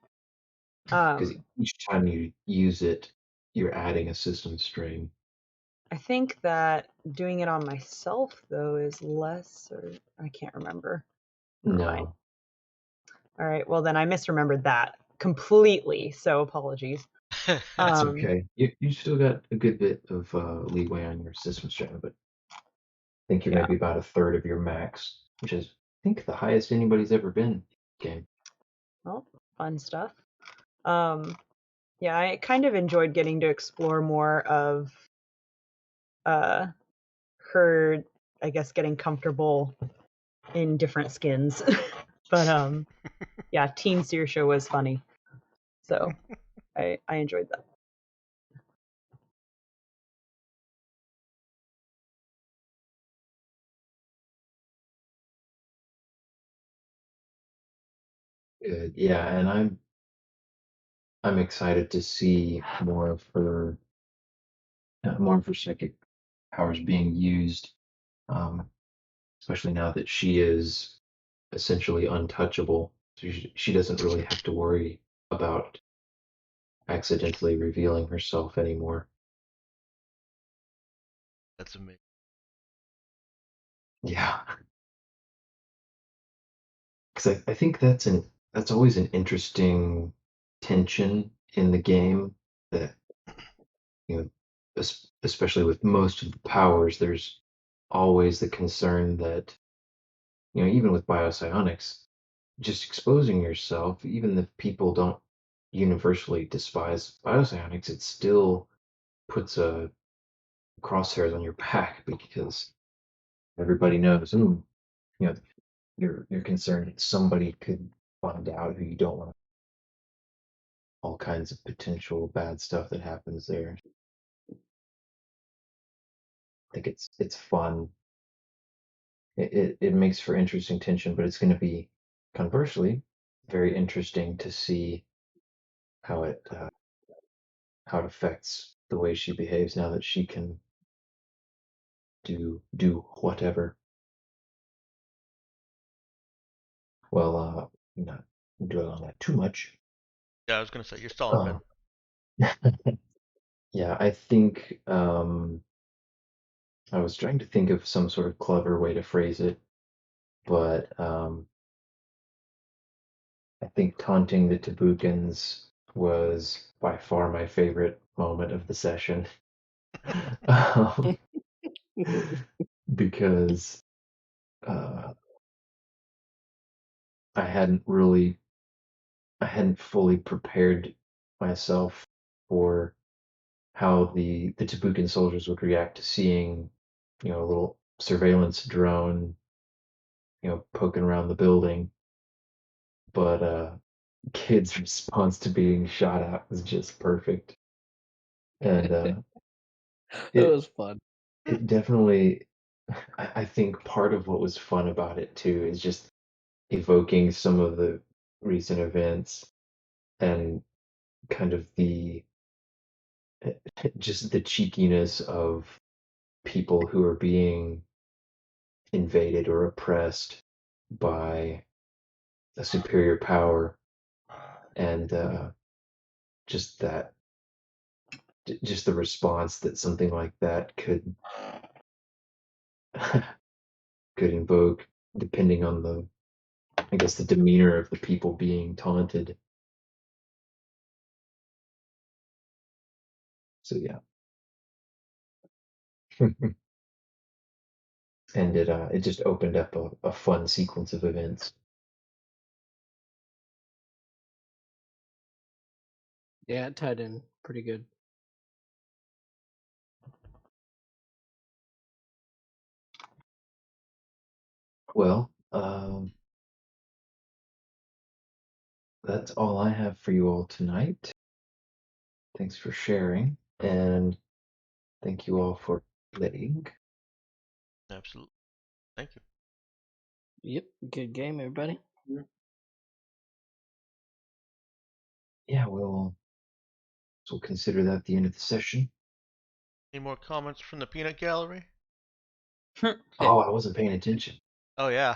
because Um, each time you use it, you're adding a system string. I think that doing it on myself though is less, or I can't remember. Never mind. No, All right. Well, then I misremembered that completely. So apologies. that's Um, okay. You still got a good bit of leeway on your system string, but I think you're yeah. maybe about a third of your max, which is, I think, the highest anybody's ever been in the game. Well, fun stuff. Um, yeah, I kind of enjoyed getting to explore more of uh her, I guess, getting comfortable in different skins. But yeah, Teen Saoirse was funny. So I enjoyed that. Good. Yeah, and I'm excited to see more of her psychic powers being used, um, especially now that she is essentially untouchable. So she doesn't really have to worry about accidentally revealing herself anymore. That's amazing. Yeah, because I think that's always an interesting tension in the game that you know, especially with most of the powers, there's always the concern that even with biopsionics, just exposing yourself, even if people don't universally despise biopsionics, it still puts a crosshairs on your back because everybody knows, you know, you're concerned that somebody could find out who you don't want. All kinds of potential bad stuff that happens there. I think it's fun. It makes for interesting tension, but it's going to be conversely very interesting to see how it affects the way she behaves now that she can do whatever. Well, not dwell on that too much. Yeah, I was gonna say you're stalling a bit. Uh, yeah, I think I was trying to think of some sort of clever way to phrase it, but I think taunting the Tabukans was by far my favorite moment of the session. um, because uh, I hadn't really, I hadn't fully prepared myself for how the Tabukan soldiers would react to seeing, a little surveillance drone, poking around the building. But kid's response to being shot at was just perfect, and That it was fun. it definitely. I think part of what was fun about it too is just evoking some of the recent events and kind of the just the cheekiness of people who are being invaded or oppressed by a superior power, and just that just the response that something like that could could invoke, depending on the demeanor of the people being taunted. So yeah. and it just opened up a fun sequence of events. Yeah, it tied in pretty good. Well, that's all I have for you all tonight. Thanks for sharing, and thank you all for playing. Absolutely. Thank you. Yep, good game, everybody. Yeah, we'll consider that the end of the session. Any more comments from the peanut gallery? Oh, I wasn't paying attention. Oh yeah.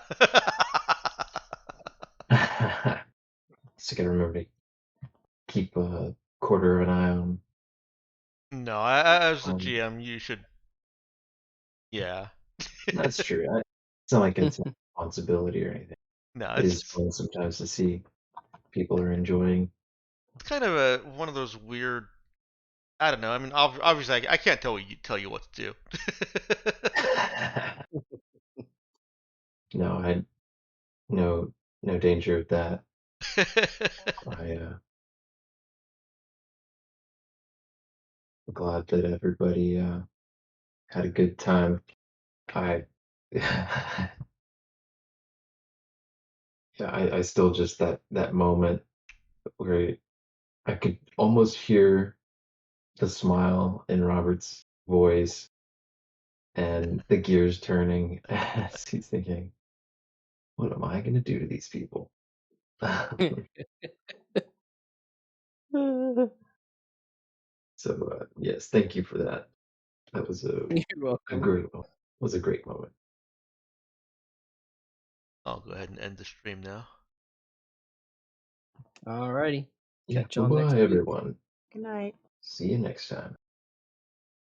So I gotta remember to keep a quarter of an eye on. No, as the on GM, you should. Yeah. That's true. It's not like it's a responsibility or anything. No, It is it's fun sometimes to see people are enjoying. kind of one of those weird. I don't know. I mean, obviously, I can't tell you what to do. No, no danger of that. I'm glad that everybody had a good time. I yeah, I still just that moment where I could almost hear the smile in Robert's voice and the gears turning as he's thinking, what am I going to do to these people? So yes, thank you for that. That was You're a welcome. great moment. Was a great moment. I'll go ahead and end the stream now. Alrighty. Yeah, Catch y'all next bye week. everyone. Good night. See you next time.